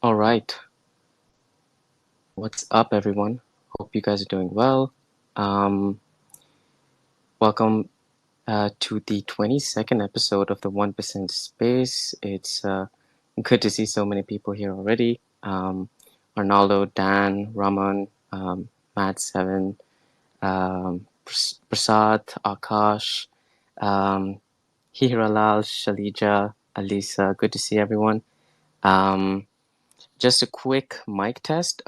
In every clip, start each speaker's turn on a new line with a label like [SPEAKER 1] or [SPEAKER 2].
[SPEAKER 1] All right. What's up, everyone? Hope you guys are doing well. Um, welcome to the 22nd episode of the 1% Space. It's good to see so many people here already. Arnaldo, Dan, Raman, Matt, Seven, Prasad, Akash, um, Hiralal, Shalija, Alisa. Good to see everyone. Um, Just a quick mic test.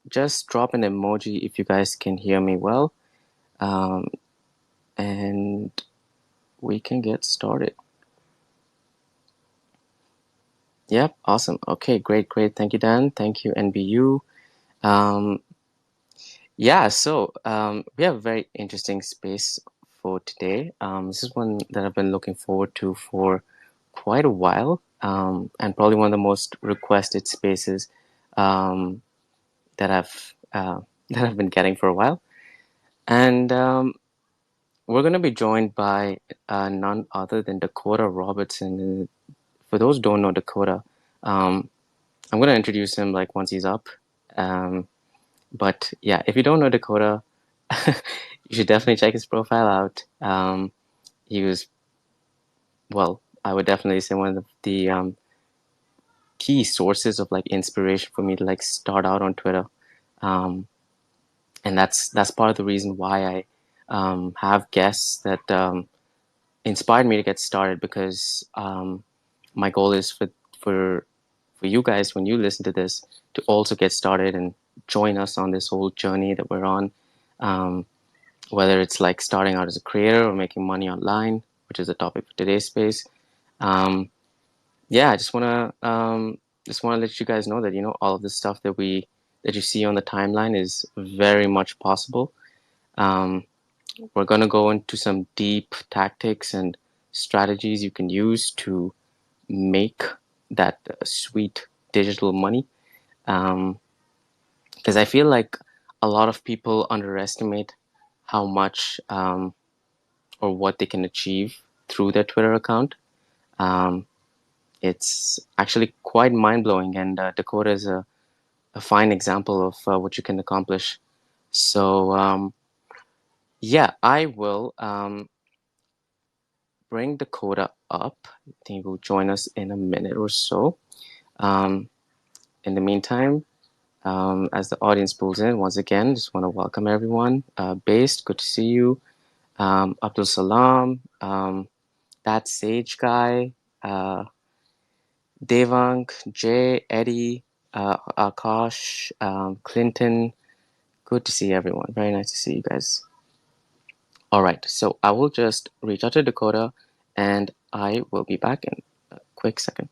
[SPEAKER 1] Just drop an emoji if you guys can hear me well, um, and we can get started. Yep, awesome. Okay, great, great. Thank you, Dan. Thank you, NBU. Um, yeah, we have a very interesting space for today. This is one that I've been looking forward to for quite a while, and probably one of the most requested spaces um, that I've that I've been getting for a while. And we're going to be joined by none other than Dakota Robertson. And for those who don't know Dakota, um, I'm going to introduce him like once he's up. Um, but yeah, if you don't know Dakota, you should definitely check his profile out. He was, well, I would definitely say one of the key sources of like inspiration for me to like start out on Twitter. Um, and that's part of the reason why I have guests that inspired me to get started because my goal is for you guys when you listen to this to also get started and join us on this whole journey that we're on. Um, whether it's like starting out as a creator or making money online, which is the topic for today's space. Um, yeah, I just wanna let you guys know that all of the stuff that you see on the timeline is very much possible. Um, we're going to go into some deep tactics and strategies you can use to make that sweet digital money. Because I feel like a lot of people underestimate how much or what they can achieve through their Twitter account. Um, it's actually quite mind blowing, and Dakota is a fine example of what you can accomplish. So, yeah, I will. Bring Dakota up. I think he'll join us in a minute or so. Um, in the meantime, as the audience pulls in, once again, just want to welcome everyone. Based, good to see you. Abdul Salam, that Sage guy, uh, Devang, Jay, Eddie, Akash, Clinton. Good to see everyone. Very nice to see you guys. All right, so I will just reach out to Dakota and I will be back in a quick second.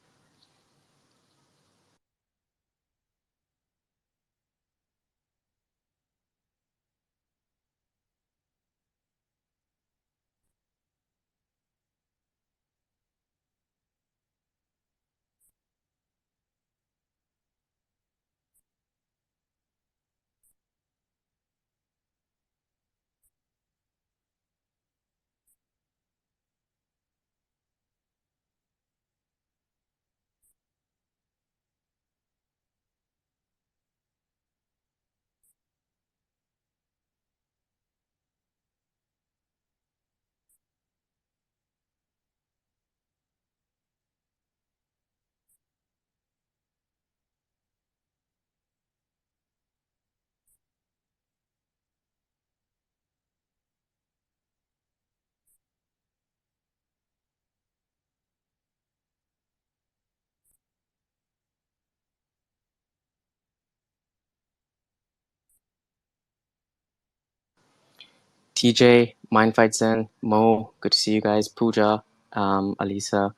[SPEAKER 1] TJ, Mindfight Zen, Mo, good to see you guys. Pooja, Alisa,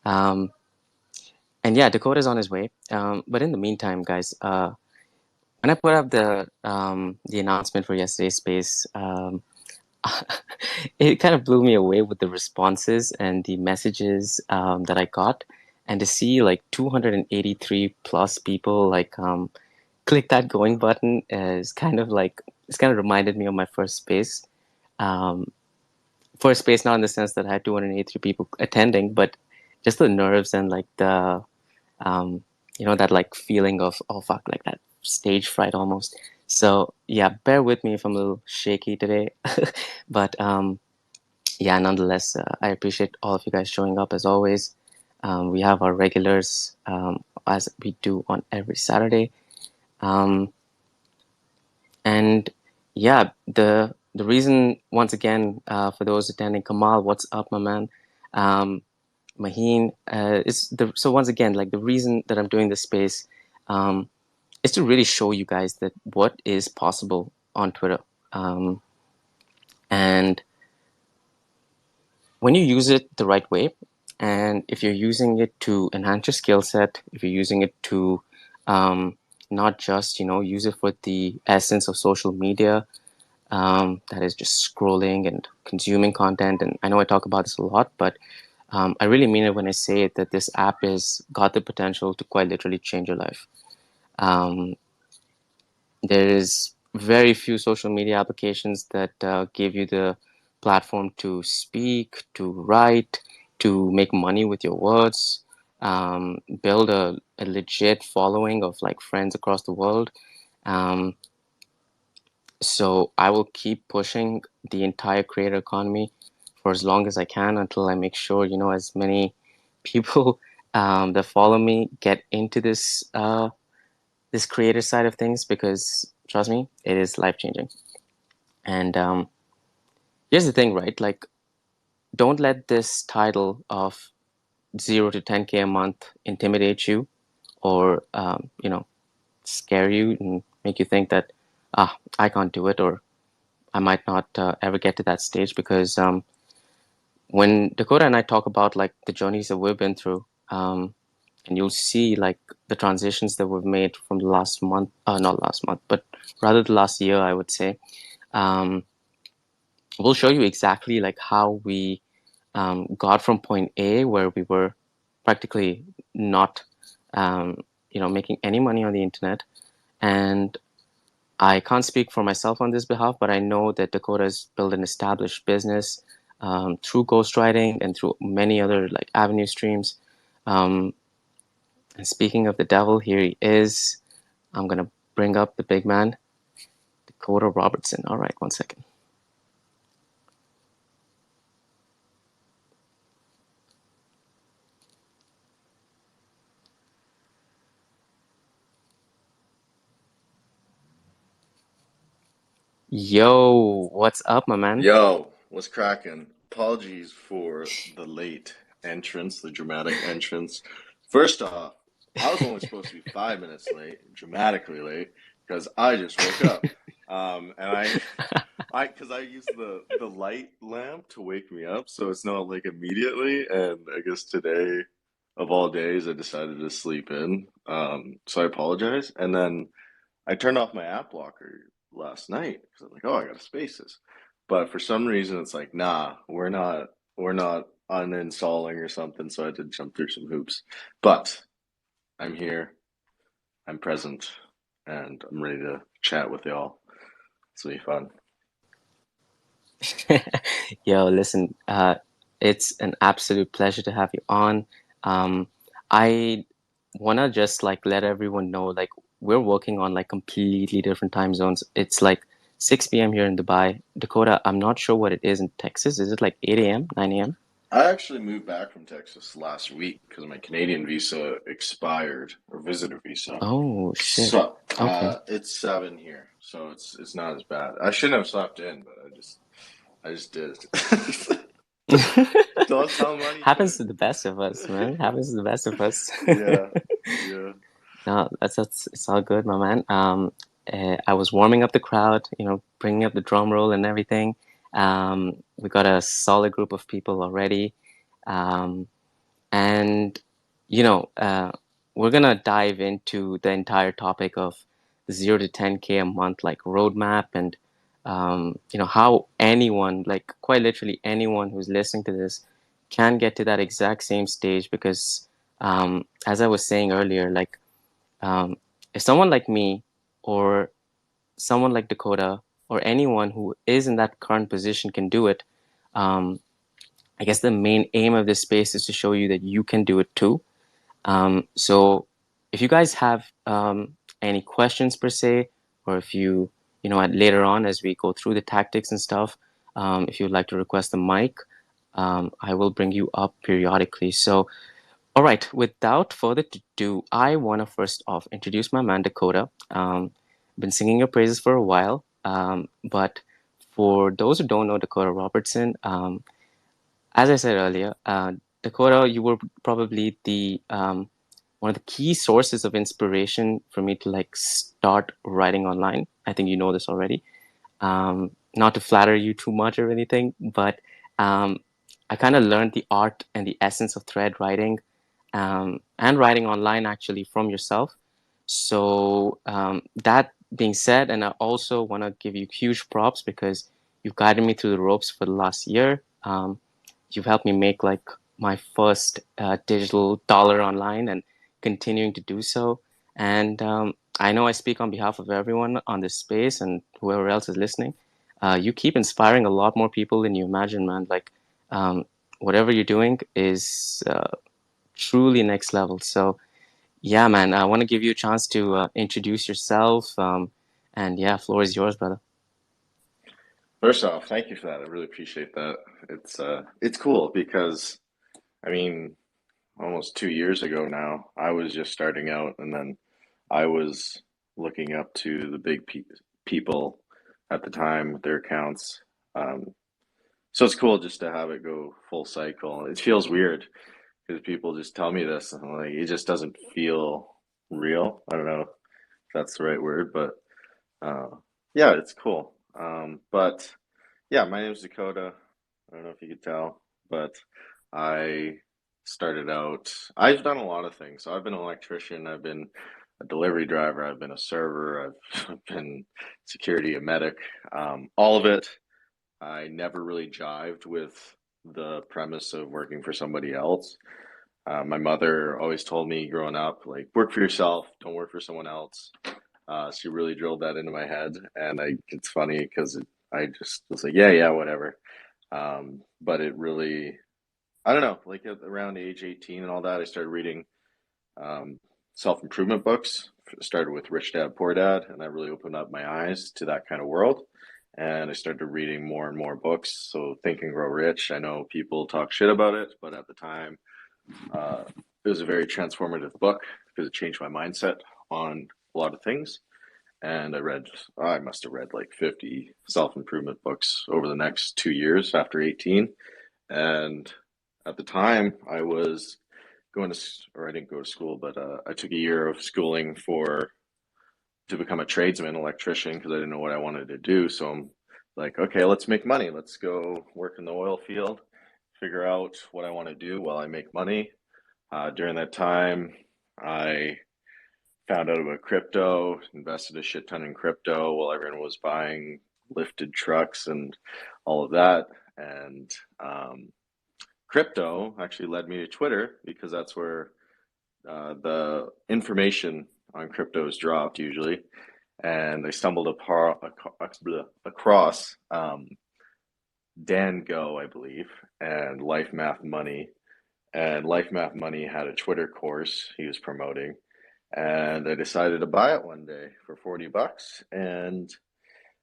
[SPEAKER 1] um, and yeah, Dakota's on his way. But in the meantime, guys, when I put up the announcement for yesterday's space, it kind of blew me away with the responses and the messages that I got, and to see like 283 plus people like click that going button is kind of like it's kind of reminded me of my first space. Um, First space, not in the sense that I had 283 people attending, but just the nerves and like um, that like feeling of, oh fuck, like that stage fright almost. So yeah, bear with me if I'm a little shaky today. But yeah, nonetheless, I appreciate all of you guys showing up as always. We have our regulars, as we do on every Saturday. Um, and yeah, the reason, once again, for those attending, Kamal, what's up, my man? Um, Maheen, so once again, like the reason that I'm doing this space, um, is to really show you guys that what is possible on Twitter. Um, and when you use it the right way, and if you're using it to enhance your skill set, if you're using it to not just, use it for the essence of social media, that is just scrolling and consuming content. And I know I talk about this a lot, but I really mean it when I say it, that this app has got the potential to quite literally change your life. Um, there is very few social media applications that give you the platform to speak, to write, to make money with your words, build a legit following of like friends across the world. Um, so I will keep pushing the entire creator economy for as long as I can until I make sure, as many people that follow me get into this creator side of things, because trust me, it is life changing. And here's the thing, right? Like, don't let this title of 0 to 10K a month intimidate you, or scare you and make you think that I can't do it, or I might not ever get to that stage. Because when Dakota and I talk about like the journeys that we've been through, and you'll see like the transitions that we've made from the last month, not last month, but rather the last year, I would say. Um, we'll show you exactly like how we got from point A, where we were practically not, making any money on the internet. And I can't speak for myself on this behalf, but I know that Dakota has built an established business through ghostwriting and through many other like avenue streams. Um, and speaking of the devil, here he is. I'm gonna bring up the big man, Dakota Robertson. All right, one second. Yo, what's up, my man?
[SPEAKER 2] Yo, what's cracking? Apologies for the late entrance, the dramatic entrance. First off, I was only supposed to be 5 minutes late, dramatically late, because I just woke up. And because I used the light lamp to wake me up, so it's not like immediately. And I guess today, of all days, I decided to sleep in. So I apologize. And then I turned off my app blocker last night because I'm like, oh, I gotta spaces. But for some reason, it's like, nah, we're not uninstalling or something. So I had to jump through some hoops. But I'm here, I'm present, and I'm ready to chat with y'all. It's gonna be fun.
[SPEAKER 1] Yo, listen, it's an absolute pleasure to have you on. I wanna just like let everyone know, like we're working on like completely different time zones. It's like 6 p.m. here in Dubai. Dakota, I'm not sure what it is in Texas. Is it like 8 a.m., 9 a.m.?
[SPEAKER 2] I actually moved back from Texas last week because my Canadian visa expired, or visitor visa.
[SPEAKER 1] Oh shit.
[SPEAKER 2] So
[SPEAKER 1] Okay.
[SPEAKER 2] it's 7 here, so it's not as bad. I shouldn't have slept in, but I just did. Don't tell him
[SPEAKER 1] Happens
[SPEAKER 2] anything.
[SPEAKER 1] to the best of us, man. Happens to the best of us.
[SPEAKER 2] Yeah, yeah.
[SPEAKER 1] No, that's it's all good, my man. I was warming up the crowd, bringing up the drum roll and everything. We got a solid group of people already, um, and you know, uh, we're gonna dive into the entire topic of 0 to 10K a month, like roadmap, and how anyone, like quite literally anyone who's listening to this, can get to that exact same stage. Because, as I was saying earlier, like um, if someone like me, or someone like Dakota, or anyone who is in that current position can do it, um, I guess the main aim of this space is to show you that you can do it too. So if you guys have any questions per se, or if later on as we go through the tactics and stuff, if you'd like to request the mic, I will bring you up periodically. So, all right, without further ado, I want to first off introduce my man, Dakota. Been singing your praises for a while, but for those who don't know Dakota Robertson, as I said earlier, Dakota, you were probably the one of the key sources of inspiration for me to like start writing online. I think you know this already. Not to flatter you too much or anything, but um, I kind of learned the art and the essence of thread writing and writing online actually from yourself. So that being said, and I also want to give you huge props because you've guided me through the ropes for the last year. You've helped me make like my first digital dollar online and continuing to do so. And I know I speak on behalf of everyone on this space and whoever else is listening. You keep inspiring a lot more people than you imagine, man. Like um, whatever you're doing is truly next level. So yeah, man, I want to give you a chance to introduce yourself. And yeah, floor is yours, brother.
[SPEAKER 2] First off, thank you for that. I really appreciate that. It's cool because I mean, almost 2 years ago now, I was just starting out, and then I was looking up to the big people at the time with their accounts. Um, so it's cool just to have it go full cycle. It feels weird because people just tell me this, and like it just doesn't feel real. I don't know if that's the right word, but uh, yeah, it's cool. But yeah, my name's Dakota. I don't know if you could tell, but I started out, I've done a lot of things. So I've been an electrician, I've been a delivery driver, I've been a server, I've been security, a medic, all of it. I never really jived with the premise of working for somebody else. My mother always told me growing up, like, work for yourself, don't work for someone else. She really drilled that into my head, and it's funny because I just was like, yeah, whatever. But it really, I don't know, like around age 18 and all that, I started reading um, self-improvement books. Started with Rich Dad, Poor Dad, and that really opened up my eyes to that kind of world. And I started reading more and more books. So Think and Grow Rich, I know people talk shit about it, but at the time, it was a very transformative book because it changed my mindset on a lot of things. And I must have read like 50 self-improvement books over the next 2 years after 18. And at the time, I was going to, or I didn't go to school, but I took a year of schooling to become a tradesman, electrician, because I didn't know what I wanted to do. So I'm like, okay, let's make money. Let's go work in the oil field, figure out what I want to do while I make money. During that time, I found out about crypto, invested a shit ton in crypto while everyone was buying lifted trucks and all of that. And crypto actually led me to Twitter because that's where the information on crypto is dropped usually. And I stumbled across Dan Go, I believe, and Life Math Money. And Life Math Money had a Twitter course he was promoting. And I decided to buy it one day for 40 bucks. And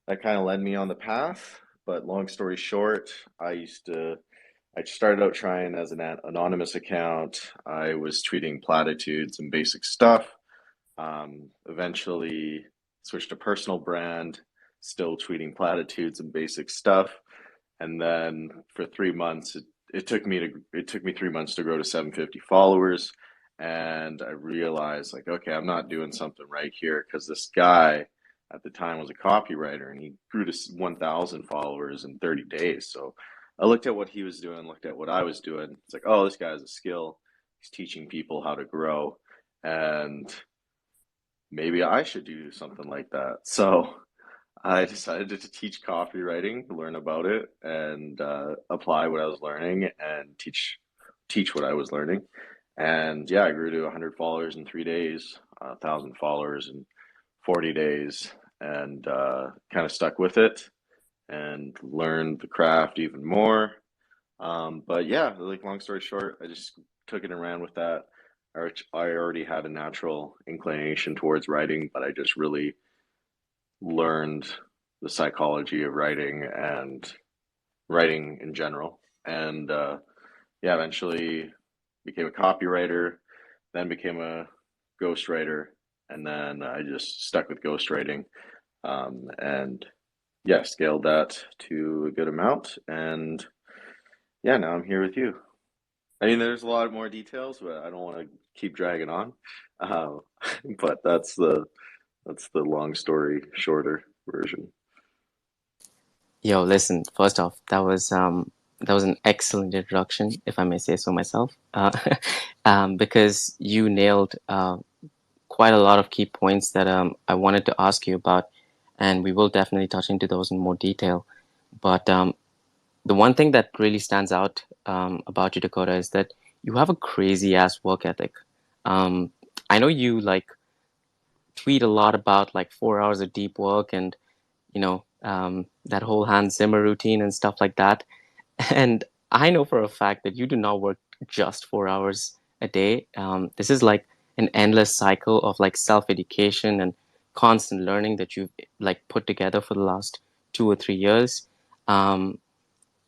[SPEAKER 2] that kind of led me on the path. But long story short, I started out trying as an anonymous account. I was tweeting platitudes and basic stuff. Eventually switched to personal brand, still tweeting platitudes and basic stuff. And then for 3 months, it took me 3 months to grow to 750 followers. And I realized like, okay, I'm not doing something right here because this guy at the time was a copywriter and he grew to 1,000 followers in 30 days. So I looked at what he was doing, looked at what I was doing. It's like, oh, this guy has a skill. He's teaching people how to grow. And maybe I should do something like that. So I decided to teach copywriting, learn about it, and apply what I was learning and teach what I was learning. And yeah, I grew to 100 followers in 3 days, 1,000 followers in 40 days, and kind of stuck with it and learned the craft even more. But yeah, like long story short, I just took it and ran with that. I already had a natural inclination towards writing, but I just really learned the psychology of writing and writing in general. And yeah, eventually became a copywriter, then became a ghostwriter, and then I just stuck with ghostwriting. And yeah, scaled that to a good amount. And yeah, now I'm here with you. I mean, there's a lot more details, but I don't want to keep dragging on. Uh, but that's the long story shorter version.
[SPEAKER 1] Yo, listen, first off, that was an excellent introduction, if I may say so myself. Because you nailed quite a lot of key points that I wanted to ask you about, and we will definitely touch into those in more detail. But the one thing that really stands out about you, Dakota, is that you have a crazy ass work ethic. Um, I know you like tweet a lot about like 4 hours of deep work and that whole Hans Zimmer routine and stuff like that. And I know for a fact that you do not work just 4 hours a day. This is like an endless cycle of like self-education and constant learning that you've like put together for the last 2 or 3 years. Um,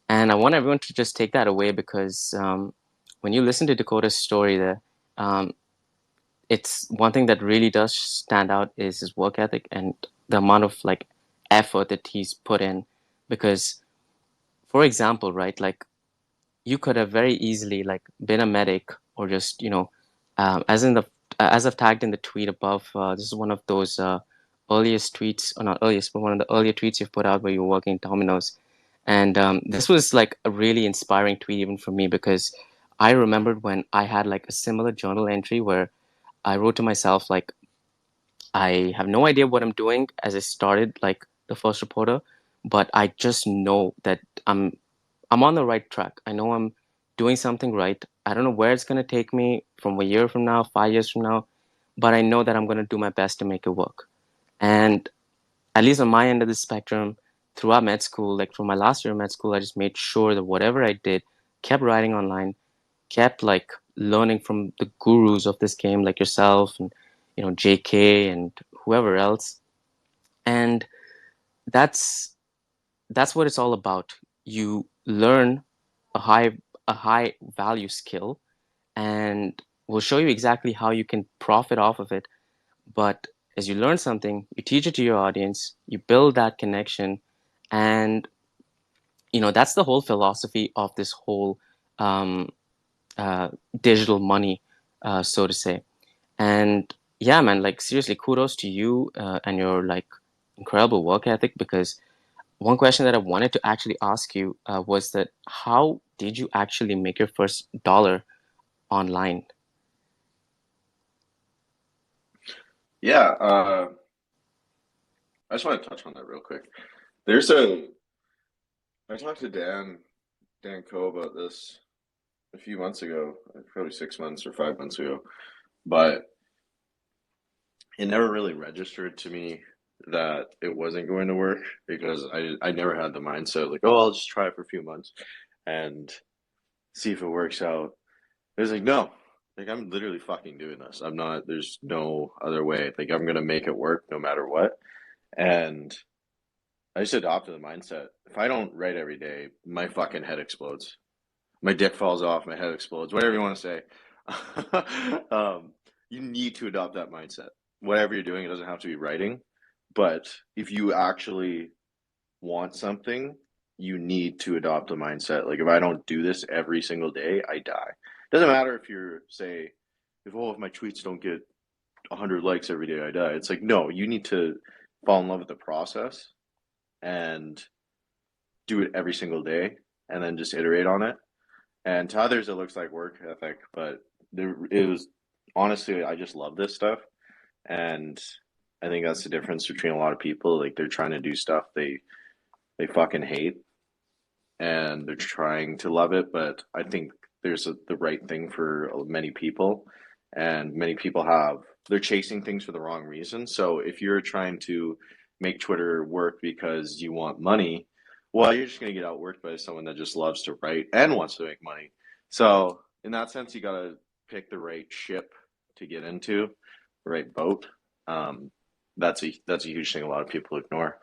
[SPEAKER 1] and I want everyone to just take that away because when you listen to Dakota's story there, um, it's one thing that really does stand out is his work ethic and the amount of like effort that he's put in. Because, for example, right, like you could have very easily like been a medic or just as in the as I've tagged in the tweet above. This is one of those earliest tweets, or not earliest, but one of the earlier tweets you've put out where you were working in Domino's, and this was like a really inspiring tweet even for me because I remembered when I had like a similar journal entry where I wrote to myself like I have no idea what I'm doing as I started like the first reporter, but I just know that I'm on the right track. I know I'm doing something right. I don't know where it's going to take me from a year from now, 5 years from now, but I know that I'm going to do my best to make it work. And at least on my end of the spectrum, throughout med school, like from my last year of med school, I just made sure that whatever I did, kept writing online, kept like learning from the gurus of this game, like yourself and JK and whoever else. And that's that's what it's all about. You learn a high a high value skill, and we'll show you exactly how you can profit off of it. But as you learn something, you teach it to your audience, you build that connection, and that's the whole philosophy of this whole um, uh, digital money, so to say. And yeah, man, like seriously, kudos to you and your like incredible work ethic because one question that I wanted to actually ask you was that how did you actually make your first dollar online?
[SPEAKER 2] Yeah, I just want to touch on that real quick. There's a I talked to Dan Coe about this a few months ago, probably 6 months or 5 months ago, but it never really registered to me that it wasn't going to work because I never had the mindset like, oh, I'll just try it for a few months and see if it works out. It was like, no, like I'm literally fucking doing this. I'm not, there's no other way. Like I'm gonna make it work no matter what. And I just adopted the mindset. If I don't write every day, my fucking head explodes. My dick falls off, my head explodes, whatever you want to say. um, you need to adopt that mindset. Whatever you're doing, it doesn't have to be writing. But if you actually want something, you need to adopt a mindset. Like if I don't do this every single day, I die. Doesn't matter if you're say if my tweets don't get 100 likes every day, I die. It's like no, you need to fall in love with the process and do it every single day and then just iterate on it. And to others, it looks like work ethic, but it was honestly, I just love this stuff. And I think that's the difference between a lot of people. Like they're trying to do stuff they fucking hate and they're trying to love it, but I think the right thing for many people, and many people they're chasing things for the wrong reason. So if you're trying to make Twitter work because you want money, well, you're just gonna get outworked by someone that just loves to write and wants to make money. So in that sense, you gotta pick the right ship to get into, the right boat. Um, that's a huge thing a lot of people ignore.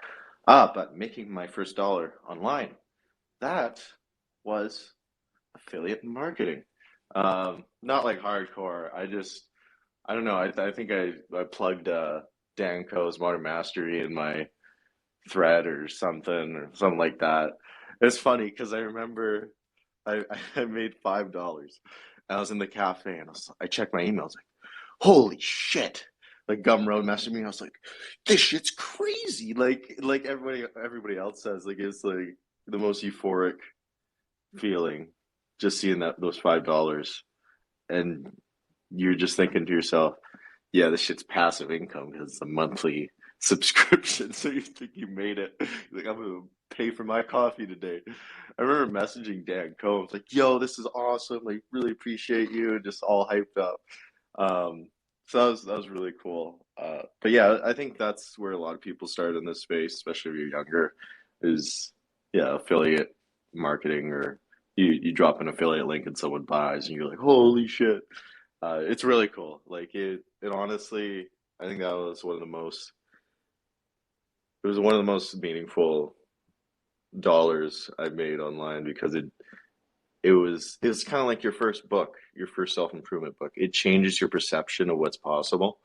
[SPEAKER 2] But making my first dollar online, that was affiliate marketing. Not like hardcore. I don't know. I think I plugged Dan Co's Modern Mastery in my thread or something like that. It's funny because I remember I I made $5. I was in the cafe and I checked my emails like, holy shit. Like Gumroad messaged me. I was like, this shit's crazy. Like everybody else says, like it's like the most euphoric feeling just seeing that those $5 and you're just thinking to yourself, yeah, this shit's passive income because it's a monthly subscription. So you think you made it. You're like, I'm gonna pay for my coffee today. I remember messaging Dan Combs like, yo, this is awesome. Like, really appreciate you. And just all hyped up. Um, so that was really cool. But yeah, I think that's where a lot of people start in this space, especially if you're younger, is yeah, affiliate marketing or you drop an affiliate link and someone buys and you're like, holy shit. It's really cool. Like it honestly, I think that was it was one of the most meaningful dollars I made online because it's kind of like your first book, your first self-improvement book. It changes your perception of what's possible,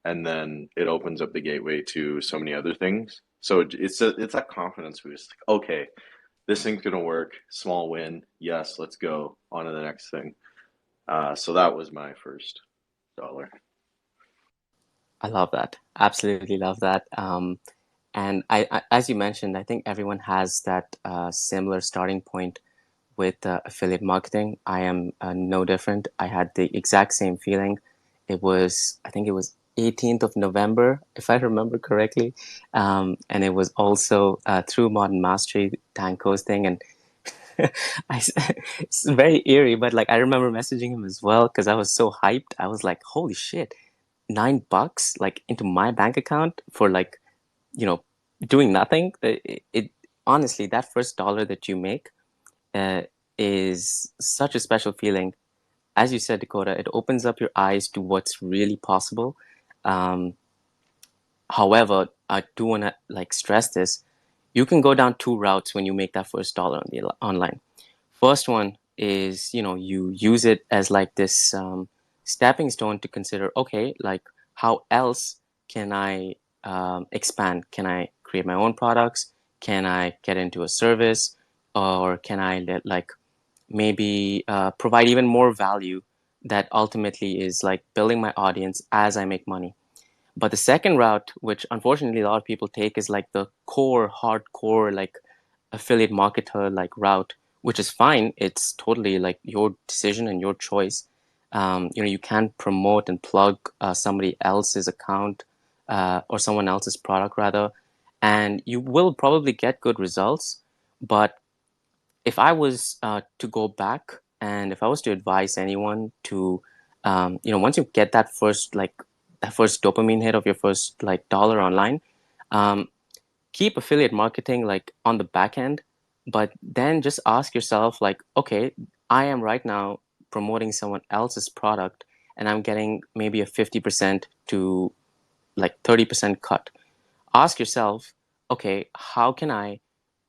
[SPEAKER 2] and then it opens up the gateway to so many other things. So it's that confidence boost. Like, okay, this thing's gonna work. Small win. Yes, let's go on to the next thing. So that was my first dollar.
[SPEAKER 1] I love that. Absolutely love that. And as you mentioned, I think everyone has that similar starting point with affiliate marketing. I am no different. I had the exact same feeling. I think it was 18th of November, if I remember correctly. And it was also through Modern Mastery, Tanko's thing. And it's very eerie, but like I remember messaging him as well because I was so hyped. I was like, holy shit, $9 like into my bank account for like, you know, doing nothing. It honestly, that first dollar that you make uh, is such a special feeling. As you said, Dakota, it opens up your eyes to what's really possible. Um, However, I do want to like stress this. You can go down two routes when you make that first dollar on the online. First one is, you use it as like this stepping stone to consider, okay, like how else can I expand? Can I create my own products? Can I get into a service? Or can I like maybe provide even more value that ultimately is like building my audience as I make money? But the second route, which unfortunately a lot of people take, is like the core, hardcore, like affiliate marketer like route, which is fine. It's totally like your decision and your choice. You can promote and plug somebody else's account or someone else's product rather, and you will probably get good results. But if I was to go back and if I was to advise anyone to, once you get that first dopamine hit of your first like dollar online, um, keep affiliate marketing like on the back end, but then just ask yourself like, okay, I am right now promoting someone else's product and I'm getting maybe a 50% to like 30% cut. Ask yourself, okay, how can I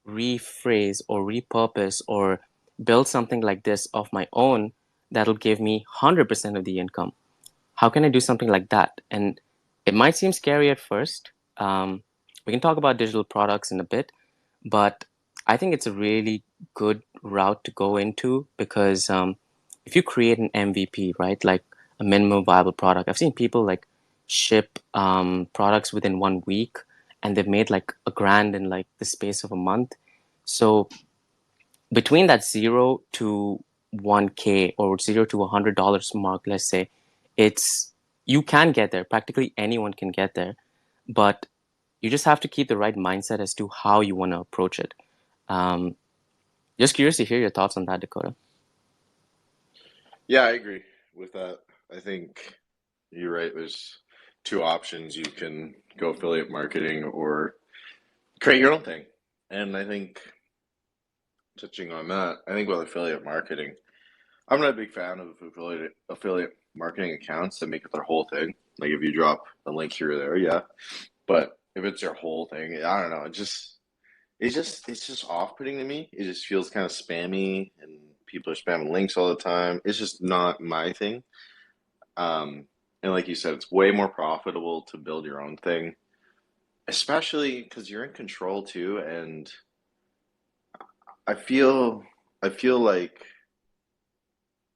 [SPEAKER 1] rephrase or repurpose or build something like this of my own that'll give me 100% of the income? How can I do something like that? And it might seem scary at first. We can talk about digital products in a bit, but I think it's a really good route to go into because if you create an MVP, right, like a minimum viable product, I've seen people like ship products within 1 week and they've made like a grand in like the space of a month. So between that 0 to 1K or $0 to $100 mark, let's say, it's you can get there. Practically anyone can get there, but you just have to keep the right mindset as to how you want to approach it. Um, just curious to hear your thoughts on that, Dakota.
[SPEAKER 2] Yeah, I agree with that. I think you're right. There's two options. You can go affiliate marketing or create your own thing. And I think touching on that, I think with affiliate marketing, I'm not a big fan of affiliate marketing accounts that make it their whole thing. Like if you drop a link here or there, yeah. But if it's your whole thing, I don't know. It's just off-putting to me. It just feels kind of spammy, and people are spamming links all the time. It's just not my thing. Um, and like you said, it's way more profitable to build your own thing, especially because you're in control too. And I feel, I feel like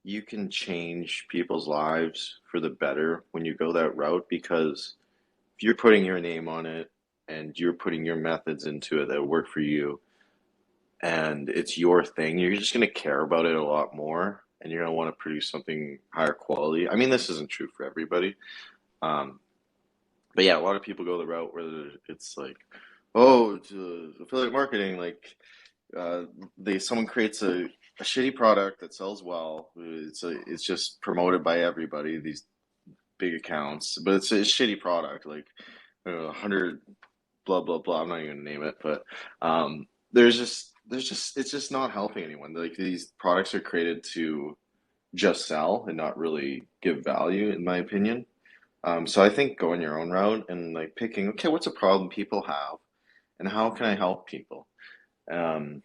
[SPEAKER 2] you can change people's lives for the better when you go that route because if you're putting your name on it and you're putting your methods into it that work for you and it's your thing, you're just going to care about it a lot more and you're going to want to produce something higher quality. I mean, this isn't true for everybody. Um, but yeah, a lot of people go the route where it's like, oh, it's affiliate marketing, like uh, someone creates a shitty product that sells well. It's just promoted by everybody. These big accounts, but it's a shitty product. Like I don't know, 100 blah blah blah. I'm not even gonna name it, but there's just it's just not helping anyone. Like these products are created to just sell and not really give value, in my opinion. So I think going your own route and like picking, okay, what's a problem people have, and how can I help people? Um,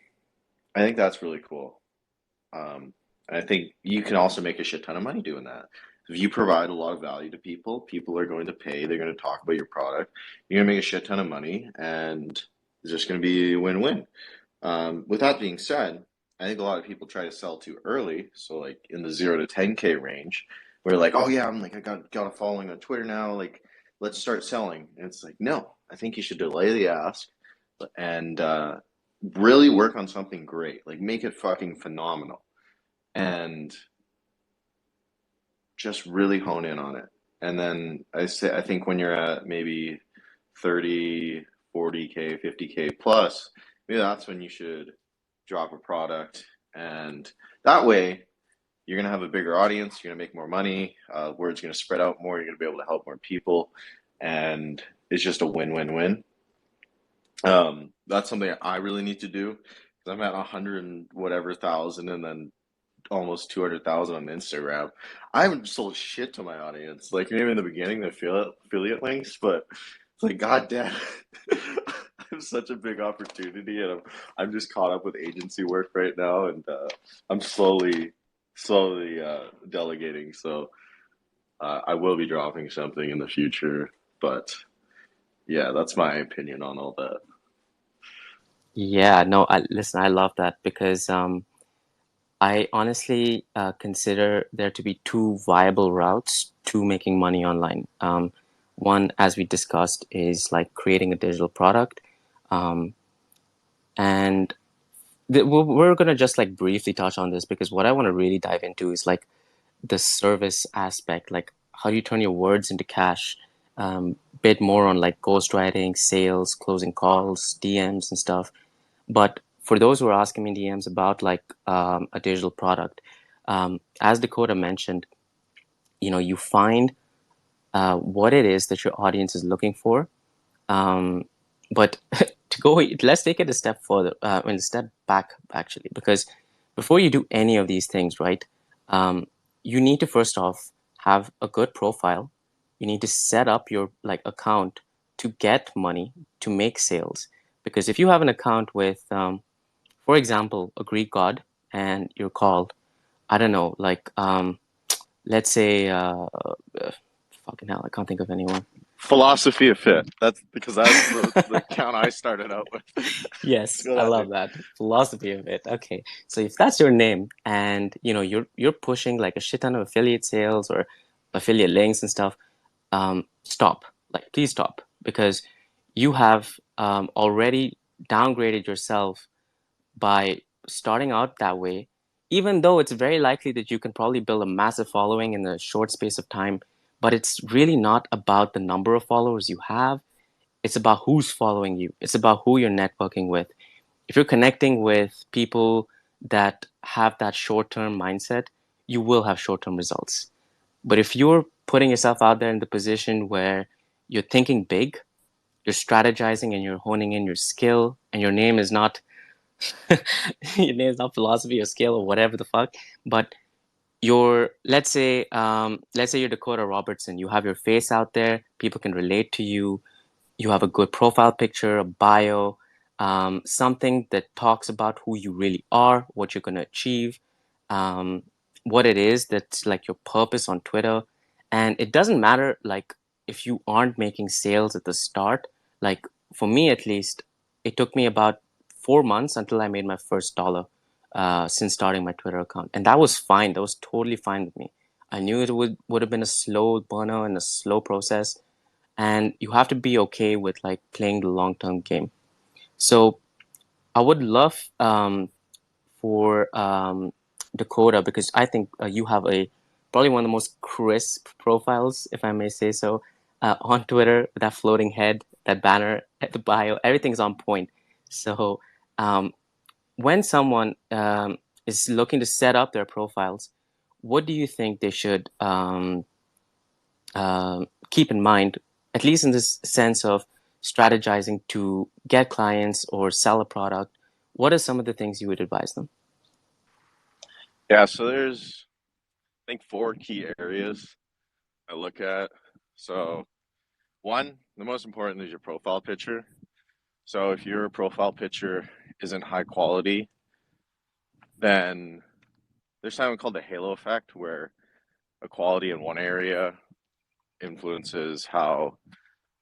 [SPEAKER 2] I think that's really cool. And I think you can also make a shit ton of money doing that. If you provide a lot of value to people, people are going to pay, they're going to talk about your product, you're going to make a shit ton of money, and it's just going to be a win-win. With that being said, I think a lot of people try to sell too early. So like in the 0 to 10K range, where like, oh yeah, I'm like I got a following on Twitter now, like let's start selling. And it's like, no, I think you should delay the ask and really work on something great. Like make it fucking phenomenal and just really hone in on it. And then I think when you're at maybe 30, 40K, 50K plus, maybe that's when you should drop a product. And that way, you're going to have a bigger audience, you're going to make more money, word's going to spread out more, you're going to be able to help more people. And it's just a win-win-win. That's something I really need to do because I'm at 100 and whatever thousand and then almost 200,000 on Instagram. I haven't sold shit to my audience. Like maybe in the beginning, the affiliate links, but it's like, God damn, I have such a big opportunity, and I'm just caught up with agency work right now, and I'm slowly delegating. So I will be dropping something in the future, but yeah, that's my opinion on all that.
[SPEAKER 1] Yeah, no, listen, I love that because I honestly consider there to be two viable routes to making money online. One, as we discussed, is like creating a digital product. Um, and we're going to just like briefly touch on this because what I want to really dive into is like the service aspect. Like, how do you turn your words into cash? Bit more on like ghostwriting, sales, closing calls, DMs, and stuff. But for those who are asking me DMs about like a digital product, as Dakota mentioned, you find what it is that your audience is looking for. But let's take it a step further, and a step back actually, because before you do any of these things, right, you need to first off have a good profile. You need to set up your like account to get money to make sales. Because if you have an account with, for example, a Greek god, and you're called, I don't know, like let's say, fucking hell, I can't think of anyone.
[SPEAKER 2] Philosophy of fit. That's because that's the account I started out with. Let's
[SPEAKER 1] Yes,
[SPEAKER 2] go
[SPEAKER 1] I
[SPEAKER 2] that way.
[SPEAKER 1] love that philosophy of it. Okay, so if that's your name, and you're pushing like a shit ton of affiliate sales or affiliate links and stuff, stop. Like, please stop because you have already downgraded yourself by starting out that way. Even though it's very likely that you can probably build a massive following in a short space of time, but it's really not about the number of followers you have. It's about who's following you. It's about who you're networking with. If you're connecting with people that have that short-term mindset, you will have short-term results. But if you're putting yourself out there in the position where you're thinking big, you're strategizing and you're honing in your skill, and your name is not your name is not philosophy or skill or whatever the fuck, but let's say you're Dakota Robertson. You have your face out there. People can relate to you. You have a good profile picture, a bio, something that talks about who you really are, what you're going to achieve, um, what it is that's like your purpose on Twitter. And it doesn't matter like if you aren't making sales at the start. Like for me at least, it took me about 4 months until I made my first dollar since starting my Twitter account. And that was fine. That was totally fine with me. I knew it would have been a slow burner and a slow process, and you have to be okay with like playing the long term game. So I would love for Dakota, because I think you have a probably one of the most crisp profiles, if I may say so, on Twitter. That floating head, that banner, the bio, everything's on point. So um, when someone is looking to set up their profiles, what do you think they should keep in mind, at least in this sense of strategizing to get clients or sell a product? What are some of the things you would advise them?
[SPEAKER 2] Yeah, so there's I think four key areas I look at. So one, the most important is your profile picture. So if your profile picture isn't high quality, then there's something called the halo effect where a quality in one area influences how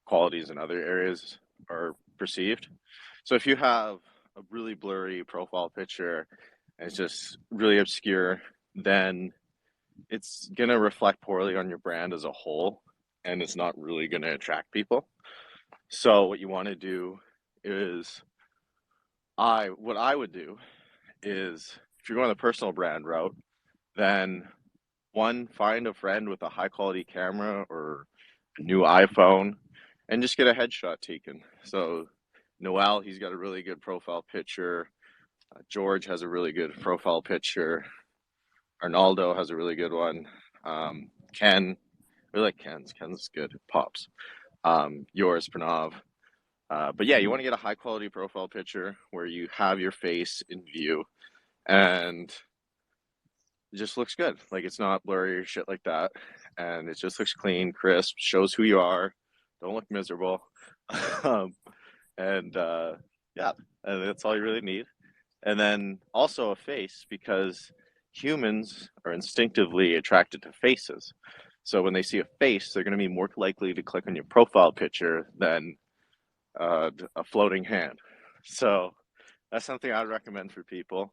[SPEAKER 2] qualities in other areas are perceived. So if you have a really blurry profile picture and it's just really obscure, then it's going to reflect poorly on your brand as a whole and it's not really going to attract people. So what you want to do is what I would do is if you're going the personal brand route, then one, find a friend with a high quality camera or a new iPhone and just get a headshot taken. So Noel, he's got a really good profile picture. George has a really good profile picture. Arnaldo has a really good one. Ken, I really like Ken's. Ken's good. Pops. Yours, Pranav. But yeah, you want to get a high quality profile picture where you have your face in view and it just looks good. Like it's not blurry or shit like that. And it just looks clean, crisp, shows who you are. Don't look miserable. um, and yeah, and that's all you really need. And then also a face because humans are instinctively attracted to faces. So when they see a face, they're going to be more likely to click on your profile picture than a floating hand. So that's something I'd recommend for people.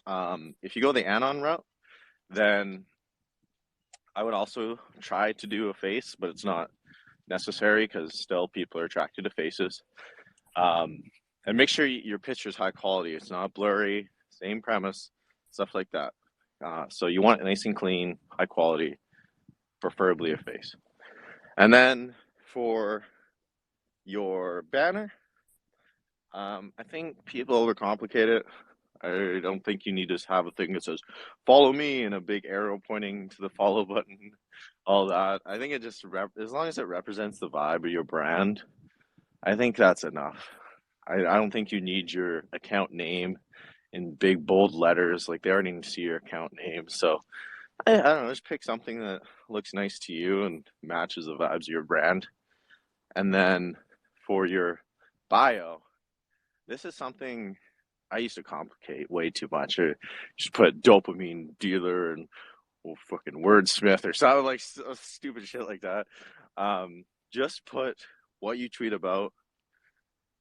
[SPEAKER 2] If you go the anon route, then I would also try to do a face, but it's not necessary because still people are attracted to faces. Um, and make sure your picture is high quality. It's not blurry. Same premise, stuff like that. So you want it nice and clean, high quality, preferably a face. And then for your banner, I think people overcomplicate it. I don't think you need to have a thing that says "follow me" and a big arrow pointing to the follow button, all that. I think it just as long as it represents the vibe of your brand, I think that's enough. I don't think you need your account name in big bold letters. Like they already need to see your account name. So I don't know, just pick something that looks nice to you and matches the vibes of your brand. And then for your bio, this is something I used to complicate way too much. Or just put dopamine dealer and fucking wordsmith or something like stupid shit like that. Just put what you tweet about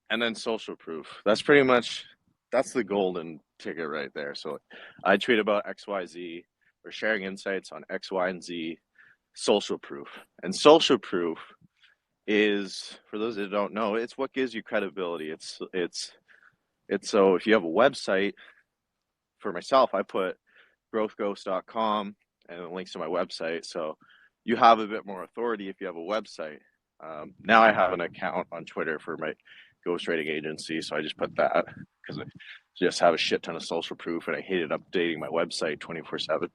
[SPEAKER 2] and then social proof. That's the golden ticket right there. So I tweet about XYZ or sharing insights on X, Y, and Z, social proof. And social proof is, for those that don't know, it's what gives you credibility. It's so if you have a website, for myself, I put growthghost.com and links to my website. So you have a bit more authority if you have a website. Now I have an account on Twitter for my ghostwriting agency, so I just put that because I just have a shit ton of social proof and I hated updating my website 24/7.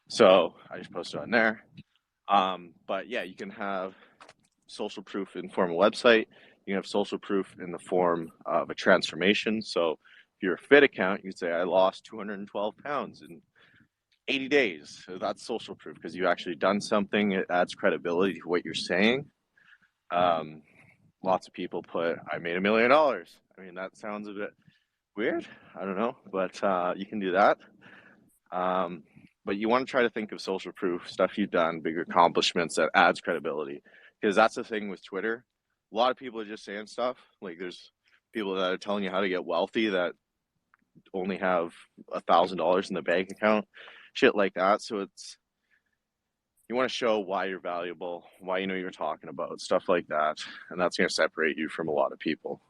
[SPEAKER 2] So I just posted on there. But yeah, you can have social proof in form of website. You can have social proof in the form of a transformation. So if you're a fit account, you could say I lost 212 pounds in 80 days. So that's social proof because you actually done something. It adds credibility to what you're saying. Um, Lots of people put, I made $1 million. I mean, that sounds a bit weird. I don't know, but you can do that. Um, but you want to try to think of social proof, stuff you've done, big accomplishments that adds credibility. Because that's the thing with Twitter. A lot of people are just saying stuff. Like there's people that are telling you how to get wealthy that only have $1,000 in the bank account, shit like that. So it's you want to show why you're valuable, why you know you're talking about, stuff like that, and that's going to separate you from a lot of people.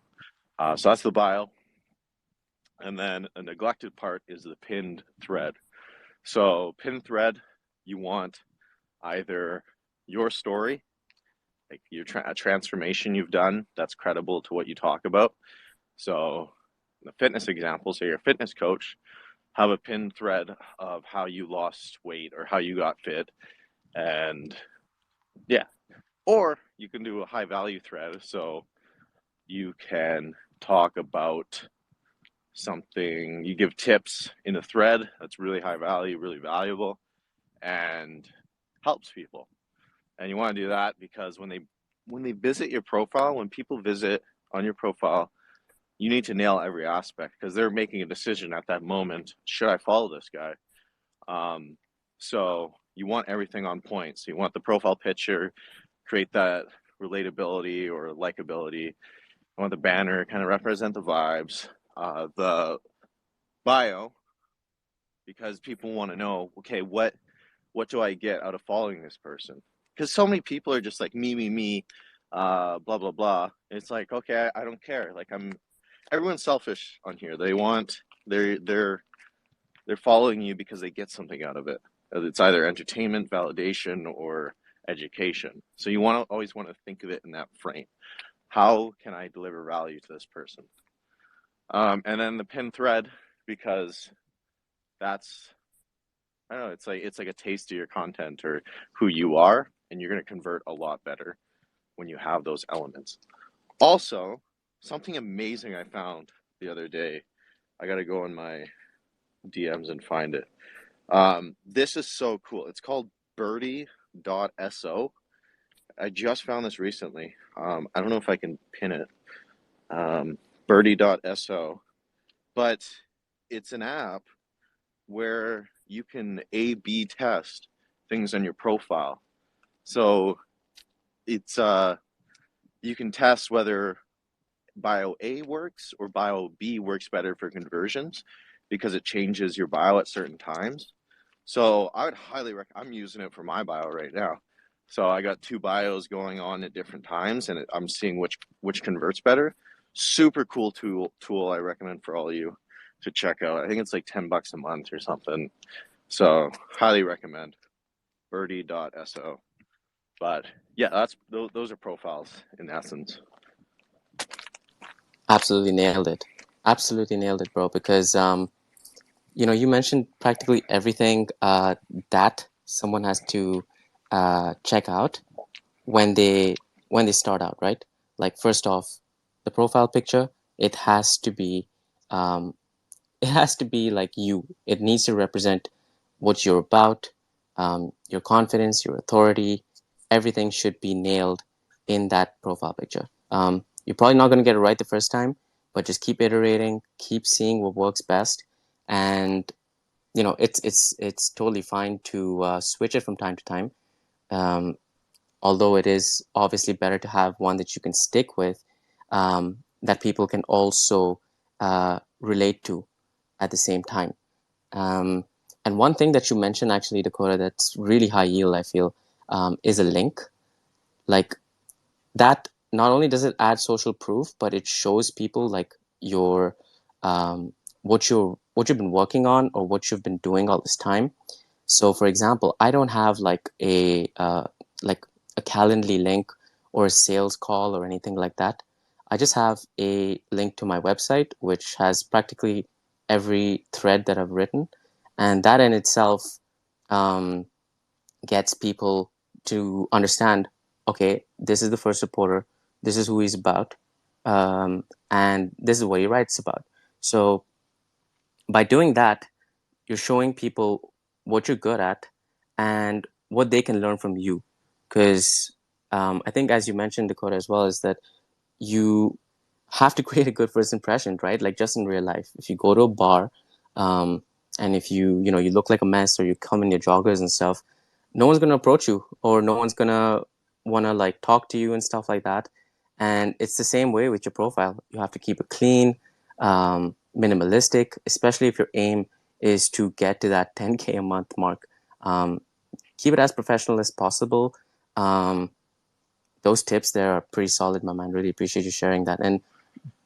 [SPEAKER 2] So that's the bio, and then a neglected part is the pinned thread. So pinned thread, you want either your story, like a transformation you've done that's credible to what you talk about. So the fitness example, say you're a fitness coach, have a pinned thread of how you lost weight or how you got fit, and yeah. Or you can do a high value thread. So you can talk about something, you give tips in a thread that's really high value, really valuable, and helps people. And you want to do that because when they visit your profile, when people visit on your profile, you need to nail every aspect because they're making a decision at that moment. Should I follow this guy? Um, so you want everything on point. So you want the profile picture, create that relatability or likability. I want the banner kind of represent the vibes. The bio, because people want to know, okay, what do I get out of following this person? Because so many people are just like me, blah blah blah. It's like, okay, I don't care. Like everyone's selfish on here. They're following you because they get something out of it. It's either entertainment, validation, or education. So you want to always want to think of it in that frame. How can I deliver value to this person? And then the pin thread, because that's I don't know, it's like a taste of your content or who you are, and you're gonna convert a lot better when you have those elements. Also, something amazing I found the other day. I gotta go in my DMs and find it. This is so cool. It's called birdie.so. I just found this recently. I don't know if I can pin it. Birdie.so. But it's an app where you can A/B test things on your profile. So it's you can test whether bio A works or bio B works better for conversions because it changes your bio at certain times. So I would highly recommend. I'm using it for my bio right now. So I got two bios going on at different times, and I'm seeing which converts better. Super cool tool. I recommend for all of you to check out. I think it's like $10 a month or something. So highly recommend birdie.so. But yeah, that's those are profiles in essence.
[SPEAKER 1] Absolutely nailed it. Absolutely nailed it, bro. Because you mentioned practically everything that someone has to check out when they start out, right? Like first off, the profile picture, it has to be um, it has to be like you. It needs to represent what you're about, your confidence, your authority. Everything should be nailed in that profile picture. You're probably not going to get it right the first time, but just keep iterating, keep seeing what works best, and it's totally fine to switch it from time to time. Um, Although it is obviously better to have one that you can stick with, that people can also relate to at the same time. Um, and one thing that you mentioned actually, Dakota, that's really high yield, I feel, is a link. Like that, not only does it add social proof, but it shows people like your what you've been working on or what you've been doing all this time. So, for example, I don't have like a Calendly link or a sales call or anything like that. I just have a link to my website, which has practically every thread that I've written, and that in itself um, gets people to understand. Okay, this is the first reporter. This is who he's about, and this is what he writes about. So by doing that, you're showing people. what you're good at, and what they can learn from you. Because I think, as you mentioned, Dakota, as well, is that you have to create a good first impression, right? Like just in real life, if you go to a bar, um, and if you look like a mess or you come in your joggers and stuff, no one's gonna approach you or no one's gonna wanna like talk to you and stuff like that. And it's the same way with your profile. You have to keep it clean, minimalistic, especially if your aim is to get to that 10K a month mark. Um, Keep it as professional as possible. Um, those tips there are pretty solid, my man. Really appreciate you sharing that. And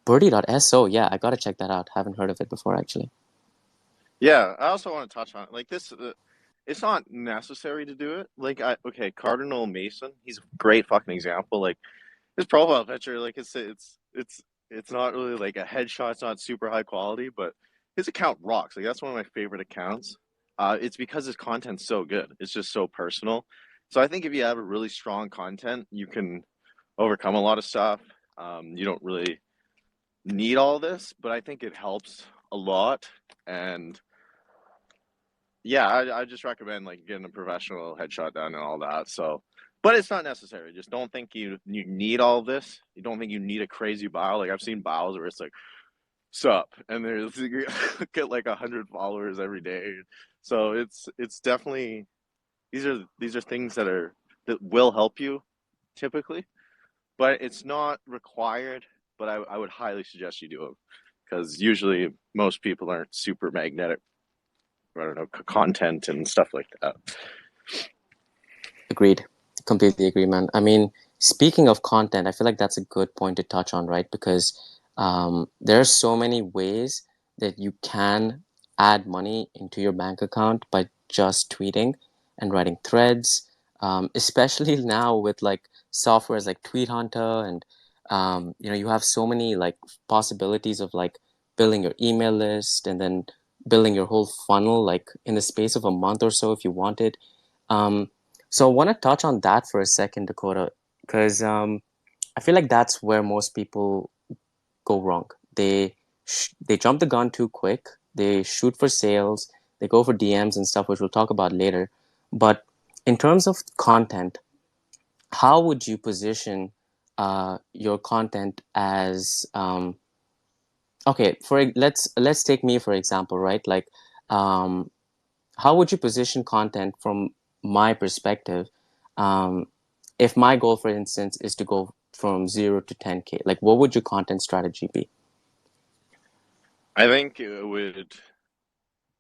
[SPEAKER 1] birdie.so, yeah, I gotta check that out. Haven't heard of it before, actually.
[SPEAKER 2] Yeah, I also want to touch on like this. It's not necessary to do it. Okay, Cardinal Mason, he's a great fucking example. Like his profile picture, like it's not really like a headshot. It's not super high quality, but his account rocks. Like that's one of my favorite accounts. It's because his content's so good. It's just so personal. So I think if you have a really strong content, you can overcome a lot of stuff. You don't really need all this, but I think it helps a lot. And yeah, I just recommend like getting a professional headshot done and all that. So, but it's not necessary. Just don't think you need all of this. You don't think you need a crazy bio. Like I've seen bios where it's like sup, and there's get like 100 followers every day. So it's definitely these are things that will help you typically, but it's not required. But I would highly suggest you do it because usually most people aren't super magnetic. I don't know, content and stuff like that.
[SPEAKER 1] Agreed. Completely agree, man. I mean, speaking of content, I feel like that's a good point to touch on, right? Because there are so many ways that you can add money into your bank account by just tweeting and writing threads, especially now with like softwares like Tweet Hunter and you have so many like possibilities of like building your email list and then building your whole funnel like in the space of a month or so if you wanted. Um, so I want to touch on that for a second, Dakota, because I feel like that's where most people go wrong. They jump the gun too quick. They shoot for sales. They go for DMs and stuff, which we'll talk about later. But in terms of content, how would you position your content as okay? Let's take me for example, right? Like um, how would you position content from my perspective if my goal for instance is to go from 0 to 10K, like what would your content strategy be?
[SPEAKER 2] I think you'd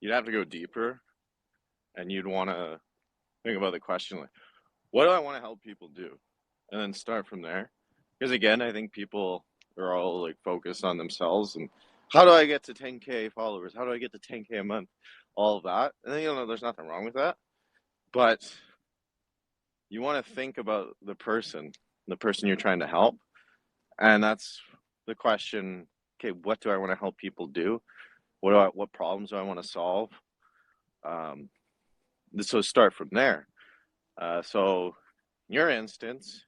[SPEAKER 2] have to go deeper and you'd want to think about the question like, what do I want to help people do? And then start from there. Because again, I think people are all like focused on themselves and how do I get to 10K followers? How do I get to 10K a month? All of that. And then, there's nothing wrong with that. But you want to think about the person you're trying to help. And that's the question, okay, what do I want to help people do? What problems do I want to solve? Um, so start from there. So in your instance,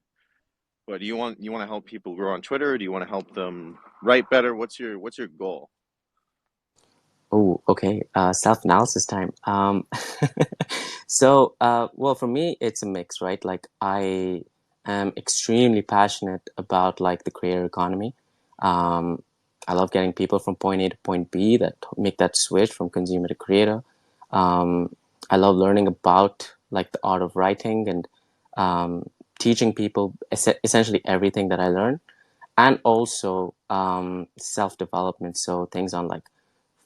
[SPEAKER 2] what do you want to help people grow on Twitter? Or do you want to help them write better? What's your goal?
[SPEAKER 1] Oh, okay. Self-analysis time. Well, for me, it's a mix, right? Like, I am extremely passionate about like the creator economy. Um, I love getting people from point A to point B that make that switch from consumer to creator. Um, I love learning about like the art of writing and teaching people essentially everything that I learn, and also self-development. So things on like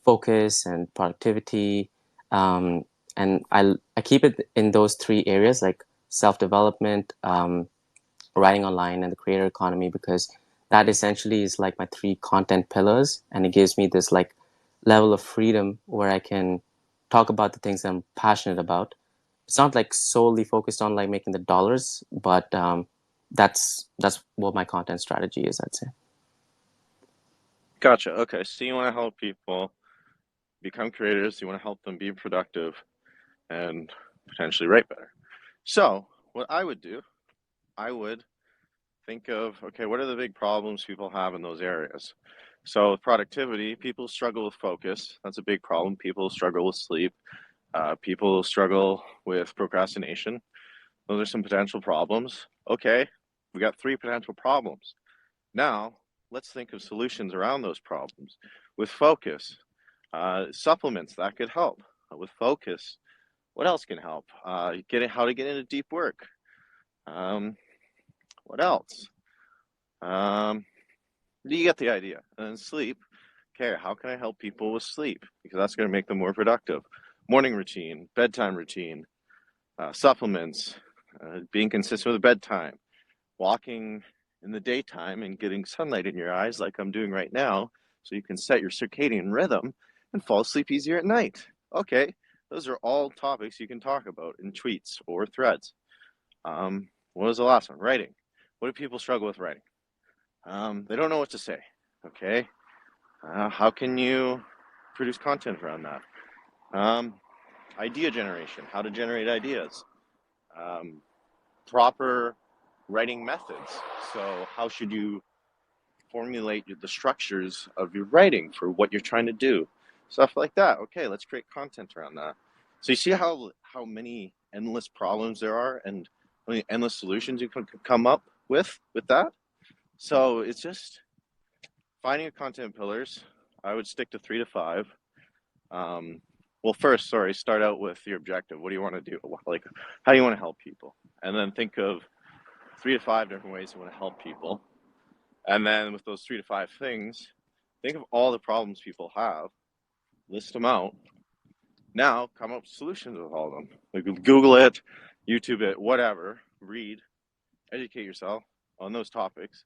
[SPEAKER 1] focus and productivity. Um, and I keep it in those three areas like self development, writing online, and the creator economy, because that essentially is like my three content pillars. And it gives me this like level of freedom where I can talk about the things I'm passionate about. It's not like solely focused on like making the dollars, but that's what my content strategy is, I'd say.
[SPEAKER 2] Gotcha. Okay, so you want to help people become creators. You want to help them be productive and potentially write better. So what I would do, I would think of, okay, what are the big problems people have in those areas? So with productivity, people struggle with focus. That's a big problem. People struggle with sleep. People struggle with procrastination. Those are some potential problems. Okay, we got three potential problems. Now, let's think of solutions around those problems with focus. Supplements that could help. With focus, what else can help? How to get into deep work. Um, what else? Um, you get the idea. And then sleep. Okay, how can I help people with sleep? Because that's going to make them more productive. Morning routine, bedtime routine, supplements, being consistent with bedtime, walking in the daytime and getting sunlight in your eyes like I'm doing right now, so you can set your circadian rhythm and fall asleep easier at night. Okay, those are all topics you can talk about in tweets or threads. What was the last one? Writing. What do people struggle with writing? They don't know what to say. Okay, how can you produce content around that? Um, Idea generation. How to generate ideas. Um, Proper writing methods. So, how should you formulate the structures of your writing for what you're trying to do? Stuff like that. Okay, let's create content around that. So you see how many endless problems there are and how many endless solutions you can come up with that. So it's just finding your content pillars. I would stick to 3 to 5. Um, well, first, sorry, start out with your objective. What do you want to do? Like, how do you want to help people? And then think of 3 to 5 different ways you want to help people. And then with those 3 to 5 things, think of all the problems people have, list them out. Now come up with solutions with all of them. Like Google it, YouTube it, whatever, read, educate yourself on those topics,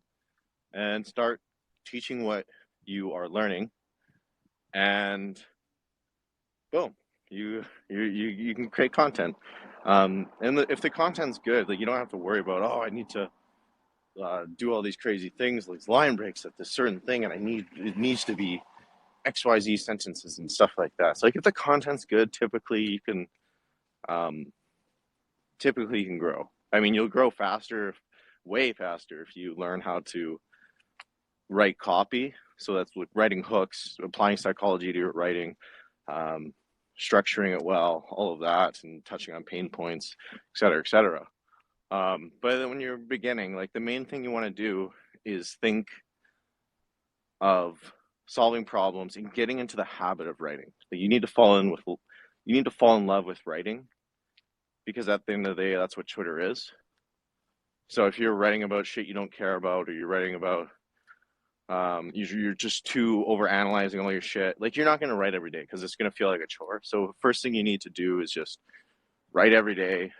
[SPEAKER 2] and start teaching what you are learning. And boom, you can create content. If the content's good, like you don't have to worry about, oh, I need to do all these crazy things, like line breaks at this certain thing, and it needs to be XYZ sentences and stuff like that. So like if the content's good, um, typically you can grow. I mean, you'll grow faster, way faster if you learn how to write copy. So that's with writing hooks, applying psychology to your writing, um, structuring it well, all of that, and touching on pain points, et cetera, et cetera. But then when you're beginning, like the main thing you want to do is think of solving problems and getting into the habit of writing. Like you need to fall in love with writing because at the end of the day, that's what Twitter is. So if you're writing about shit you don't care about, or you're writing about you're just too over analyzing all your shit, like you're not going to write every day because it's going to feel like a chore. So first thing you need to do is just write every day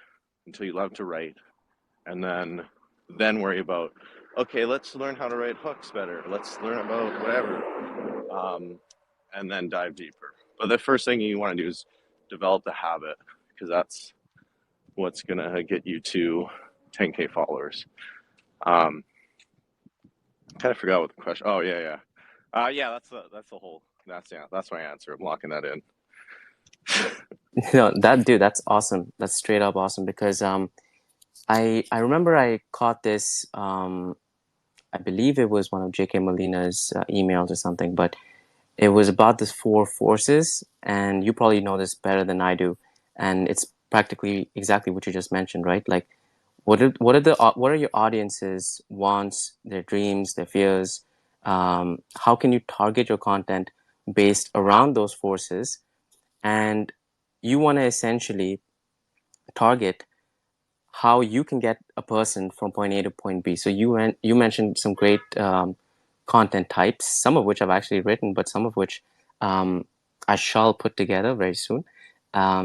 [SPEAKER 2] until you love to write, and then worry about, okay, let's learn how to write hooks better, let's learn about whatever, and then dive deeper. But the first thing you want to do is develop the habit, because that's what's gonna get you to 10K followers. um Kind of forgot what the question. Oh, yeah, yeah. Yeah, that's the whole, that's my answer. I'm locking that in.
[SPEAKER 1] No, that dude, that's awesome. That's straight up awesome because I remember I caught this I believe it was one of J.K. Molina's emails or something, but it was about the four forces, and you probably know this better than I do. And it's practically exactly what you just mentioned, right? Like, what are your audience's wants, their dreams, their fears? How can you target your content based around those forces? And you want to essentially target how you can get a person from point A to point B. So you mentioned some great content types, some of which I've actually written, but some of which um, I shall put together very soon.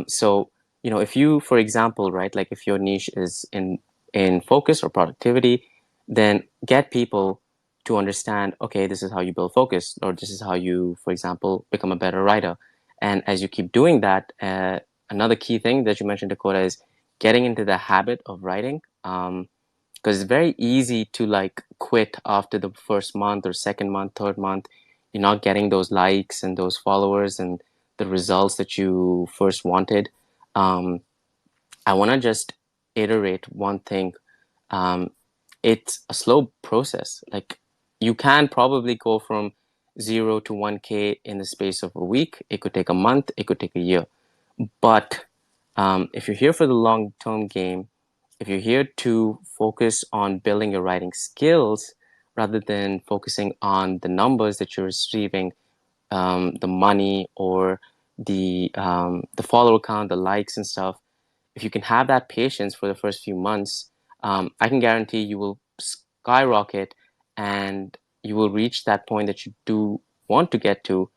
[SPEAKER 1] So if you, for example, right, like if your niche is in focus or productivity, then get people to understand, okay, this is how you build focus, or this is how you, for example, become a better writer. And as you keep doing that, another key thing that you mentioned, Dakota, is getting into the habit of writing. Because it's very easy to like quit after the first month or second month, third month. You're not getting those likes and those followers and the results that you first wanted. Um, I want to just iterate one thing. Um, it's a slow process. Like you can probably go from 0 to 1K in the space of a week. It could take a month. It could take a year. But if you're here for the long term game, if you're here to focus on building your writing skills rather than focusing on the numbers that you're receiving, the money or the follower count, the likes and stuff, if you can have that patience for the first few months, I can guarantee you will skyrocket and you will reach that point that you do want to get to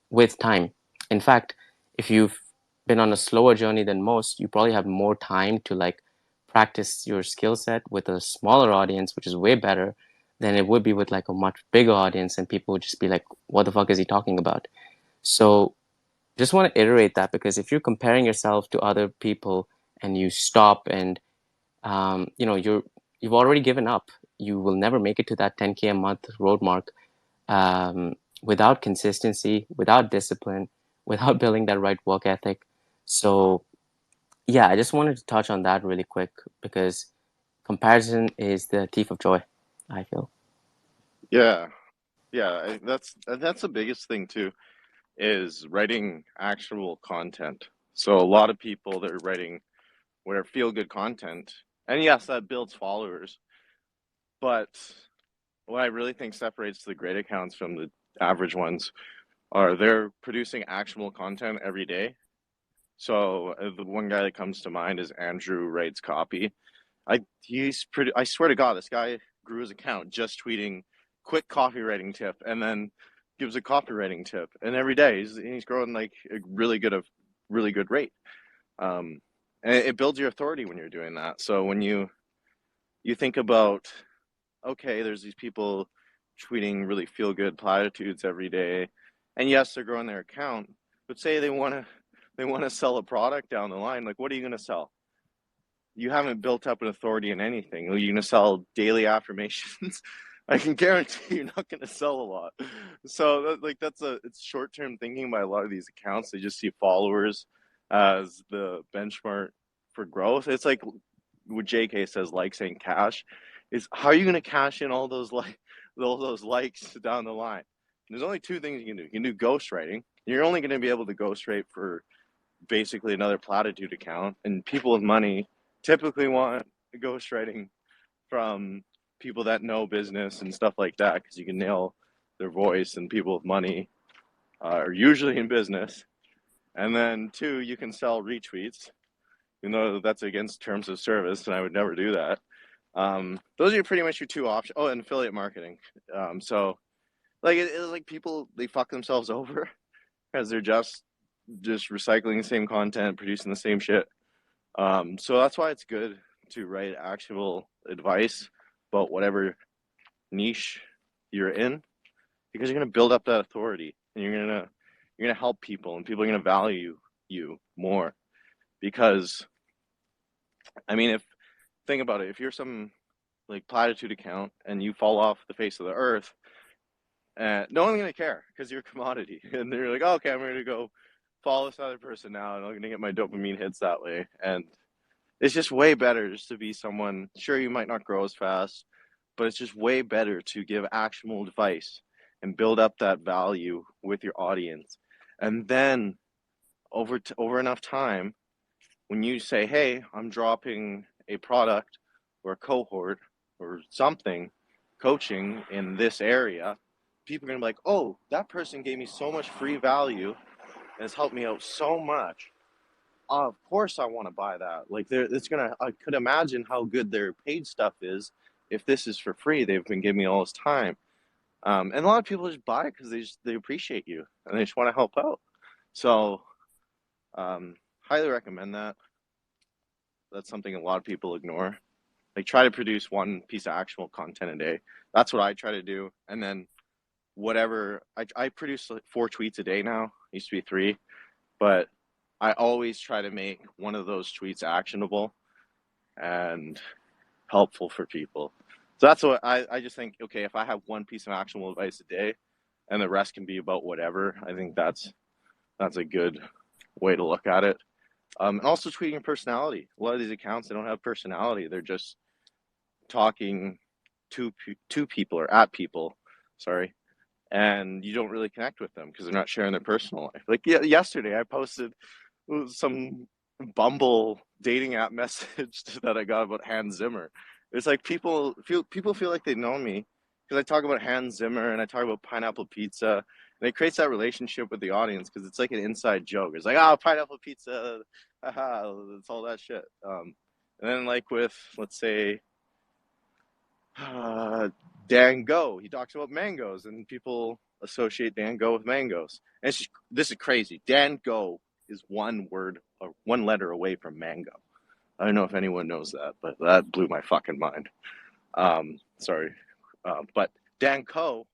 [SPEAKER 1] with time. In fact, if you've been on a slower journey than most, you probably have more time to like practice your skill set with a smaller audience, which is way better than it would be with like a much bigger audience, and people would just be like, what the fuck is he talking about? So just want to iterate that, because if you're comparing yourself to other people and you stop and you've already given up, you will never make it to that 10K a month road mark without consistency, without discipline, without building that right work ethic. So yeah, I just wanted to touch on that really quick, because comparison is the thief of joy, I feel.
[SPEAKER 2] Yeah, yeah, that's the biggest thing too, is writing actual content. So a lot of people that are writing where feel good content, and yes, that builds followers, but what I really think separates the great accounts from the average ones are they're producing actual content every day. So the one guy that comes to mind is Andrew writes copy. He's pretty. I swear to God, this guy grew his account just tweeting quick copywriting tip, and then gives a copywriting tip, and every day he's growing like a really good rate. Um, and it builds your authority when you're doing that. So when you think about, okay, there's these people tweeting really feel good platitudes every day, and yes, they're growing their account, but say they want to sell a product down the line, like what are you going to sell? You haven't built up an authority in anything. You're going to sell daily affirmations. I can guarantee you're not going to sell a lot. So it's short term thinking by a lot of these accounts. They just see followers as the benchmark for growth. It's like what JK says, like saying cash is how are you going to cash in all those likes down the line? There's only two things you can do. You can do ghostwriting. You're only going to be able to ghostwrite for basically another platitude account, and people with money typically want ghostwriting from people that know business and stuff like that, because you can nail their voice, and people with money are usually in business. And then two, you can sell retweets, even though that's against terms of service, and I would never do that. Those are pretty much your two options. Oh, and affiliate marketing. So like it's like people, they fuck themselves over because they're just recycling the same content, producing the same shit. So that's why it's good to write actual advice about whatever niche you're in, because you're gonna build up that authority, and you're gonna help people, and people are gonna value you more. Because I mean, if think about it, if you're some like platitude account and you fall off the face of the earth, no one's gonna care because you're a commodity, and they're like, oh, okay, I'm gonna go follow this other person now, and I'm gonna get my dopamine hits that way. And it's just way better just to be someone. Sure, you might not grow as fast, but it's just way better to give actionable advice and build up that value with your audience. And then over enough time, when you say, "Hey, I'm dropping a product or a cohort or something, coaching in this area," people are gonna be like, "Oh, that person gave me so much free value and has helped me out so much. Of course I want to buy that." Like it's gonna. I could imagine how good their paid stuff is if this is for free. They've been giving me all this time, and a lot of people just buy it because they appreciate you and they just want to help out. So, highly recommend that. That's something a lot of people ignore. Like try to produce one piece of actual content a day. That's what I try to do, and then whatever I produce like 4 tweets a day now. It used to be 3, but I always try to make one of those tweets actionable and helpful for people. So that's what I just think, okay, if I have one piece of actionable advice a day and the rest can be about whatever, I think that's a good way to look at it. And also tweeting personality. A lot of these accounts, they don't have personality. They're just talking to people or at people, sorry, and you don't really connect with them because they're not sharing their personal life. Like yesterday, I posted some Bumble dating app message that I got about Hans Zimmer. It's like people feel like they know me because I talk about Hans Zimmer and I talk about pineapple pizza, and it creates that relationship with the audience because it's like an inside joke. It's like, oh, pineapple pizza, haha, it's all that shit. And then like with, let's say, uh, Dan Go. He talks about mangoes, and people associate Dan Go with mangoes. And this is crazy. Dan Go is one word or one letter away from mango. I don't know if anyone knows that, but that blew my fucking mind. Sorry, but Dan Co.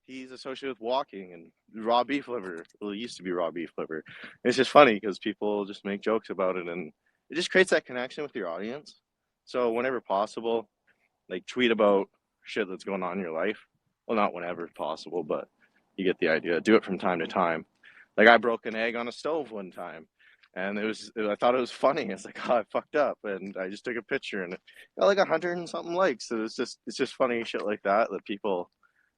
[SPEAKER 2] He's associated with walking and raw beef liver. Well, it used to be raw beef liver. And it's just funny because people just make jokes about it, and it just creates that connection with your audience. So whenever possible, like tweet about shit that's going on in your life. Well, not whenever possible, but you get the idea. Do it from time to time. Like I broke an egg on a stove one time, and I thought it was funny. It's like, oh, I fucked up, and I just took a picture, and it got like 100 and something likes. So it's just funny shit like that that people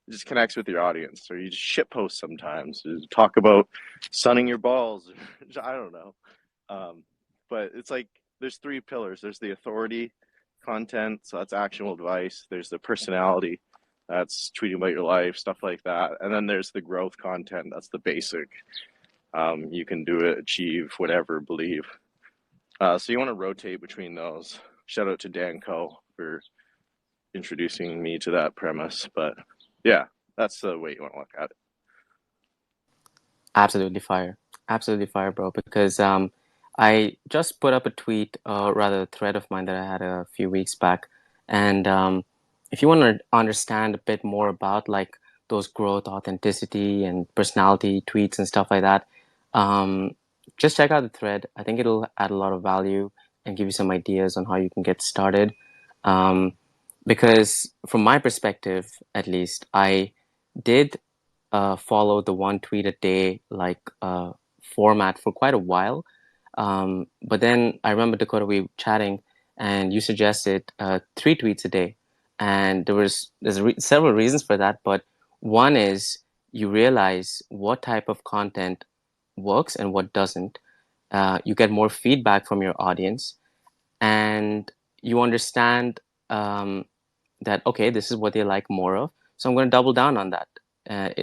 [SPEAKER 2] it just connects with your audience, or you just shit post sometimes. You talk about sunning your balls. I don't know. Um, but it's like there's three pillars. There's the authority content, so that's actual advice. There's the personality, that's tweeting about your life, stuff like that. And then there's the growth content, that's the basic. You can do it, achieve whatever, believe. So you want to rotate between those. Shout out to Dan Co for introducing me to that premise. But yeah, that's the way you want to look at it.
[SPEAKER 1] Absolutely fire. Absolutely fire, bro. Because I just put up a tweet, rather a thread of mine that I had a few weeks back. And if you want to understand a bit more about like those growth, authenticity, and personality tweets and stuff like that, um, just check out the thread. I think it'll add a lot of value and give you some ideas on how you can get started. Um, because from my perspective, at least, I did follow the one tweet a day like format for quite a while. But then I remember, Dakota, we were chatting and you suggested three tweets a day. And several reasons for that. But one is you realize what type of content works and what doesn't. You get more feedback from your audience and you understand that, okay, this is what they like more of. So I'm going to double down on that.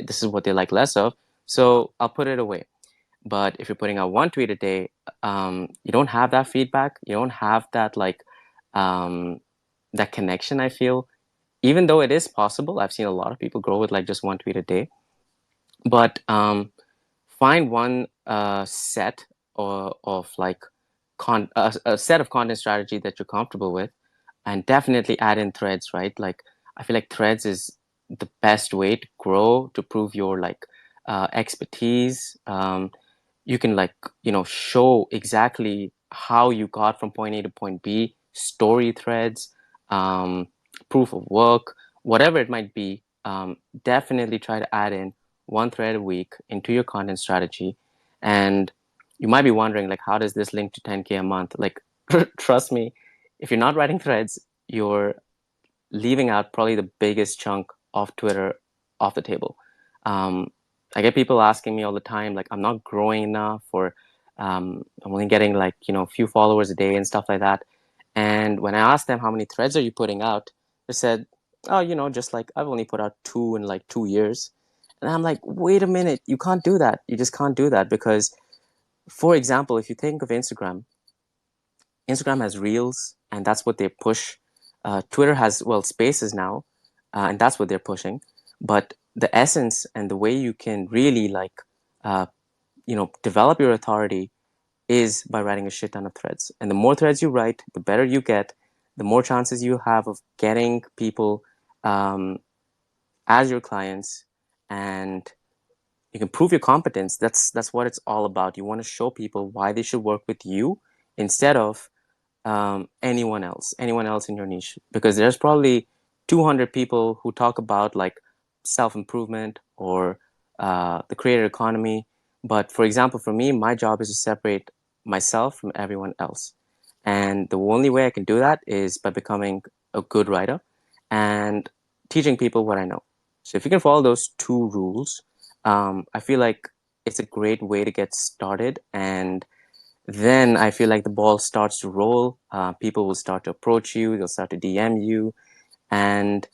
[SPEAKER 1] This is what they like less of. So I'll put it away. But if you're putting out one tweet a day, you don't have that feedback. You don't have that um, that connection. I feel, even though it is possible, I've seen a lot of people grow with like just one tweet a day. But find one set of like a set of content strategy that you're comfortable with, and definitely add in threads, right? Like I feel like threads is the best way to grow, to prove your like expertise. You can like show exactly how you got from point A to point B, story threads, um, proof of work, whatever it might be. Definitely try to add in one thread a week into your content strategy. And you might be wondering, like, how does this link to 10K a month? Like, trust me, if you're not writing threads, you're leaving out probably the biggest chunk of Twitter off the table. Um, I get people asking me all the time, like, I'm not growing enough, or I'm only getting like, a few followers a day and stuff like that. And when I asked them how many threads are you putting out, they said, oh, just like I've only put out two in like 2 years. And I'm like, wait a minute, you can't do that. You just can't do that because, for example, if you think of Instagram has Reels, and that's what they push. Twitter has, well, Spaces now, and that's what they're pushing. But the essence and the way you can really uh, develop your authority is by writing a shit ton of threads. And the more threads you write, the better you get, the more chances you have of getting people um, as your clients, and you can prove your competence. That's what it's all about. You want to show people why they should work with you instead of anyone else in your niche, because there's probably 200 people who talk about like self-improvement or the creator economy. But for example, for me, my job is to separate myself from everyone else. And the only way I can do that is by becoming a good writer and teaching people what I know. So if you can follow those two rules, I feel like it's a great way to get started. And then I feel like the ball starts to roll. People will start to approach you, they'll start to DM you. And,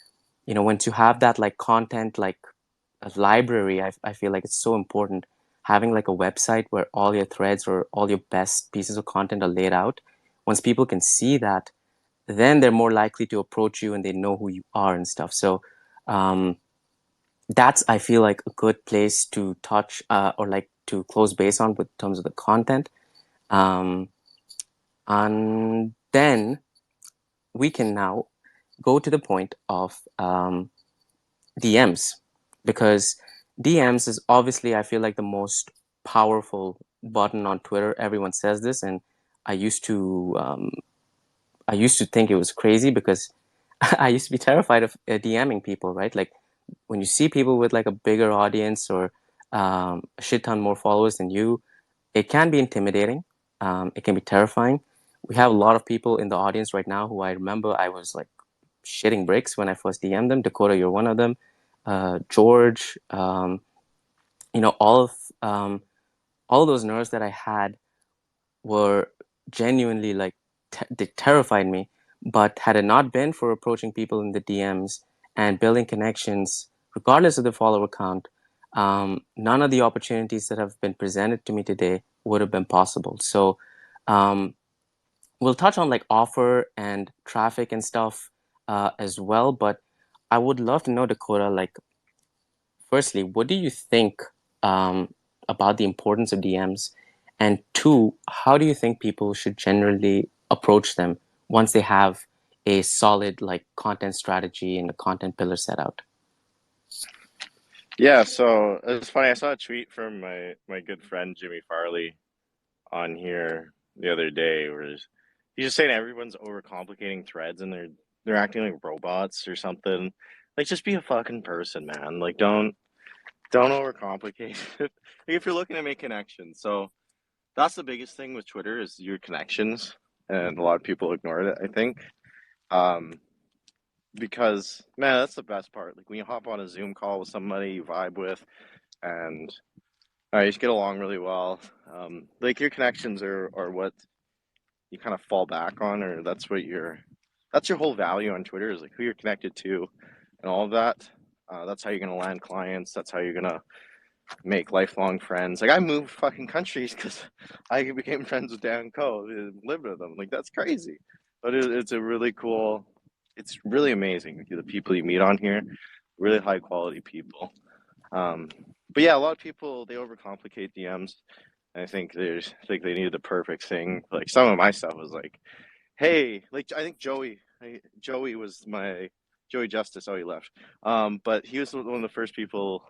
[SPEAKER 1] once you have that like content, like a library, I feel like it's so important. Having like a website where all your threads or all your best pieces of content are laid out. Once people can see that, then they're more likely to approach you and they know who you are and stuff. So, um, that's, I feel like, a good place to touch or like to close base on with terms of the content. Um, and then we can now go to the point of DMs, because DMs is obviously, I feel like, the most powerful button on Twitter. Everyone says this, and I used to I used to think it was crazy because I used to be terrified of DMing people, right? Like when you see people with like a bigger audience or a shit ton more followers than you, it can be intimidating. It can be terrifying. We have a lot of people in the audience right now who I remember I was like shitting bricks when I first DM'd them. Dakota, you're one of them. George, all of all of those nerves that I had were genuinely like they terrified me. But had it not been for approaching people in the DMs and building connections, regardless of the follower count, none of the opportunities that have been presented to me today would have been possible. So um, we'll touch on like offer and traffic and stuff as well. But I would love to know, Dakota, like, firstly, what do you think about the importance of DMs? And two, how do you think people should generally approach them once they have a solid like content strategy and a content pillar set out?
[SPEAKER 2] Yeah, so it's funny. I saw a tweet from my good friend Jimmy Farley on here the other day, where he's just saying everyone's overcomplicating threads and they're acting like robots or something. Like, just be a fucking person, man. Like, don't overcomplicate it. Like, if you're looking to make connections, so that's the biggest thing with Twitter is your connections, and a lot of people ignore it, I think. Um, because man, that's the best part. Like when you hop on a Zoom call with somebody you vibe with, and you just get along really well. Like your connections are what you kind of fall back on, or that's your whole value on Twitter is like who you're connected to, and all of that. That's how you're gonna land clients. That's how you're gonna make lifelong friends. Like I moved fucking countries because I became friends with Dan Coe and lived with them. Like that's crazy, but it's a really cool. It's really amazing the people you meet on here, really high quality people. Um, but yeah, a lot of people they overcomplicate DMs. I think think they need the perfect thing. Like some of my stuff was like, hey, like I think Joey was my Joey Justice. Oh, he left. But he was one of the first people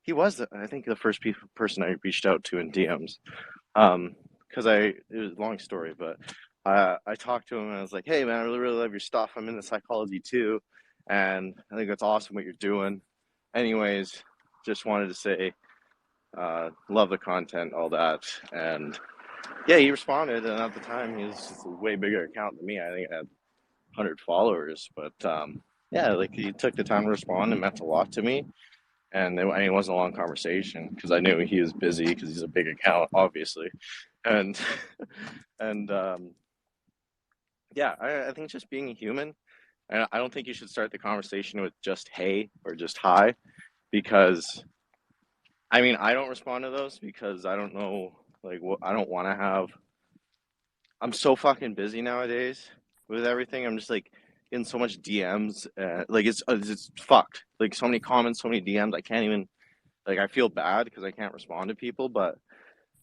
[SPEAKER 2] he was, I think, the first person I reached out to in DMs. Because it was a long story, but I talked to him and I was like, "Hey, man, I really, really love your stuff. I'm into psychology too, and I think that's awesome what you're doing." Anyways, just wanted to say, love the content, all that, and yeah, he responded. And at the time, he was just a way bigger account than me. I think I had 100 followers, but yeah, like he took the time to respond. It meant a lot to me. And it wasn't a long conversation because I knew he was busy because he's a big account, obviously, and and yeah, I think just being a human. I don't think you should start the conversation with just hey or just hi because I mean I don't respond to those because I don't know like what I don't want to have. I'm so fucking busy nowadays with everything. I'm just like getting so much DMs. Like it's fucked. Like so many comments, so many DMs. I can't even like I feel bad because I can't respond to people, but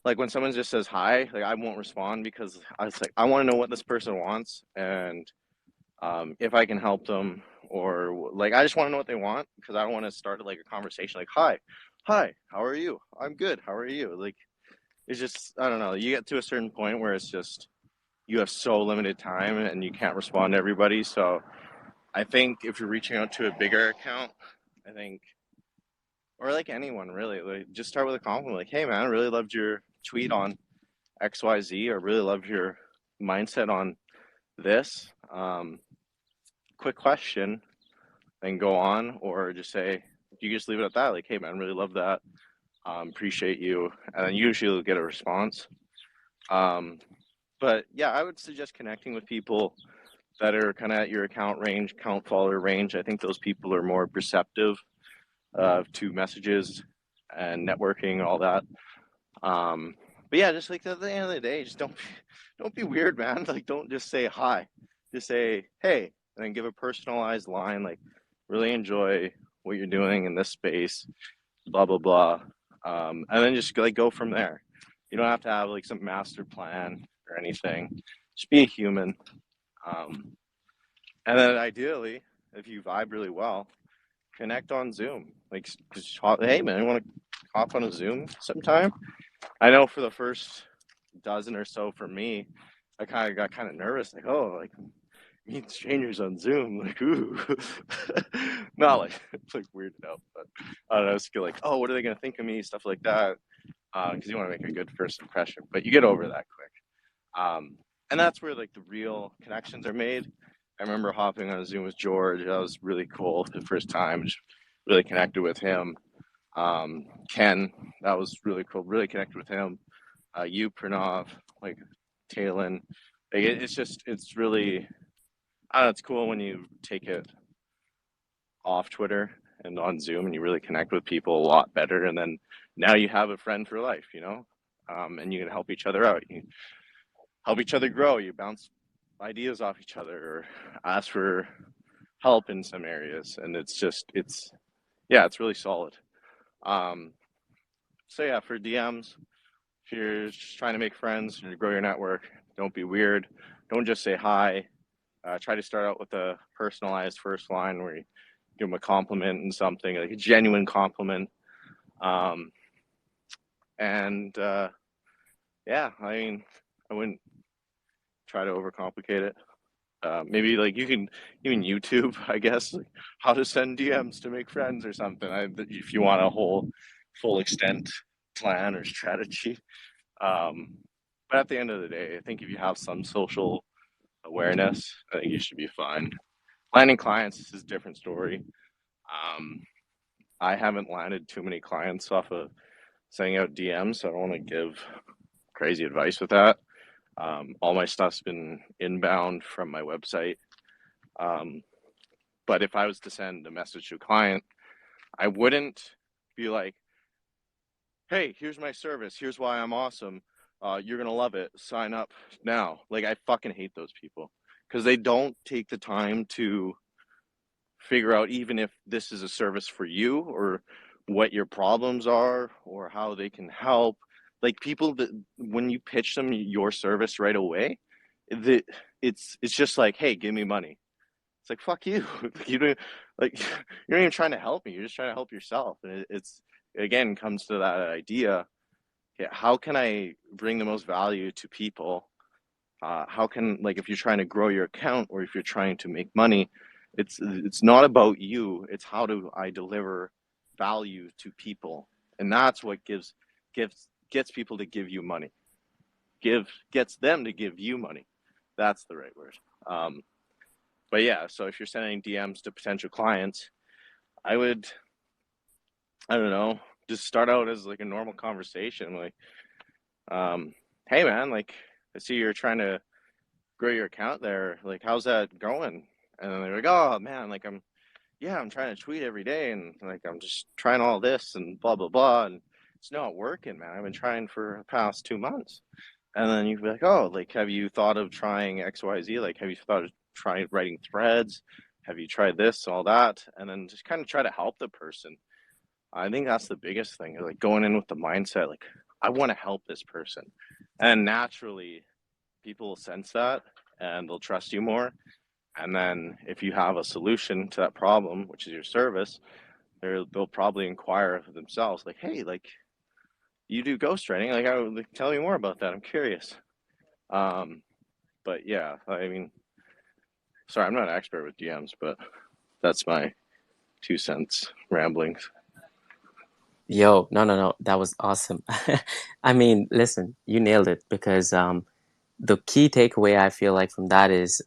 [SPEAKER 2] like when someone just says hi, like I won't respond because I was like I want to know what this person wants and if I can help them or like I just want to know what they want because I don't want to start like a conversation like hi, how are you? I'm good. How are you? Like it's just I don't know. You get to a certain point where it's just you have so limited time and you can't respond to everybody. So I think if you're reaching out to a bigger account, I think or like anyone really, like just start with a compliment like, "Hey man, I really loved your tweet on XYZ or really loved your mindset on this. Quick question, then go on, or just say, you just leave it at that, like, hey man, really love that. Appreciate you. And then usually you'll get a response. Um, but yeah, I would suggest connecting with people that are kind of at your account follower range. I think those people are more receptive to messages and networking, all that. Um, but yeah, just like at the end of the day, just don't be weird, man. Like, don't just say hi, just say hey, and then give a personalized line like, really enjoy what you're doing in this space, blah blah blah, and then just like go from there. You don't have to have like some master plan or anything. Just be a human. Um, and then ideally, if you vibe really well, connect on Zoom. Like, just hey man, you want to hop on a Zoom sometime? I know for the first dozen or so for me, I kind of got kind of nervous, like, oh, like meeting strangers on Zoom, like, ooh, not like it's like weirded out, but I don't know, it's like, oh, what are they gonna think of me, stuff like that, because you want to make a good first impression, but you get over that quick, and that's where like the real connections are made. I remember hopping on a Zoom with George. That was really cool for the first time. Just really connected with him. Ken, that was really cool. Really connected with him. You, Pranav, like Talon. Like it's just, it's really, I don't know, it's cool when you take it off Twitter and on Zoom and you really connect with people a lot better. And then now you have a friend for life, you know? And you can help each other out. You help each other grow. You bounce ideas off each other or ask for help in some areas. And it's just, yeah, it's really solid. Um, so yeah, for DMs, if you're just trying to make friends and grow your network, don't be weird. Don't just say hi. Try to start out with a personalized first line where you give them a compliment and something like a genuine compliment. Um, and yeah, I mean, I wouldn't try to overcomplicate it. Maybe like you can even YouTube, I guess, like how to send DMs to make friends or something. If you want a whole full extent plan or strategy. Um, but at the end of the day, I think if you have some social awareness, I think you should be fine. Landing clients is a different story. Um, I haven't landed too many clients off of sending out DMs, so I don't want to give crazy advice with that. All my stuff's been inbound from my website. Um, but if I was to send a message to a client, I wouldn't be like, hey, here's my service. Here's why I'm awesome. You're going to love it. Sign up now. Like, I fucking hate those people because they don't take the time to figure out even if this is a service for you or what your problems are or how they can help. Like people that when you pitch them your service right away, the it's just like, hey, give me money. It's like fuck you. You don't like you're not even trying to help me. You're just trying to help yourself. And it's again comes to that idea. Yeah, how can I bring the most value to people? How can like if you're trying to grow your account or if you're trying to make money, it's not about you. It's how do I deliver value to people, and that's what gets people to give you money. Gets them to give you money. That's the right word. Um, but yeah, so if you're sending DMs to potential clients, I would I don't know just start out as like a normal conversation, like hey man, like I see you're trying to grow your account there. Like, how's that going? And then they're like, oh man, like I'm trying to tweet every day and like I'm just trying all this and blah blah blah and it's not working, man. I've been trying for the past 2 months. And then you'd be like, oh, like have you thought of trying XYZ? Like have you thought of trying writing threads? Have you tried this, all that? And then just kind of try to help the person. I think that's the biggest thing, like going in with the mindset, like I want to help this person. And naturally people will sense that and they'll trust you more. And then if you have a solution to that problem, which is your service, they'll probably inquire of themselves, like, hey, like you do ghostwriting, like I would like, tell me more about that. I'm curious. Um, but yeah, I mean, sorry, I'm not an expert with DMs, but that's my 2 cents ramblings.
[SPEAKER 1] Yo, no, no, no, that was awesome. I mean, listen, you nailed it because the key takeaway I feel like from that is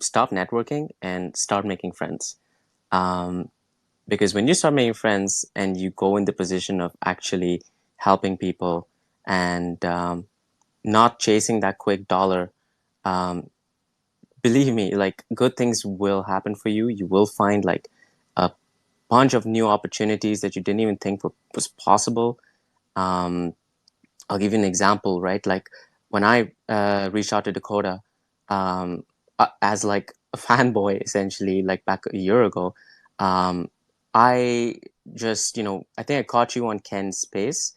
[SPEAKER 1] stop networking and start making friends. Um, because when you start making friends and you go in the position of actually helping people and not chasing that quick dollar. Um, Believe me, like good things will happen for you. You will find like a bunch of new opportunities that you didn't even think was possible. Um, I'll give you an example, right? Like when I reached out to Dakota as like a fanboy, essentially, like back a year ago, um, I just, I think I caught you on Ken's space,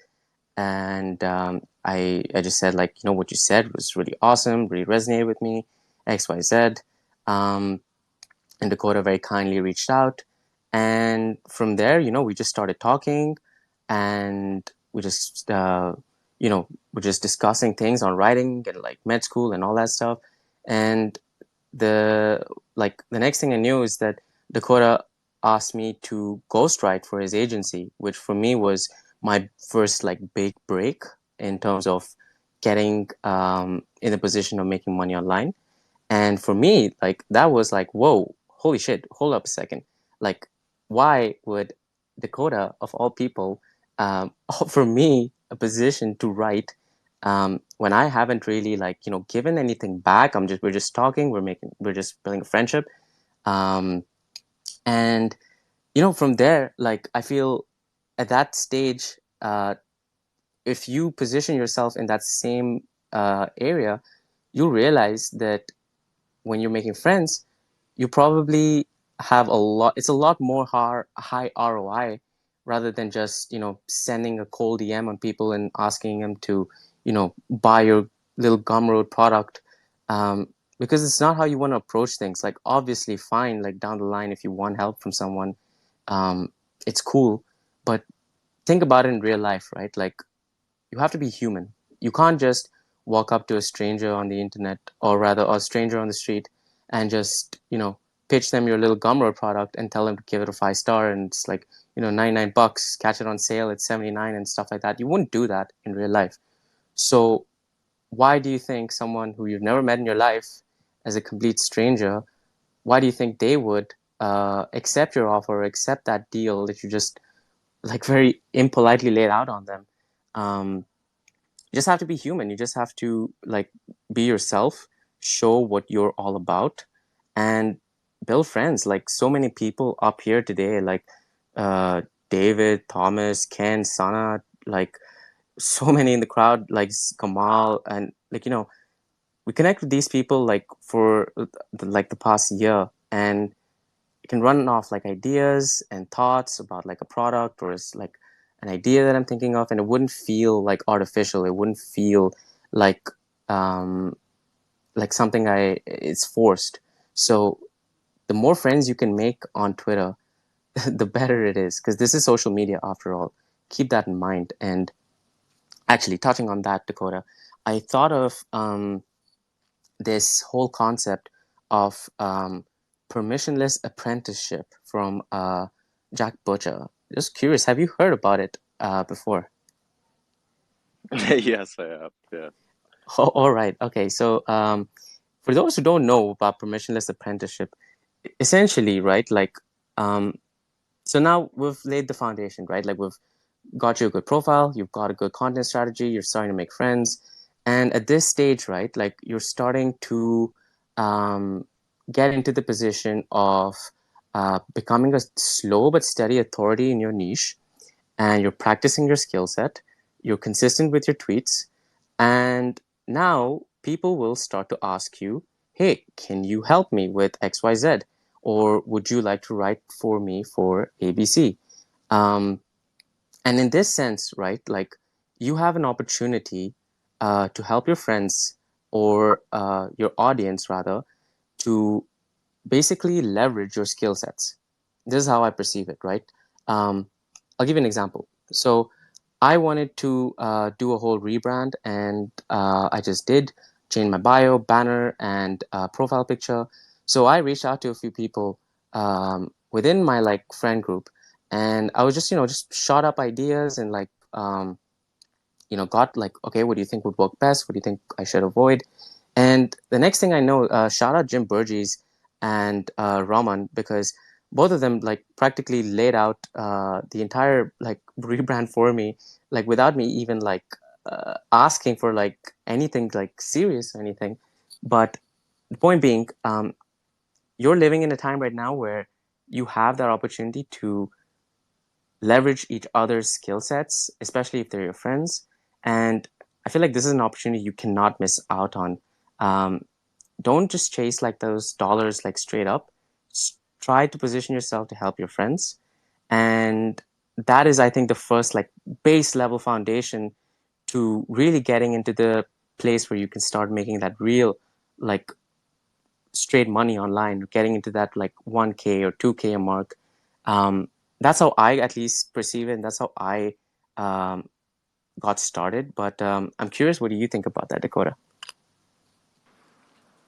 [SPEAKER 1] and I just said like, what you said was really awesome, really resonated with me, X, Y, Z. Um, and Dakota very kindly reached out. And from there, we just started talking, and we just, we're just discussing things on writing and like med school and all that stuff. And the the next thing I knew is that Dakota asked me to ghostwrite for his agency, which for me was my first like big break in terms of getting in the position of making money online. And for me, like that was like, whoa, holy shit, hold up a second. Like, why would Dakota, of all people, offer me a position to write when I haven't really like, given anything back? We're just talking, we're just building a friendship. Um, and, from there, like, I feel at that stage, if you position yourself in that same area, you'll realize that when you're making friends, you probably have a lot, it's a lot more high ROI rather than just, sending a cold DM on people and asking them to, buy your little Gumroad product. Because it's not how you want to approach things. Like, obviously, fine, like down the line, if you want help from someone, um, it's cool. But think about it in real life, right? Like, you have to be human. You can't just walk up to a stranger on the internet, or rather a stranger on the street, and just, pitch them your little Gumroad product and tell them to give it a 5 star, and it's like, $99, catch it on sale at 79 and stuff like that. You wouldn't do that in real life. So why do you think someone who you've never met in your life, as a complete stranger, why do you think they would accept your offer, accept that deal that you just like very impolitely laid out on them? Um, you just have to be human. You just have to like be yourself, show what you're all about, and build friends. Like so many people up here today, like uh David, Thomas, Ken, Sana, like so many in the crowd, like Kamal, and like, we connect with these people like for like the past year, and you can run off like ideas and thoughts about like a product, or it's like an idea that I'm thinking of, and it wouldn't feel like artificial. It wouldn't feel like um like something I it's forced. So the more friends you can make on Twitter, the better it is, because this is social media after all. Keep that in mind. And actually, touching on that, Dakota, I thought of this whole concept of permissionless apprenticeship from Jack Butcher. Just curious, have you heard about it before?
[SPEAKER 2] Yes, I have. Yeah.
[SPEAKER 1] Oh, all right. Okay. So, for those who don't know about permissionless apprenticeship, essentially, right, like, um, so now we've laid the foundation, right? Like, we've got you a good profile, you've got a good content strategy, you're starting to make friends. And at this stage, right, like you're starting to um, get into the position of becoming a slow but steady authority in your niche, and you're practicing your skill set, you're consistent with your tweets, and now people will start to ask you, hey, can you help me with XYZ? Or would you like to write for me for ABC? Um, and in this sense, right, like you have an opportunity to help your friends, or your audience rather, to basically leverage your skill sets. This is how I perceive it, right? Um, I'll give you an example. So I wanted to do a whole rebrand, and I just did change my bio, banner, and profile picture. So I reached out to a few people within my like friend group, and I was just just shot up ideas, and like got like, okay, what do you think would work best? What do you think I should avoid? And the next thing I know, shout out Jim Burgess and Raman, because both of them like practically laid out the entire like rebrand for me, like without me even like asking for like anything like serious or anything. But the point being, you're living in a time right now where you have that opportunity to leverage each other's skill sets, especially if they're your friends. And I feel like this is an opportunity you cannot miss out on. Um, don't just chase like those dollars like straight up. Try to position yourself to help your friends. And that is, I think, the first like base level foundation to really getting into the place where you can start making that real like straight money online, getting into that like 1K or 2K a mark. Um, that's how I at least perceive it, and that's how I um, got started. But I'm curious, what do you think about that, Dakota?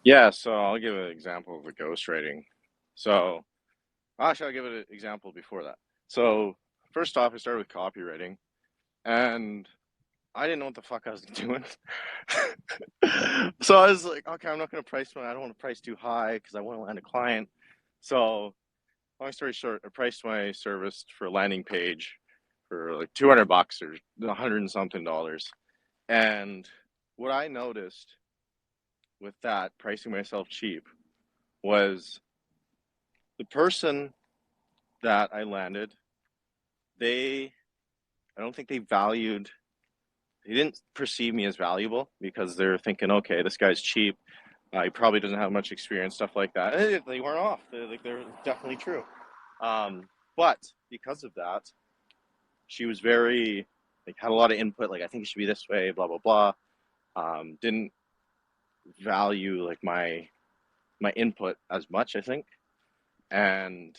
[SPEAKER 2] Yeah, so I'll give an example of the ghostwriting. So actually, I'll give an example before that. So first off, I started with copywriting, and I didn't know what the fuck I was doing. So I was like, okay, I'm not going to price my, I don't want to price too high because I want to land a client. So long story short, I priced my service for a landing page for like $200 or 100 and something dollars. And what I noticed with that pricing myself cheap was the person that I landed, they, I don't think they didn't perceive me as valuable because they're thinking, okay, this guy's cheap. He probably doesn't have much experience, stuff like that. They weren't off. They're definitely true. But because of that, she was very, like, had a lot of input. Like, I think it should be this way, blah, blah, blah. Didn't value, like, my input as much, I think. And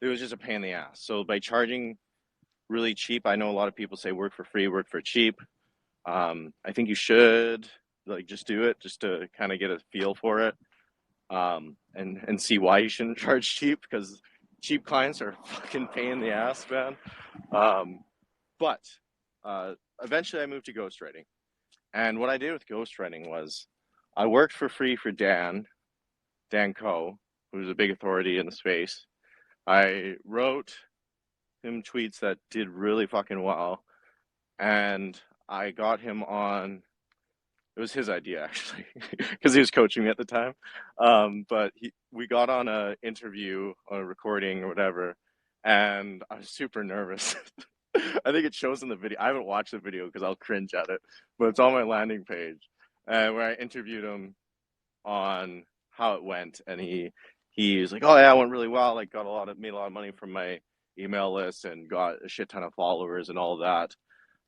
[SPEAKER 2] it was just a pain in the ass. So by charging really cheap, I know a lot of people say work for free, work for cheap. I think you should like just do it just to kind of get a feel for it, and see why you shouldn't charge cheap because cheap clients are a fucking pain in the ass, man. Um, but uh, eventually, I moved to ghostwriting, and what I did with ghostwriting was I worked for free for Dan Co, who's a big authority in the space. I wrote him tweets that did really fucking well, and I got him on. It was his idea actually, because he was coaching me at the time. But we got on a interview, a recording or whatever, and I was super nervous. I think it shows in the video. I haven't watched the video because I'll cringe at it, but it's on my landing page, where I interviewed him on how it went, and he was like, "Oh yeah, it went really well. Like, made a lot of money from my email list and got a shit ton of followers and all of that."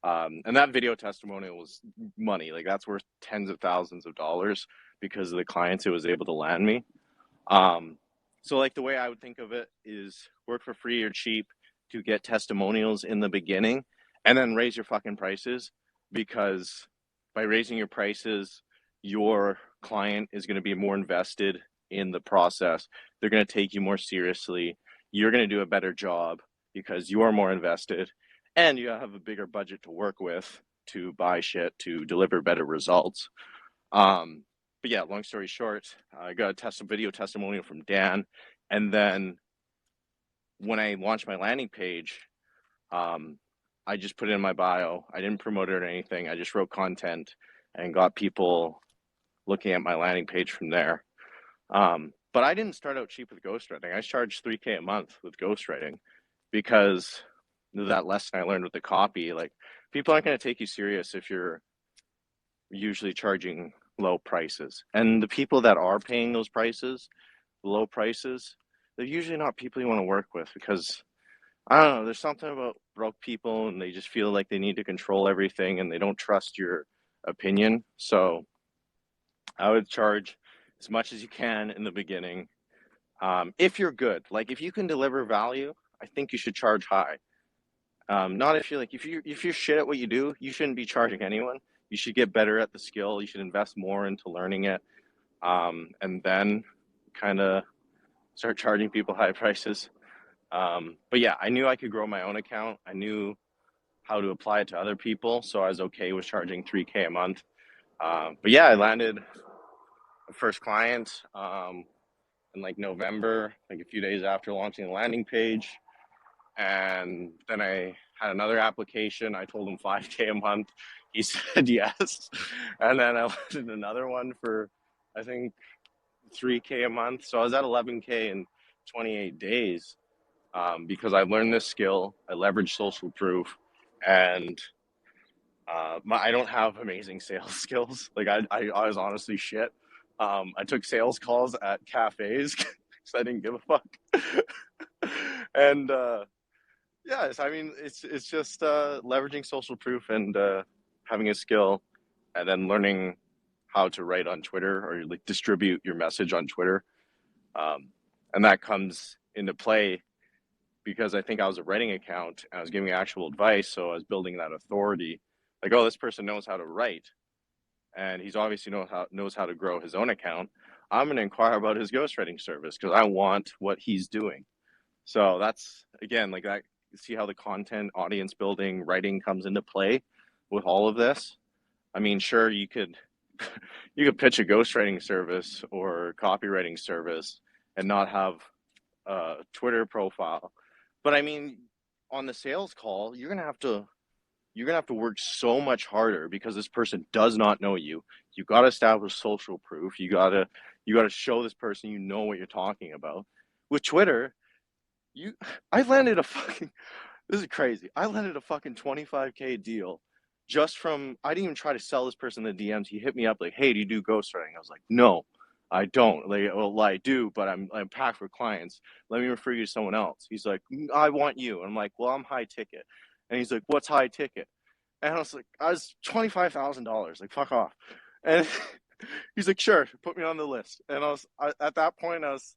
[SPEAKER 2] And that video testimonial was money. Like that's worth tens of thousands of dollars because of the clients it was able to land me. Um, so like the way I would think of it is work for free or cheap to get testimonials in the beginning and then raise your fucking prices because by raising your prices, your client is going to be more invested in the process. They're going to take you more seriously. You're going to do a better job because you're more invested and you have a bigger budget to work with to buy shit to deliver better results. Um, but yeah, long story short, I got a video testimonial from Dan, and then when I launched my landing page, um, I just put it in my bio. I didn't promote it or anything. I just wrote content and got people looking at my landing page from there. But I didn't start out cheap with ghostwriting. I charged 3K a month with ghostwriting because that lesson I learned with the copy, like people aren't going to take you serious if you're usually charging low prices. And the people that are paying those prices, low prices, they're usually not people you want to work with because I don't know, there's something about broke people and they just feel like they need to control everything and they don't trust your opinion. So I would charge as much as you can in the beginning. If you're good, like if you can deliver value, I think you should charge high. Not if you're like if you're shit at what you do, you shouldn't be charging anyone. You should get better at the skill. You should invest more into learning it, and then kind of start charging people high prices. But yeah, I knew I could grow my own account. I knew how to apply it to other people, so I was okay with charging 3K a month. But yeah, I landed the first client in like November, like a few days after launching the landing page. And then I had another application. I told him 5K a month. He said yes. And then I did another one for, I think, 3K a month. So I was at 11K in 28 days because I learned this skill. I leveraged social proof, and I don't have amazing sales skills. Like I was honestly shit. I took sales calls at cafes because I didn't give a fuck. And yes, I mean it's just leveraging social proof and having a skill, and then learning how to write on Twitter or like distribute your message on Twitter. Um, and that comes into play because I think I was a writing account and I was giving actual advice, so I was building that authority. Like, oh, this person knows how to write, and he's obviously knows how to grow his own account. I'm going to inquire about his ghostwriting service because I want what he's doing. So that's again like that. See how the content, audience building, writing comes into play with all of this. I mean, sure, you could pitch a ghostwriting service or copywriting service and not have a Twitter profile. But I mean, on the sales call, you're gonna have to work so much harder because this person does not know you. You got to establish social proof. You got to show this person you know what you're talking about. With Twitter, you I landed a fucking this is crazy. I landed a fucking 25K deal just from I didn't even try to sell this person the DMs. He hit me up like, "Hey, do you do ghostwriting?" I was like, "No, I don't." Like, well, I do, but I'm packed for clients. Let me refer you to someone else. He's like, "I want you." And I'm like, "Well, I'm high ticket." And he's like, "What's high ticket?" And I was like, "I was $25,000. Like, fuck off." And he's like, "Sure, put me on the list." And at that point, I was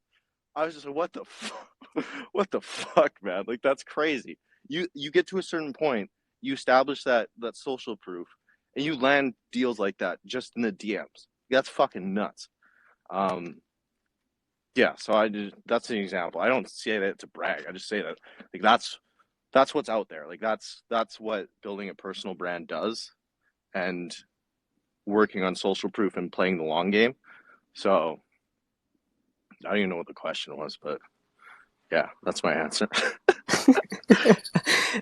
[SPEAKER 2] just like, "What the, what the fuck, man? Like, that's crazy." You get to a certain point, you establish that social proof, and you land deals like that just in the DMs. That's fucking nuts. Um, yeah. So that's an example. I don't say that to brag. I just say that like that's what's out there. Like that's what building a personal brand does, and working on social proof and playing the long game. So I don't even know what the question was, but yeah, that's my answer.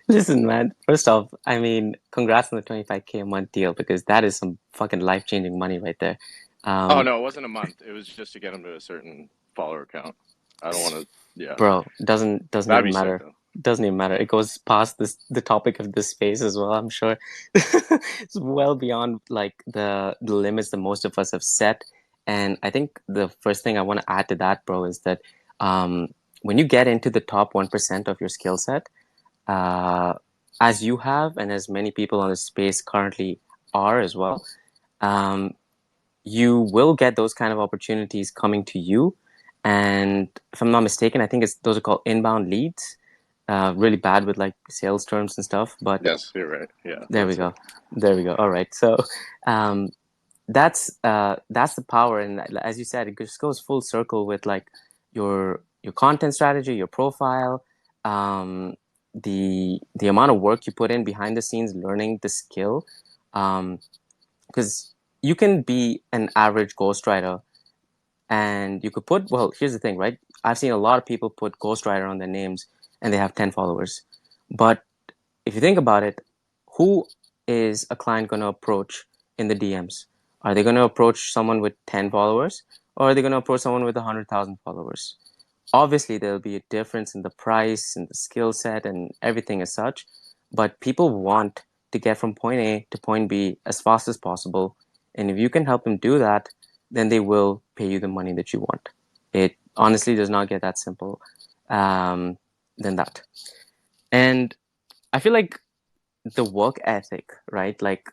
[SPEAKER 1] Listen, man, first off, I mean, congrats on the 25K a month deal because that is some fucking life-changing money right there.
[SPEAKER 2] Oh
[SPEAKER 1] Um,
[SPEAKER 2] no, it wasn't a month. It was just to get him to a certain follower count. I don't want to. Yeah,
[SPEAKER 1] bro, doesn't
[SPEAKER 2] that'd
[SPEAKER 1] even
[SPEAKER 2] be sick
[SPEAKER 1] matter.
[SPEAKER 2] though.
[SPEAKER 1] Doesn't even matter. It goes past the topic of this space as well, I'm sure. It's well beyond like the limits that most of us have set. And I think the first thing I want to add to that, bro, is that when you get into the top 1% of your skill set, uh, as you have and as many people on the space currently are as well, um, you will get those kind of opportunities coming to you. And if I'm not mistaken, I think those are called inbound leads. Really bad with like sales terms and stuff, but
[SPEAKER 2] Yes, you're right. Yeah,
[SPEAKER 1] there we
[SPEAKER 2] that's it.
[SPEAKER 1] go. There we go. All right. So um, that's the power, and as you said, it just goes full circle with like your content strategy, your profile, the amount of work you put in behind the scenes, learning the skill. Because you can be an average ghostwriter and you could put, well, here's the thing, right? I've seen a lot of people put ghostwriter on their names and they have 10 followers. But if you think about it, who is a client going to approach in the DMs? Are they going to approach someone with 10 followers or are they going to approach someone with 100,000 followers? Obviously, there'll be a difference in the price and the skill set and everything as such, but people want to get from point A to point B as fast as possible. And if you can help them do that, then they will pay you the money that you want. It honestly does not get that simple um, than that. And I feel like the work ethic, right? Like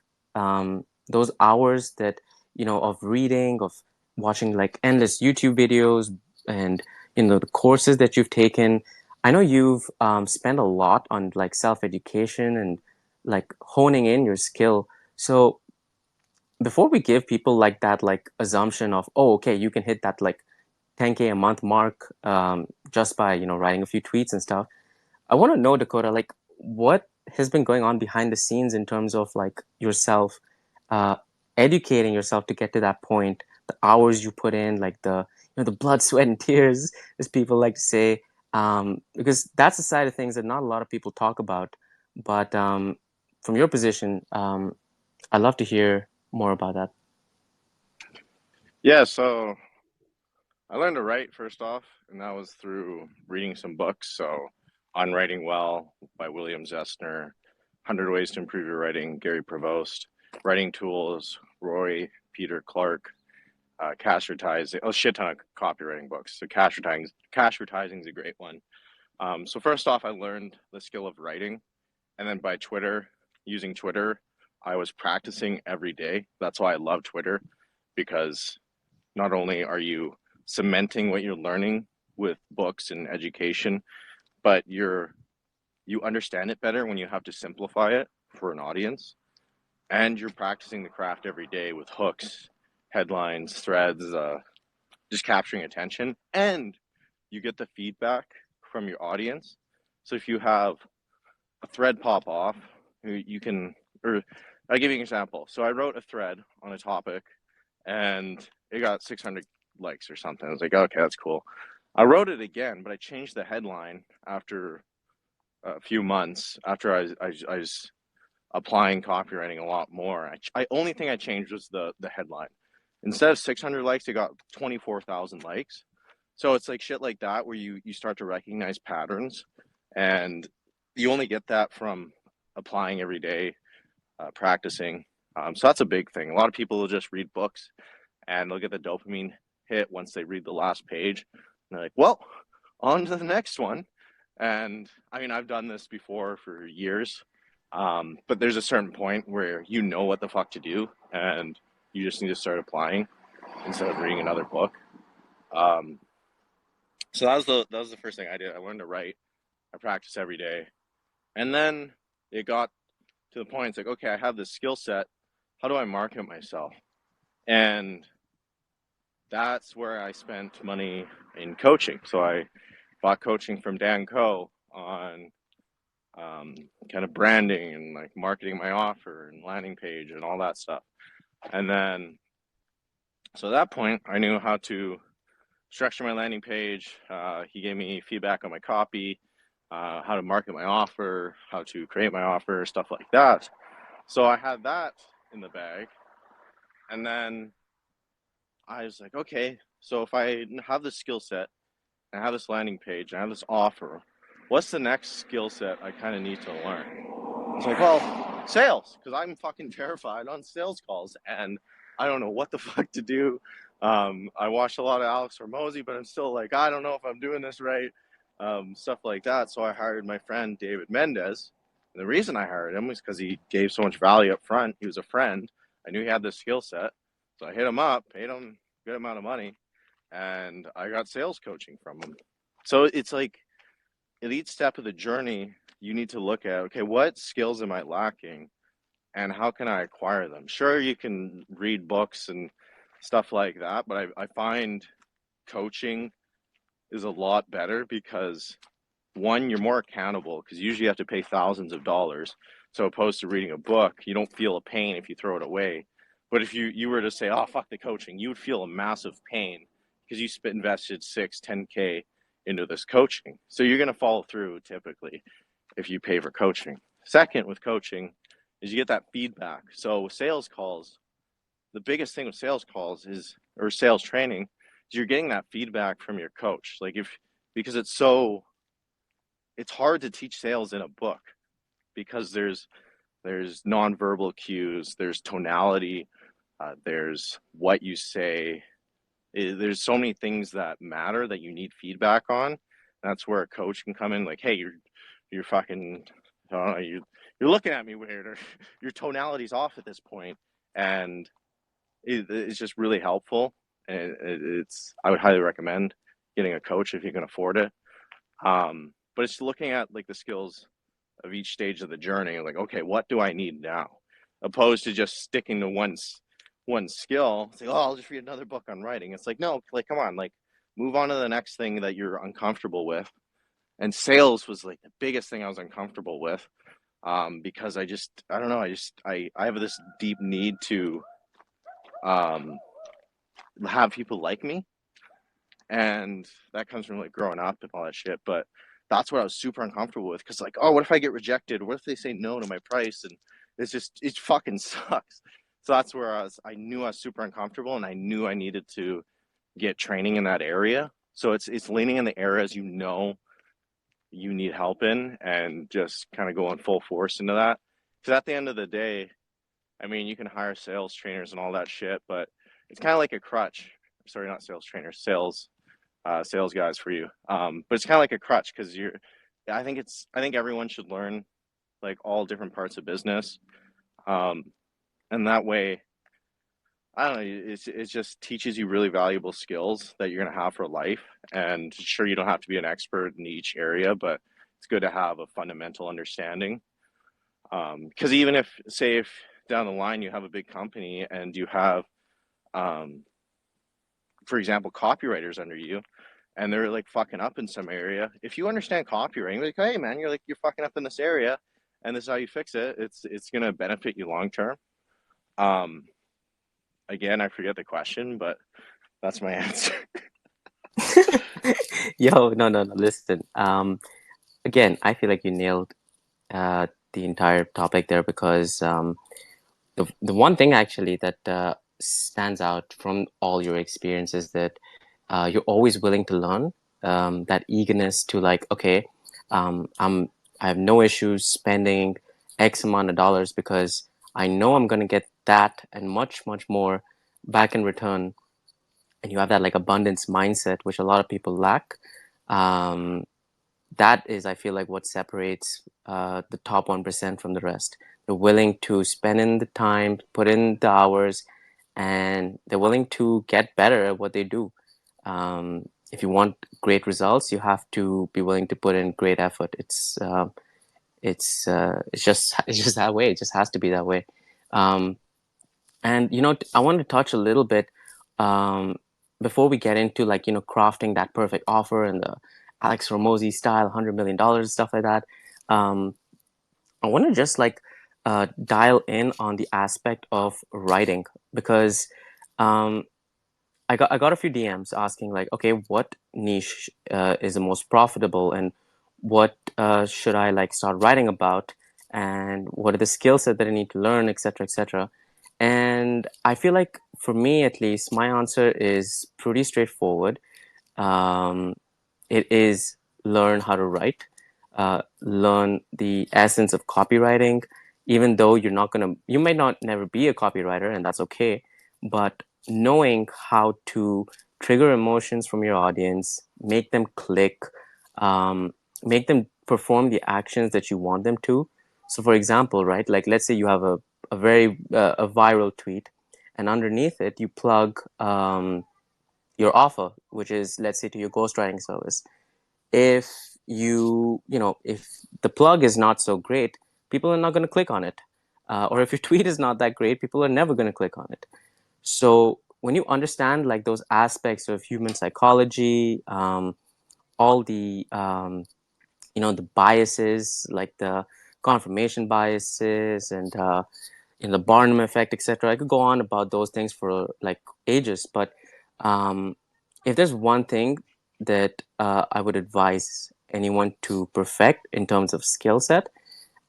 [SPEAKER 1] those hours that, of reading, of watching like endless YouTube videos and, the courses that you've taken. I know you've spent a lot on like self-education and like honing in your skill. So before we give people like that, like assumption of, oh, okay, you can hit that like 10K a month mark just by, writing a few tweets and stuff. I want to know, Dakota, like what has been going on behind the scenes in terms of like yourself uh, educating yourself to get to that point, the hours you put in, like the blood, sweat, and tears, as people like to say, because that's the side of things that not a lot of people talk about. But from your position, I'd love to hear more about that.
[SPEAKER 2] Yeah, so I learned to write first off, and that was through reading some books. So, On Writing Well by William Zestner, 100 Ways to Improve Your Writing, Gary Prevost, Writing Tools, Roy Peter Clark, Cash Advertising, a shit ton of copywriting books. So, Cash Advertising is a great one. So, first off, I learned the skill of writing, and then by using Twitter, I was practicing every day. That's why I love Twitter, because not only are you cementing what you're learning with books and education, but you understand it better when you have to simplify it for an audience. And you're practicing the craft every day with hooks, headlines, threads, just capturing attention. And you get the feedback from your audience. So if you have a thread pop off, you can, or I'll give you an example. So I wrote a thread on a topic and it got 600 likes or something. I was like, okay, that's cool. I wrote it again, but I changed the headline after a few months after I was applying copywriting a lot more. I only thing I changed was the headline. Instead of 600 likes, it got 24,000 likes. So it's like shit like that where you start to recognize patterns, and you only get that from applying every day, practicing. So that's a big thing. A lot of people will just read books and they'll get the dopamine hit once they read the last page. And they're like, well, on to the next one. And I mean, I've done this before for years, but there's a certain point where you know what the fuck to do and you just need to start applying instead of reading another book. Um, so that was the first thing I did. I learned to write. I practice every day. And then it got to the point, it's like, okay, I have this skill set. How do I market myself? And that's where I spent money in coaching. So I bought coaching from Dan Coe on kind of branding and like marketing my offer and landing page and all that stuff. And then, so at that point, I knew how to structure my landing page. He gave me feedback on my copy, how to market my offer, how to create my offer, stuff like that. So I had that in the bag. And then I was like, okay, so if I have this skill set, I have this landing page, I have this offer, what's the next skill set I kind of need to learn? It's like, well, sales, because I'm fucking terrified on sales calls and I don't know what the fuck to do. I watched a lot of Alex Hormozy, but I'm still like, I don't know if I'm doing this right, stuff like that. So I hired my friend David Mendez. And the reason I hired him was because he gave so much value up front. He was a friend. I knew he had this skill set. So I hit him up, paid him a good amount of money, and I got sales coaching from him. So it's like at each step of the journey, you need to look at, okay, what skills am I lacking and how can I acquire them? Sure, you can read books and stuff like that, but I find coaching is a lot better because one, you're more accountable because usually you have to pay thousands of dollars. So opposed to reading a book, you don't feel a pain if you throw it away. But if you were to say, oh, fuck the coaching, you would feel a massive pain because you invested 10K into this coaching. So you're going to follow through typically if you pay for coaching. Second, with coaching is you get that feedback. So with sales calls, the biggest thing with sales calls is, or sales training, is you're getting that feedback from your coach. Like because it's hard to teach sales in a book because there's nonverbal cues, there's tonality, there's what you say. There's so many things that matter that you need feedback on. That's where a coach can come in, like, hey, you're fucking, I don't know, you're looking at me weird, or your tonality's off at this point, and it's just really helpful. And I would highly recommend getting a coach if you can afford it. But it's looking at like the skills of each stage of the journey, like, okay, what do I need now? Opposed to just sticking to one skill. It's like, oh, I'll just read another book on writing. It's like, no, like, come on, like, move on to the next thing that you're uncomfortable with. And sales was like the biggest thing I was uncomfortable with, because I don't know, I have this deep need to um, have people like me, and that comes from like growing up and all that shit. But that's what I was super uncomfortable with, because like, oh, what if I get rejected? What if they say no to my price? And it fucking sucks. So that's where I knew I was super uncomfortable, and I knew I needed to get training in that area. So it's leaning in the areas you know you need help in, and just kind of going full force into that. Because at the end of the day, I mean, you can hire sales trainers and all that shit, but it's kind of like a crutch. Sorry, not sales trainers, sales guys for you. But it's kind of like a crutch because you're. I think everyone should learn like all different parts of business, um, and that way, I don't know. It just teaches you really valuable skills that you're gonna have for life. And sure, you don't have to be an expert in each area, but it's good to have a fundamental understanding. Because even if, say, if down the line you have a big company and you have, um, for example, copywriters under you, and they're like fucking up in some area, if you understand copywriting, like, hey man, you're fucking up in this area, and this is how you fix it. It's gonna benefit you long term. Um, Again, I forget the question, but that's my answer.
[SPEAKER 1] Yo, no, no, no. Listen. Again, I feel like you nailed the entire topic there because the one thing actually that stands out from all your experiences that you're always willing to learn. That eagerness to like, okay, I have no issues spending X amount of dollars because I know I'm gonna get that and much, much more back in return. And you have that like abundance mindset, which a lot of people lack. Um, that is, I feel like, what separates the top 1% from the rest. They're willing to spend in the time, put in the hours, and they're willing to get better at what they do. If you want great results, you have to be willing to put in great effort. It's just it's just that way. It just has to be that way. Um, and I want to touch a little bit um, before we get into like crafting that perfect offer and the Alex Ramosi style $100 million stuff like that. Um, I want to just like dial in on the aspect of writing because um, I got a few DMs asking like, okay, what niche is the most profitable, and what should I like start writing about, and what are the skill set that I need to learn, etc., etc. And I feel like for me, at least, my answer is pretty straightforward. Um, it is learn how to write, learn the essence of copywriting, even though you might not never be a copywriter, and that's okay. But knowing how to trigger emotions from your audience, make them click, um, make them perform the actions that you want them to. So, for example, right, like let's say you have a very a viral tweet, and underneath it you plug your offer, which is, let's say, to your ghostwriting service. If if the plug is not so great, people are not going to click on it. Or if your tweet is not that great, people are never going to click on it. So when you understand like those aspects of human psychology, all the the biases, like the confirmation biases and the Barnum effect, etc. I could go on about those things for like ages, but um, if there's one thing that I would advise anyone to perfect in terms of skill set,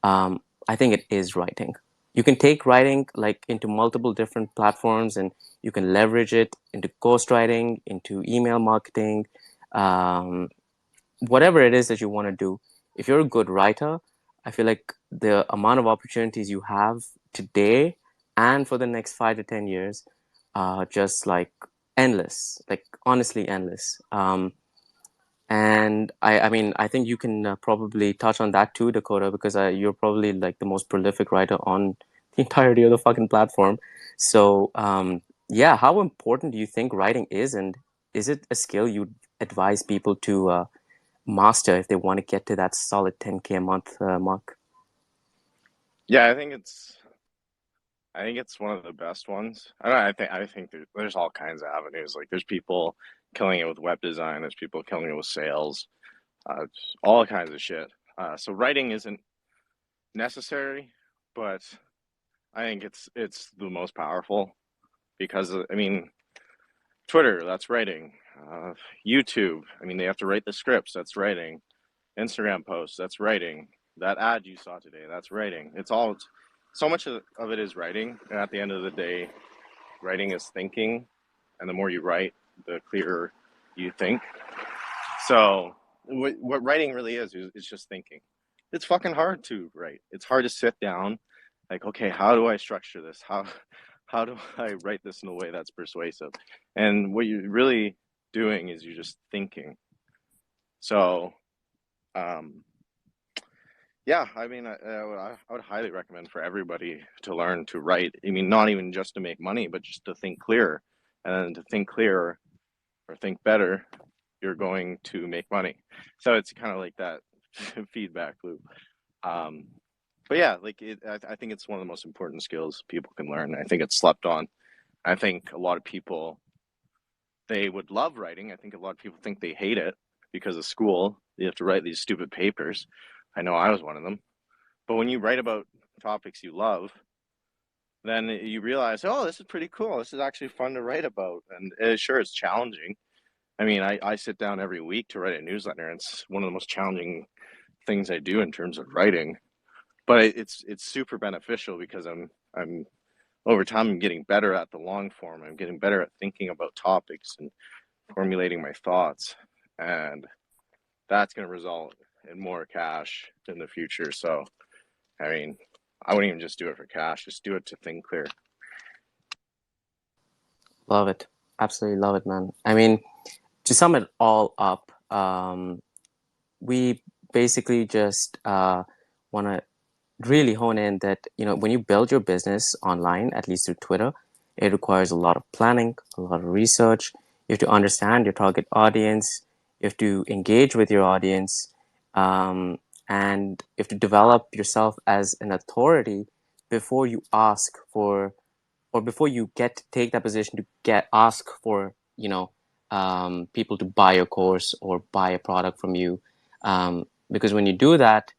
[SPEAKER 1] I think it is writing. You can take writing like into multiple different platforms, and you can leverage it into ghostwriting, into email marketing, um, whatever it is that you want to do. If you're a good writer, I feel like the amount of opportunities you have today and for the next 5 to 10 years are just like endless, like honestly endless. And I mean, I think you can probably touch on that too, Dakota, because you're probably like the most prolific writer on the entirety of the fucking platform. So, yeah, how important do you think writing is, and is it a skill you'd advise people to master if they want to get to that solid 10K a month mark?
[SPEAKER 2] Yeah, I think it's one of the best ones. I don't know, I think there's all kinds of avenues. Like there's people killing it with web design, there's people killing it with sales, all kinds of shit. So writing isn't necessary, but I think it's the most powerful because I mean Twitter, that's writing. Uh, YouTube, I mean they have to write the scripts, that's writing. Instagram posts, that's writing. That ad you saw today, that's writing. It's all so much of it is writing, and at the end of the day, writing is thinking, and the more you write, the clearer you think. So what writing really is just thinking. It's fucking hard to write. It's hard to sit down, like, okay, how do I structure this? How do I write this in a way that's persuasive? And what you're really doing is you're just thinking. So, um, yeah, I mean, I would highly recommend for everybody to learn to write. I mean, not even just to make money, but just to think clearer. And to think clearer or think better, you're going to make money. So it's kind of like that feedback loop. Um, but yeah, like I think it's one of the most important skills people can learn. I think it's slept on. I think a lot of people they would love writing. I think a lot of people think they hate it because of school. You have to write these stupid papers. I know I was one of them. But when you write about topics you love, then you realize, oh, this is pretty cool. This is actually fun to write about. And sure, it's challenging. I mean, I sit down every week to write a newsletter, and it's one of the most challenging things I do in terms of writing. But it's super beneficial because I'm over time I'm getting better at the long form. I'm getting better at thinking about topics and formulating my thoughts, and that's going to result in more cash in the future. So, I mean, I wouldn't even just do it for cash; just do it to think clear.
[SPEAKER 1] Love it. Absolutely love it, man. I mean, to sum it all up, we basically just want to really hone in that, when you build your business online, at least through Twitter, it requires a lot of planning, a lot of research. You have to understand your target audience. You have to engage with your audience, and you have to develop yourself as an authority before you ask for, or before you get to take that position to get ask for, people to buy your course or buy a product from you. Because when you do that,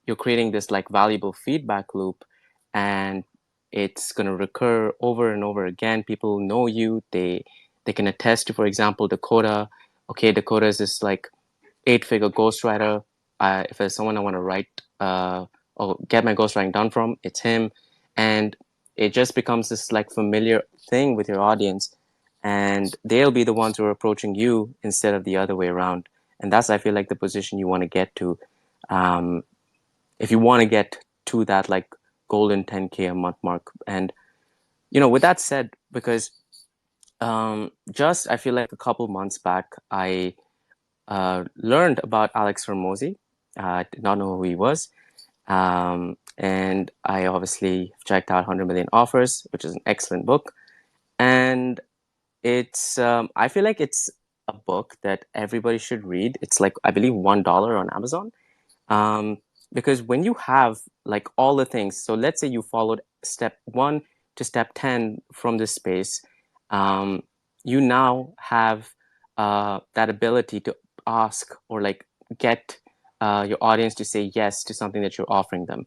[SPEAKER 1] you're creating this like valuable feedback loop, and it's going to recur over and over again. People know you. They can attest to, for example, Dakota. Okay, Dakota is this like 8-figure ghostwriter. If there's someone I want to write or get my ghostwriting done from, it's him. And it just becomes this like familiar thing with your audience, and they'll be the ones who are approaching you instead of the other way around. And that's, I feel like, the position you want to get to. Um, if you want to get to that like golden 10K a month mark. And with that said, because just I feel like a couple months back, I learned about Alex Hormozy. I did not know who he was. And I obviously checked out 100 Million Offers, which is an excellent book. And I feel like it's a book that everybody should read. It's like, I believe, $1 on Amazon. Um, because when you have like all the things, so let's say you followed step 1 to step 10 from this space, um, you now have that ability to ask or like get your audience to say yes to something that you're offering them.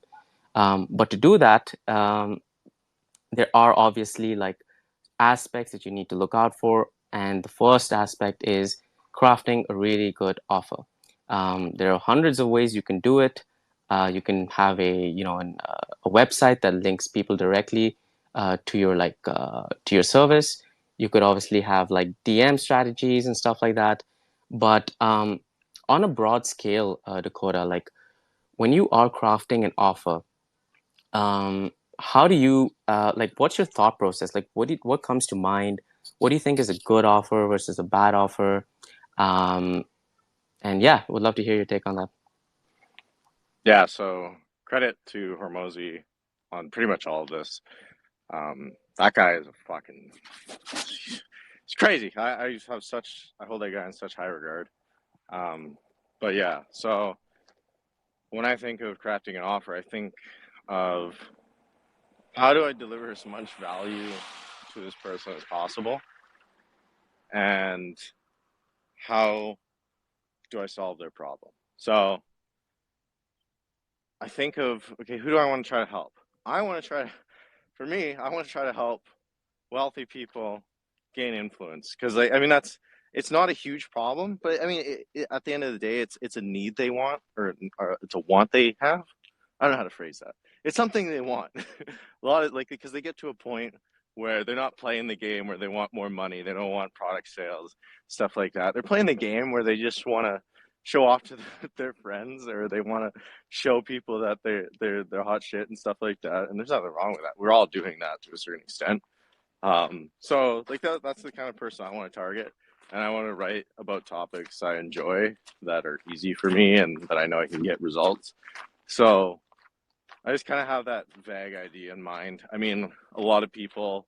[SPEAKER 1] But to do that, there are obviously like aspects that you need to look out for. And the first aspect is crafting a really good offer. There are hundreds of ways you can do it. You can have a website that links people directly to your to your service. You could obviously have like DM strategies and stuff like that. But on a broad scale, Dakota, like when you are crafting an offer, how do you like? What's your thought process? Like, what comes to mind? What do you think is a good offer versus a bad offer? Um, and yeah, would love to hear your take on that.
[SPEAKER 2] Yeah, so credit to Hormozy on pretty much all of this. That guy is a fucking. It's crazy. I hold that guy in such high regard. Um, but yeah, so when I think of crafting an offer, I think of how do I deliver as much value to this person as possible, and how do I solve their problem? So I think of, okay, who do I want to try to help? I want to try to, for me, I want to try to help wealthy people gain influence because I mean it's not a huge problem, but I mean at the end of the day, it's a need they want or it's a want they have. I don't know how to phrase that. it's something they want. A lot of like because they get to a point where they're not playing the game where they want more money, they don't want product sales, stuff like that. They're playing the game where they just want to show off to their friends, or they want to show people that they're hot shit and stuff like that. And there's nothing wrong with that. We're all doing that to a certain extent. So like that's the kind of person I want to target, and I want to write about topics I enjoy that are easy for me and that I know I can get results. So I just kind of have that vague idea in mind. I mean, a lot of people,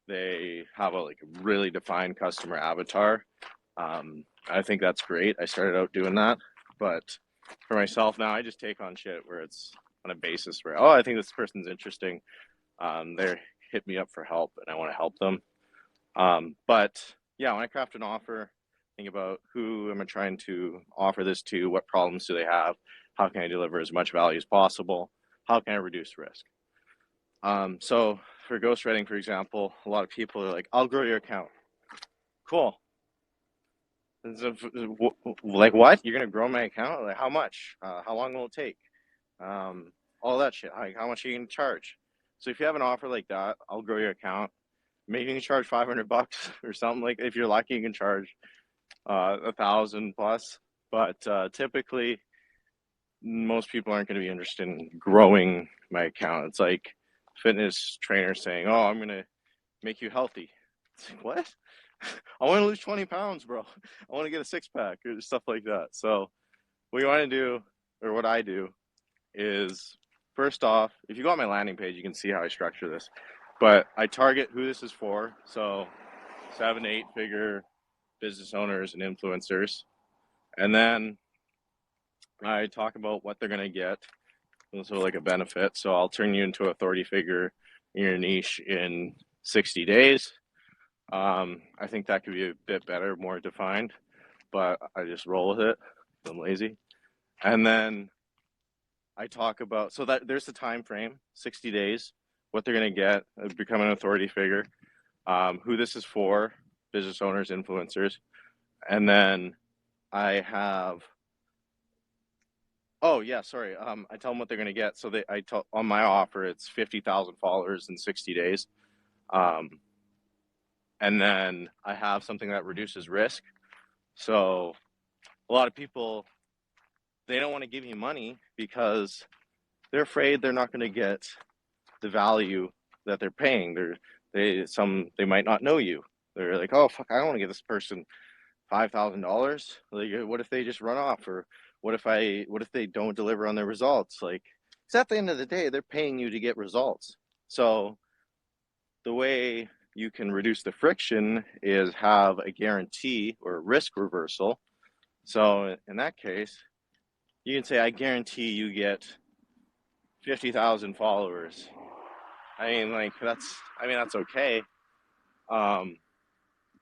[SPEAKER 2] they have a like really defined customer avatar. I think that's great. I started out doing that, but for myself now, I just take on shit where it's on a basis where, oh, I think this person's interesting. They hit me up for help, and I want to help them. But yeah, when I craft an offer, think about who am I trying to offer this to? What problems do they have? How can I deliver as much value as possible? How can I reduce risk? So for ghostwriting, for example, a lot of people are like, I'll grow your account. Cool. Like what? You're gonna grow my account? Like how much? How long will it take? All that shit. Like how much are you gonna charge? So if you have an offer like that, I'll grow your account. Maybe you can charge $500 or something. Like if you're lucky, you can charge 1,000 plus. But typically, most people aren't going to be interested in growing my account. It's like fitness trainers saying, "Oh, I'm going to make you healthy." It's like, what? I want to lose 20 pounds, bro. I want to get a six pack or stuff like that. So what you want to do, or what I do, is first off, if you go on my landing page, you can see how I structure this. But I target who this is for. So 7 to 8 figure business owners and influencers. And then I talk about what they're going to get. So like a benefit. So I'll turn you into a 30 figure in your niche in 60 days. I think that could be a bit better, more defined, but I just roll with it. I'm lazy. And then I talk about, so that there's the time frame, 60 days, what they're going to get, become an authority figure, who this is for, business owners, influencers. And then I have, oh yeah, sorry. I tell them what they're going to get. So I tell on my offer, it's 50,000 followers in 60 days. Um, and then I have something that reduces risk. So a lot of people, they don't want to give you money because they're afraid they're not going to get the value that they're paying. They might not know you. They're like, oh fuck, I don't want to give this person $5,000. Like, what if they just run off, or what if they don't deliver on their results? Like, because at the end of the day, they're paying you to get results. So the way you can reduce the friction is have a guarantee or a risk reversal. So in that case, you can say, I guarantee you get 50,000 followers. That's okay. Um,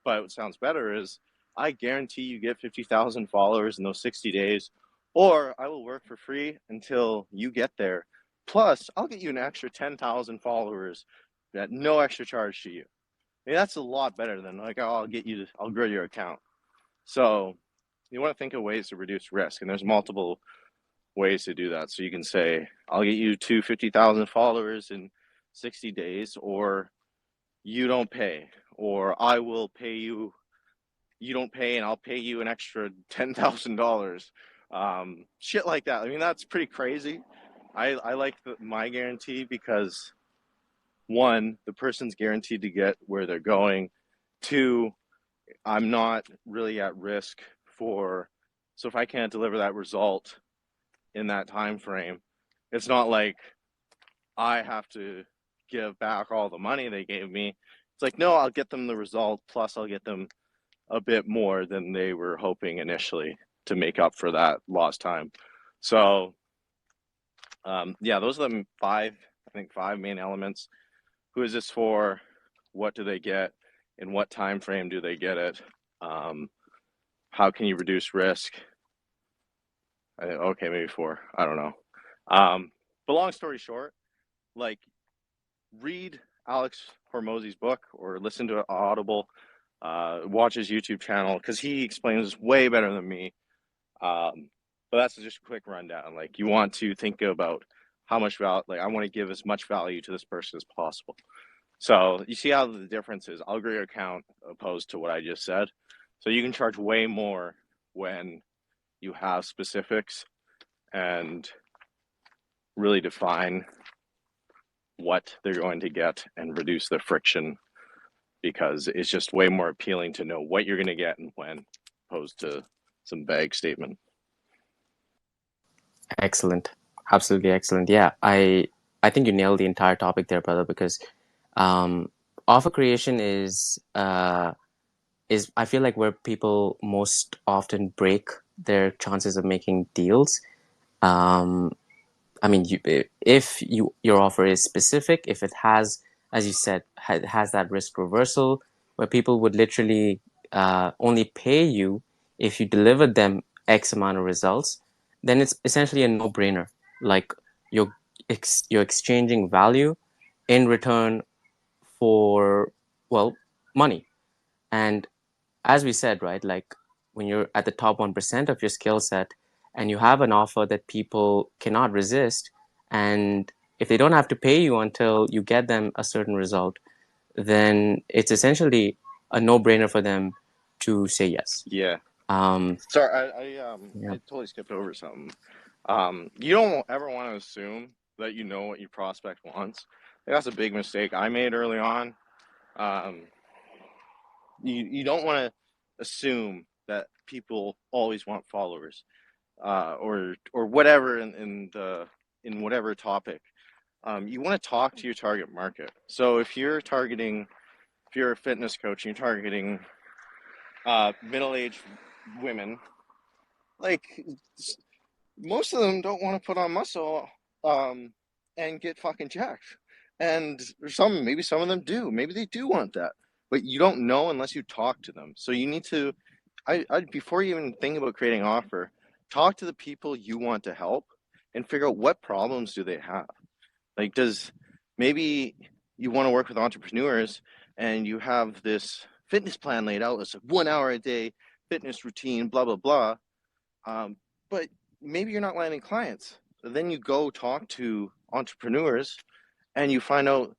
[SPEAKER 2] but what sounds better is, I guarantee you get 50,000 followers in those 60 days, or I will work for free until you get there. Plus, I'll get you an extra 10,000 followers at no extra charge to you. I mean, that's a lot better than like, oh, I'll grow your account. So you want to think of ways to reduce risk, and there's multiple ways to do that. So you can say, I'll get you to 50,000 followers in 60 days, or you don't pay, or I will pay you, you don't pay, and I'll pay you an extra $10,000. Shit like that. I mean, that's pretty crazy. I like my guarantee because, one, the person's guaranteed to get where they're going. Two, I'm not really at risk for, so if I can't deliver that result in that time frame, it's not like I have to give back all the money they gave me. It's like, no, I'll get them the result, plus I'll get them a bit more than they were hoping initially to make up for that lost time. So yeah, those are the five main elements. Who is this for? What do they get? In what time frame do they get it? How can you reduce risk? Okay, maybe four. I don't know. But long story short, like, read Alex Hormozy's book or listen to Audible, watch his YouTube channel, because he explains this way better than me. But that's just a quick rundown. Like, you want to think about
[SPEAKER 3] how much value, like I want to give as much value to this person as possible. So you see how the difference is. I'll agree account opposed to what I just said. So you can charge way more when you have specifics and really define what they're going to get and reduce the friction, because it's just way more appealing to know what you're going to get and when, opposed to some vague statement.
[SPEAKER 1] Excellent. Absolutely excellent. Yeah, I think you nailed the entire topic there, brother, because um, offer creation is I feel like where people most often break their chances of making deals. Um, I mean, if your offer is specific, if it has, as you said, has that risk reversal, where people would literally only pay you if you delivered them X amount of results, then it's essentially a no-brainer. Like you're you're exchanging value in return for, well, money. And as we said, right, like when you're at the top 1% of your skill set and you have an offer that people cannot resist, and if they don't have to pay you until you get them a certain result, then it's essentially a no-brainer for them to say yes.
[SPEAKER 3] Yeah.
[SPEAKER 1] Um,
[SPEAKER 3] Sorry,
[SPEAKER 1] yeah.
[SPEAKER 3] I totally skipped over something. You don't ever want to assume that you know what your prospect wants. That's a big mistake I made early on. Um, you don't want to assume that people always want followers, or whatever in whatever topic. You want to talk to your target market. So if you're a fitness coach and you're targeting middle-aged women, like most of them don't want to put on muscle um, and get fucking jacked. And maybe some of them do. Maybe they do want that, but you don't know unless you talk to them. So you need to, before you even think about creating an offer, talk to the people you want to help and figure out what problems do they have. Like, maybe you want to work with entrepreneurs and you have this fitness plan laid out. It's like 1 hour a day fitness routine, blah blah blah. But maybe you're not landing clients. Then you go talk to entrepreneurs and you find out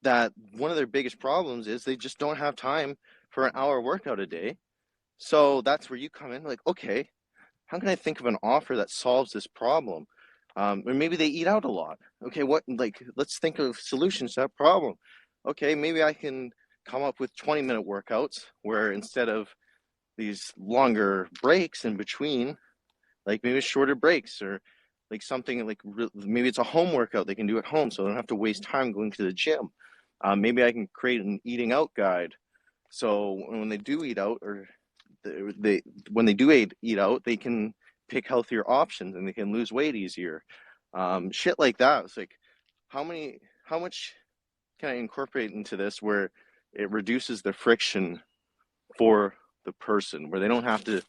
[SPEAKER 3] that one of their biggest problems is they just don't have time for an hour workout a day. So that's where you come in, like, okay, how can I think of an offer that solves this problem? Or maybe they eat out a lot. Okay, let's think of solutions to that problem. Okay, maybe I can come up with 20-minute workouts where instead of these longer breaks in between, like maybe shorter breaks, or like something like maybe it's a home workout they can do at home so they don't have to waste time going to the gym. Maybe I can create an eating out guide, so when they do eat out, or they when they do eat out, they can pick healthier options and they can lose weight easier. Shit like that. It's like, how much can I incorporate into this where it reduces the friction for the person, where they don't have to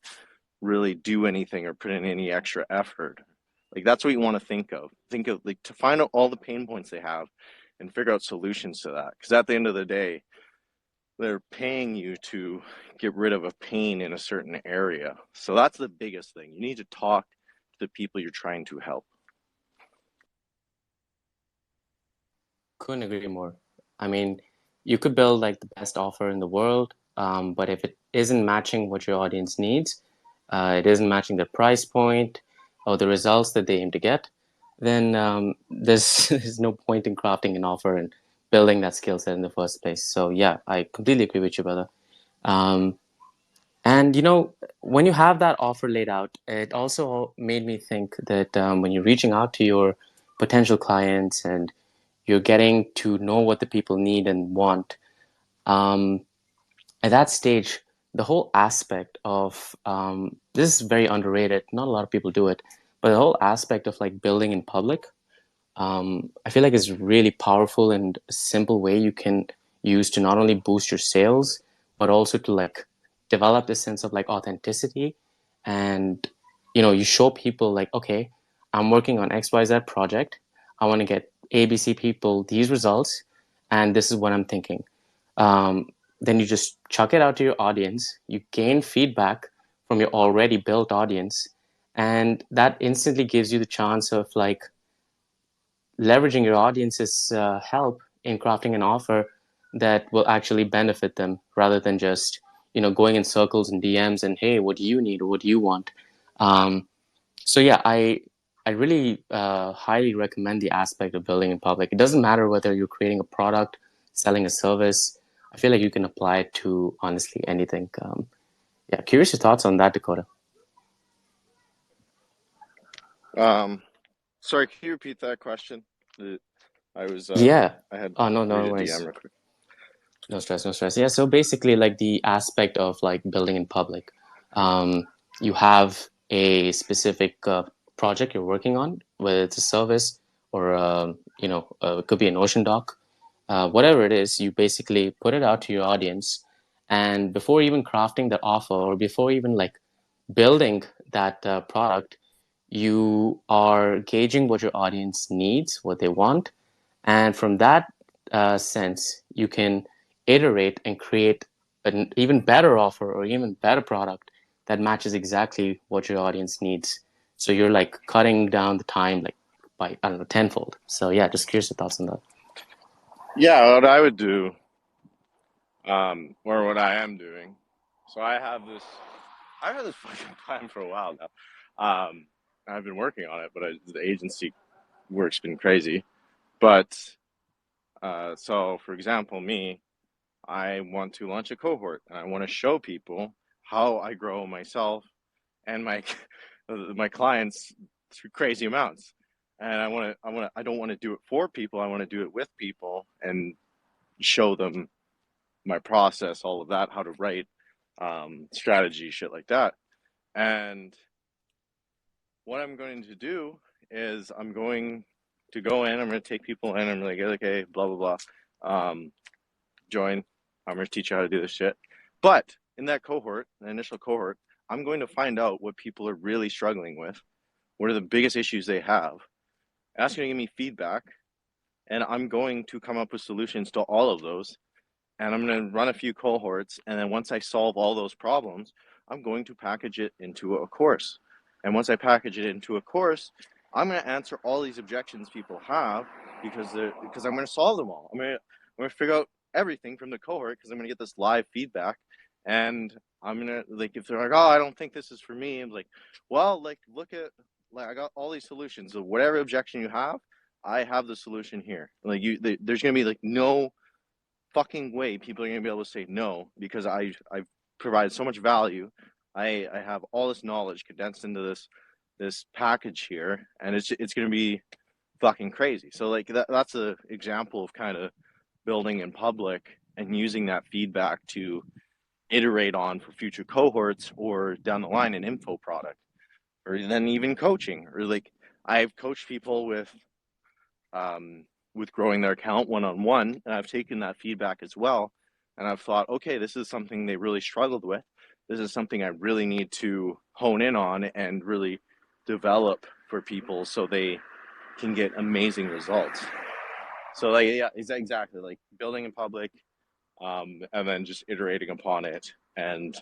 [SPEAKER 3] really do anything or put in any extra effort. Like, that's what you want to think of. Think of, like, to find out all the pain points they have and figure out solutions to that. Because at the end of the day, they're paying you to get rid of a pain in a certain area. So that's the biggest thing. You need to talk to the people you're trying to help.
[SPEAKER 1] Couldn't agree more. I mean, you could build like the best offer in the world, but if it isn't matching what your audience needs, it isn't matching their price point or the results that they aim to get, then there's no point in crafting an offer and building that skill set in the first place. So yeah, I completely agree with you, brother. Um, and when you have that offer laid out, it also made me think that when you're reaching out to your potential clients and you're getting to know what the people need and want, um, at that stage, the whole aspect of this is very underrated. Not a lot of people do it, but the whole aspect of like building in public, I feel like is really powerful and a simple way you can use to not only boost your sales, but also to like develop this sense of like authenticity. And you show people like, okay, I'm working on XYZ project. I want to get ABC people these results, and this is what I'm thinking. Um, then you just chuck it out to your audience. You gain feedback from your already built audience, and that instantly gives you the chance of like leveraging your audience's help in crafting an offer that will actually benefit them, rather than just going in circles and DMs and, hey, what do you need or what do you want? So yeah, I really highly recommend the aspect of building in public. It doesn't matter whether you're creating a product, selling a service. I feel like you can apply it to honestly anything. Yeah, curious your thoughts on that, Dakota.
[SPEAKER 3] Sorry, can you repeat that question? I was
[SPEAKER 1] Yeah.
[SPEAKER 3] I had
[SPEAKER 1] Oh, no,
[SPEAKER 3] to read
[SPEAKER 1] no
[SPEAKER 3] a
[SPEAKER 1] worries.
[SPEAKER 3] DM real quick.
[SPEAKER 1] No stress, no stress. Yeah, so basically, like the aspect of like building in public, you have a specific project you're working on, whether it's a service or it could be an ocean dock, whatever it is. You basically put it out to your audience, and before even crafting the offer or before even like building that product, you are gauging what your audience needs, what they want, and from that sense, you can iterate and create an even better offer or even better product that matches exactly what your audience needs. So you're like cutting down the time like by, I don't know, tenfold. So yeah, just curious your thoughts on that.
[SPEAKER 3] Yeah, what I would do, or what I am doing. So I've had this fucking plan for a while now. I've been working on it, but the agency work's been crazy. But so for example, I want to launch a cohort, and I want to show people how I grow myself and my my clients through crazy amounts. And I don't want to do it for people. I want to do it with people and show them my process, all of that, how to write, strategy, shit like that. And what I'm going to do is I'm going to go in. I'm going to take people in. I'm like, okay, blah blah blah. Join. I'm going to teach you how to do this shit. But in that cohort, the initial cohort, I'm going to find out what people are really struggling with. What are the biggest issues they have? Ask them to give me feedback, and I'm going to come up with solutions to all of those. And I'm going to run a few cohorts, and then once I solve all those problems, I'm going to package it into a course. And once I package it into a course, I'm going to answer all these objections people have because I'm going to solve them all. I'm going to figure out everything from the cohort because I'm going to get this live feedback, and I'm going to, like, if they're like, oh, I don't think this is for me, I'm like, well, like, look at, like, I got all these solutions. So whatever objection you have, I have the solution here. Like, there's going to be like no fucking way people are gonna be able to say no because I've provided so much value. I have all this knowledge condensed into this package here, and it's gonna be fucking crazy. So like that's a example of kind of building in public and using that feedback to iterate on for future cohorts or down the line an info product or then even coaching or like I've coached people with growing their account one-on-one, and I've taken that feedback as well, and I've thought, okay, this is something they really struggled with. This is something I really need to hone in on and really develop for people so they can get amazing results. So like yeah, exactly like building in public, and then just iterating upon it and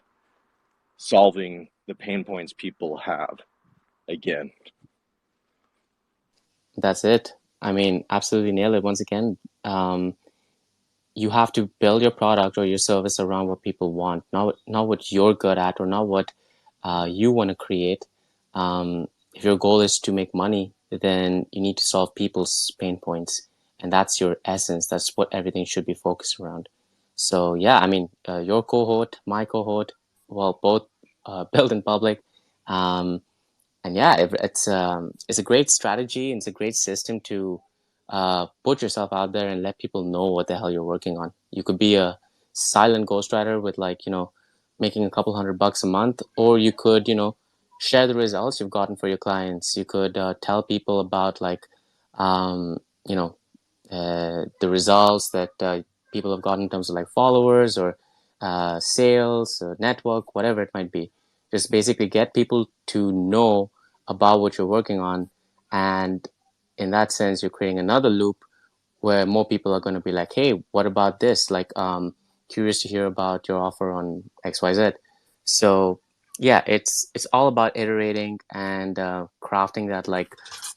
[SPEAKER 3] solving the pain points people have again.
[SPEAKER 1] That's it. I mean, absolutely nail it once again. You have to build your product or your service around what people want, not what you're good at or not what you want to create. If your goal is to make money, then you need to solve people's pain points, and that's your essence. That's what everything should be focused around. So yeah, I mean, your cohort, my cohort, well, both built in public. Um, and yeah, it's a great strategy and it's a great system to put yourself out there and let people know what the hell you're working on. You could be a silent ghostwriter with like making a couple $100 a month, or you could share the results you've gotten for your clients. You could tell people about like um, you know the results that people have gotten in terms of like followers or sales or network, whatever it might be. Just basically get people to know about what you're working on. And in that sense, you're creating another loop where more people are going to be like, hey, what about this? Like, curious to hear about your offer on XYZ. So yeah, it's all about iterating and crafting that like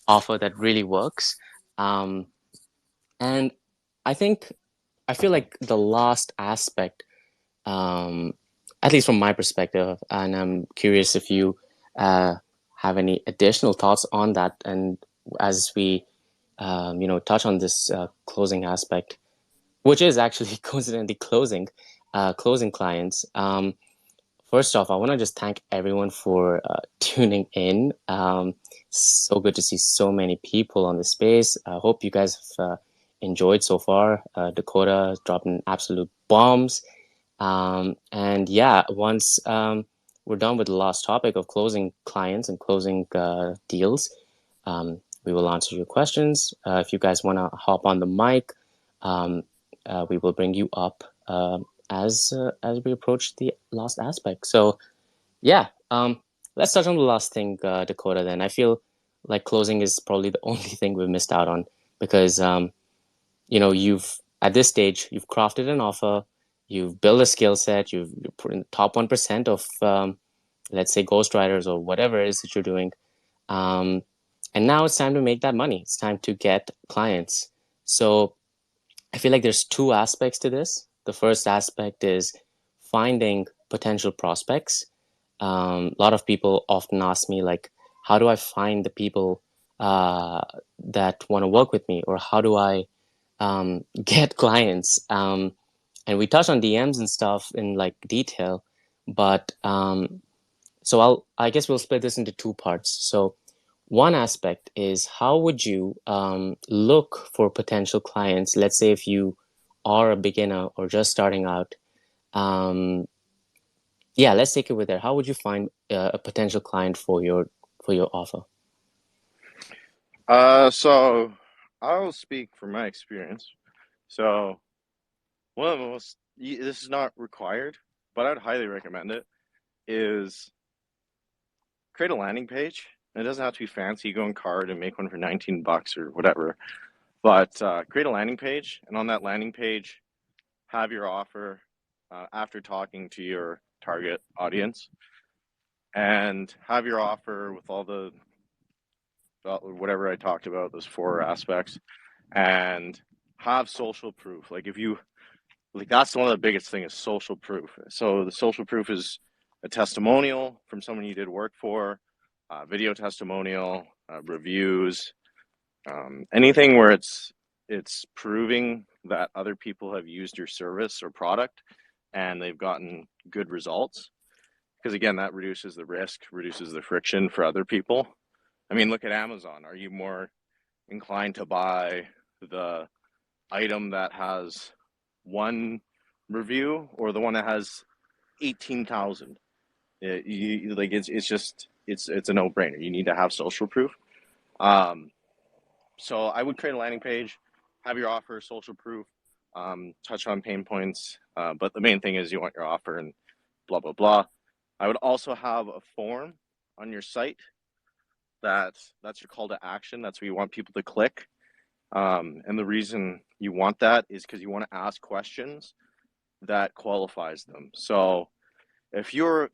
[SPEAKER 1] offer that really works. Um, and I think I feel like the last aspect, um, at least from my perspective, and I'm curious if you uh, have any additional thoughts on that. And as we, touch on this closing aspect, which is actually coincidentally closing clients. First off, I want to just thank everyone for tuning in. So good to see so many people on the space. I hope you guys have enjoyed so far. Dakota is dropping absolute bombs. And yeah, once we're done with the last topic of closing clients and closing deals, we will answer your questions. If you guys want to hop on the mic, um, we will bring you up as we approach the last aspect. So yeah, let's touch on the last thing, Dakota. Then I feel like closing is probably the only thing we've missed out on because you've at this stage you've crafted an offer, you've built a skill set, you're put in the top 1% of let's say ghostwriters or whatever it is that you're doing. Um, and now it's time to make that money. It's time to get clients. So I feel like there's two aspects to this. The first aspect is finding potential prospects. A lot of people often ask me, like, how do I find the people that want to work with me, or how do I get clients? And we touch on DMs and stuff in like detail, but so I guess we'll split this into two parts. So one aspect is how would you look for potential clients? Let's say if you are a beginner or just starting out. Um, yeah, let's take it with there. How would you find a potential client for your offer?
[SPEAKER 3] So I'll speak from my experience. So one of the most, this is not required, but I'd highly recommend it, is create a landing page. It doesn't have to be fancy. You go on Card and make one for $19 or whatever. But create a landing page, and on that landing page, have your offer after talking to your target audience, and have your offer with all the whatever I talked about, those four aspects, and have social proof. Like if you like, that's one of the biggest thing is social proof. So the social proof is a testimonial from someone you did work for, video testimonial, reviews, anything where it's proving that other people have used your service or product and they've gotten good results. Because again, that reduces the risk, reduces the friction for other people. I mean, look at Amazon. Are you more inclined to buy the item that has one review or the one that has 18,000? Like it's just it's a no-brainer. You need to have social proof. Um, so I would create a landing page, have your offer social proof, touch on pain points, but the main thing is you want your offer and blah blah blah. I would also have a form on your site that's your call to action. That's where you want people to click. And the reason you want that is because you want to ask questions that qualifies them. So if you have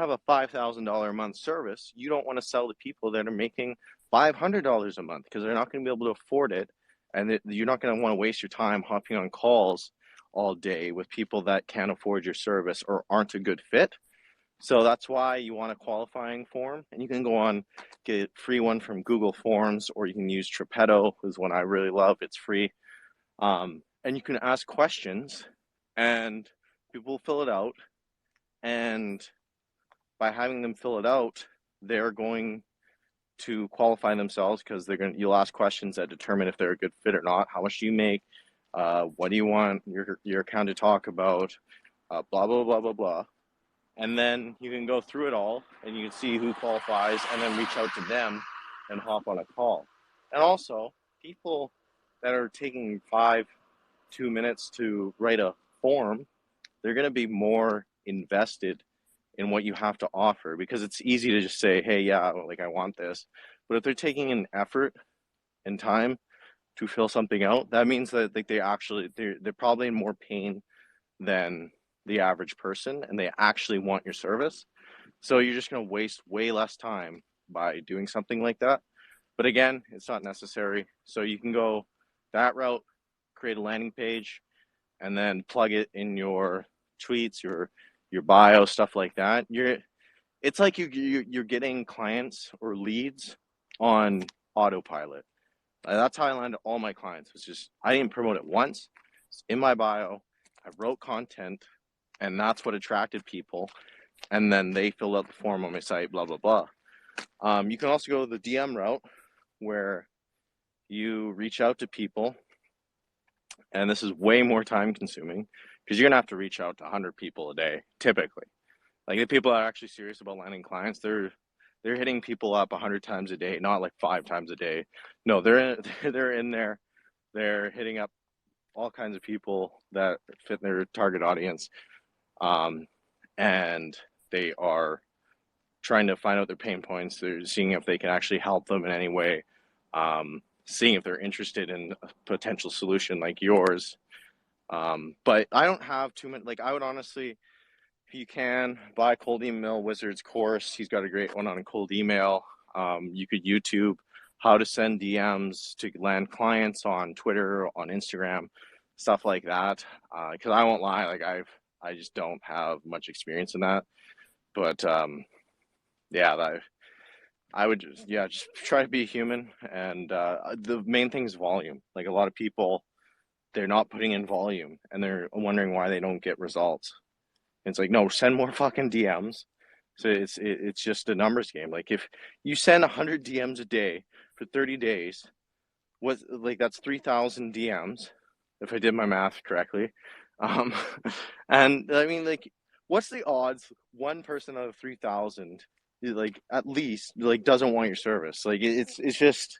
[SPEAKER 3] a $5,000 a month service, you don't want to sell to people that are making $500 a month because they're not going to be able to afford it, and you're not going to want to waste your time hopping on calls all day with people that can't afford your service or aren't a good fit. So that's why you want a qualifying form, and you can go on, get a free one from Google Forms, or you can use Trapetto, is one I really love. It's free. And you can ask questions, and people will fill it out. And by having them fill it out, they're going to qualify themselves because you'll ask questions that determine if they're a good fit or not. How much do you make? What do you want your account to talk about? Blah blah blah blah blah. And then you can go through it all and you can see who qualifies and then reach out to them and hop on a call. And also, people that are taking 2 minutes to write a form, they're going to be more invested in what you have to offer, because it's easy to just say, hey, yeah, like I want this. But if they're taking an effort and time to fill something out, that means that like they're probably in more pain than the average person, and they actually want your service. So you're just going to waste way less time by doing something like that. But again, it's not necessary. So you can go that route, create a landing page, and then plug it in your tweets, your bio, stuff like that. It's like you're getting clients or leads on autopilot. That's how I landed all my clients. Was just I didn't promote it once. It's in my bio. I wrote content, and that's what attracted people. And then they filled out the form on my site. Blah blah blah. You can also go the DM route, where you reach out to people, and this is way more time consuming because you're gonna have to reach out to 100 people a day typically. Like the people that are actually serious about landing clients, they're hitting people up 100 times a day, not like 5 times a day. No, they're in there. They're hitting up all kinds of people that fit their target audience, um, and they are trying to find out their pain points. They're seeing if they can actually help them in any way, seeing if they're interested in a potential solution like yours. But I don't have too many. Like I would honestly, if you can, buy Cold Email Wizard's course. He's got a great one on cold email. You could YouTube how to send DMs to land clients on Twitter, on Instagram, stuff like that. Because I won't lie, like I just don't have much experience in that. But yeah, I would just try to be human. And the main thing is volume. Like a lot of people, they're not putting in volume, and they're wondering why they don't get results. It's like, no, send more fucking DMs. So it's just a numbers game. Like if you send 100 DMs a day for 30 days, what like that's 3,000 DMs, if I did my math correctly. Um, and I mean, like, what's the odds one person out of 3,000, like at least, like doesn't want your service? Like it's just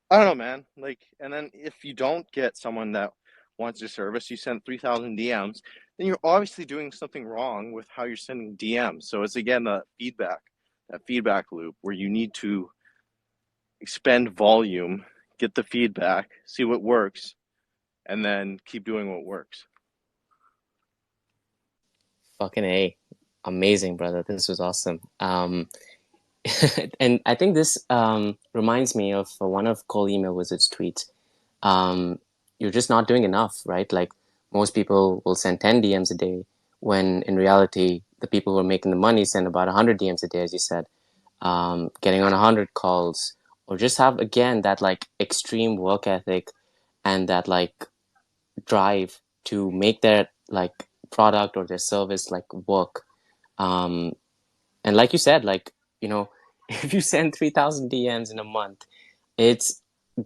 [SPEAKER 3] I don't know, man. Like, and then if you don't get someone that wants your service, you send 3,000 DMs, then you're obviously doing something wrong with how you're sending DMs. So it's again that feedback loop where you need to expend volume, get the feedback, see what works, and then keep doing what works.
[SPEAKER 1] Fucking A. Amazing, brother. This was awesome. And I think this reminds me of one of Cole Email Wizard's tweets. You're just not doing enough, right? Like most people will send 10 DMs a day when in reality, the people who are making the money send about 100 DMs a day, as you said. Getting on 100 calls, or just have, again, that like extreme work ethic and that like drive to make their like product or their service like work. Um, and like you said, like, you know, if you send 3,000 DMs in a month, it's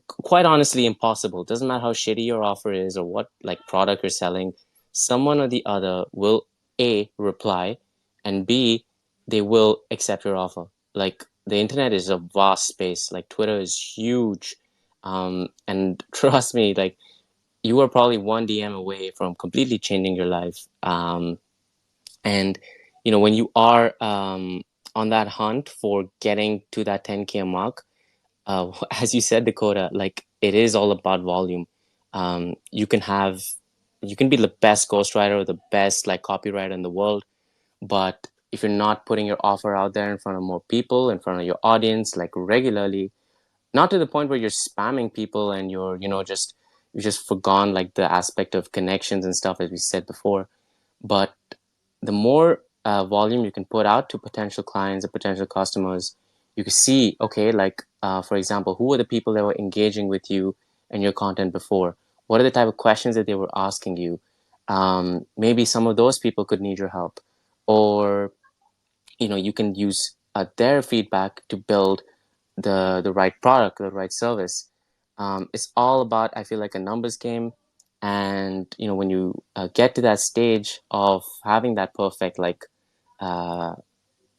[SPEAKER 1] quite honestly impossible. It doesn't matter how shitty your offer is or what like product you're selling, someone or the other will A, reply, and B, they will accept your offer. Like the internet is a vast space. Like Twitter is huge. And trust me, like you are probably one DM away from completely changing your life. And you know, when you are on that hunt for getting to that 10K mark, as you said, Dakota, like it is all about volume. You can have, you can be the best ghostwriter or the best like copywriter in the world, but if you're not putting your offer out there in front of more people, in front of your audience, like regularly, not to the point where you're spamming people and you're, you know, just you just forgone like the aspect of connections and stuff, as we said before, but the more volume you can put out to potential clients or potential customers, you can see, okay, like, for example, who are the people that were engaging with you and your content before? What are the type of questions that they were asking you? Maybe some of those people could need your help. Or, you know, you can use their feedback to build the right product, the right service. It's all about, I feel like, a numbers game. And you know, when you get to that stage of having that perfect, like, uh,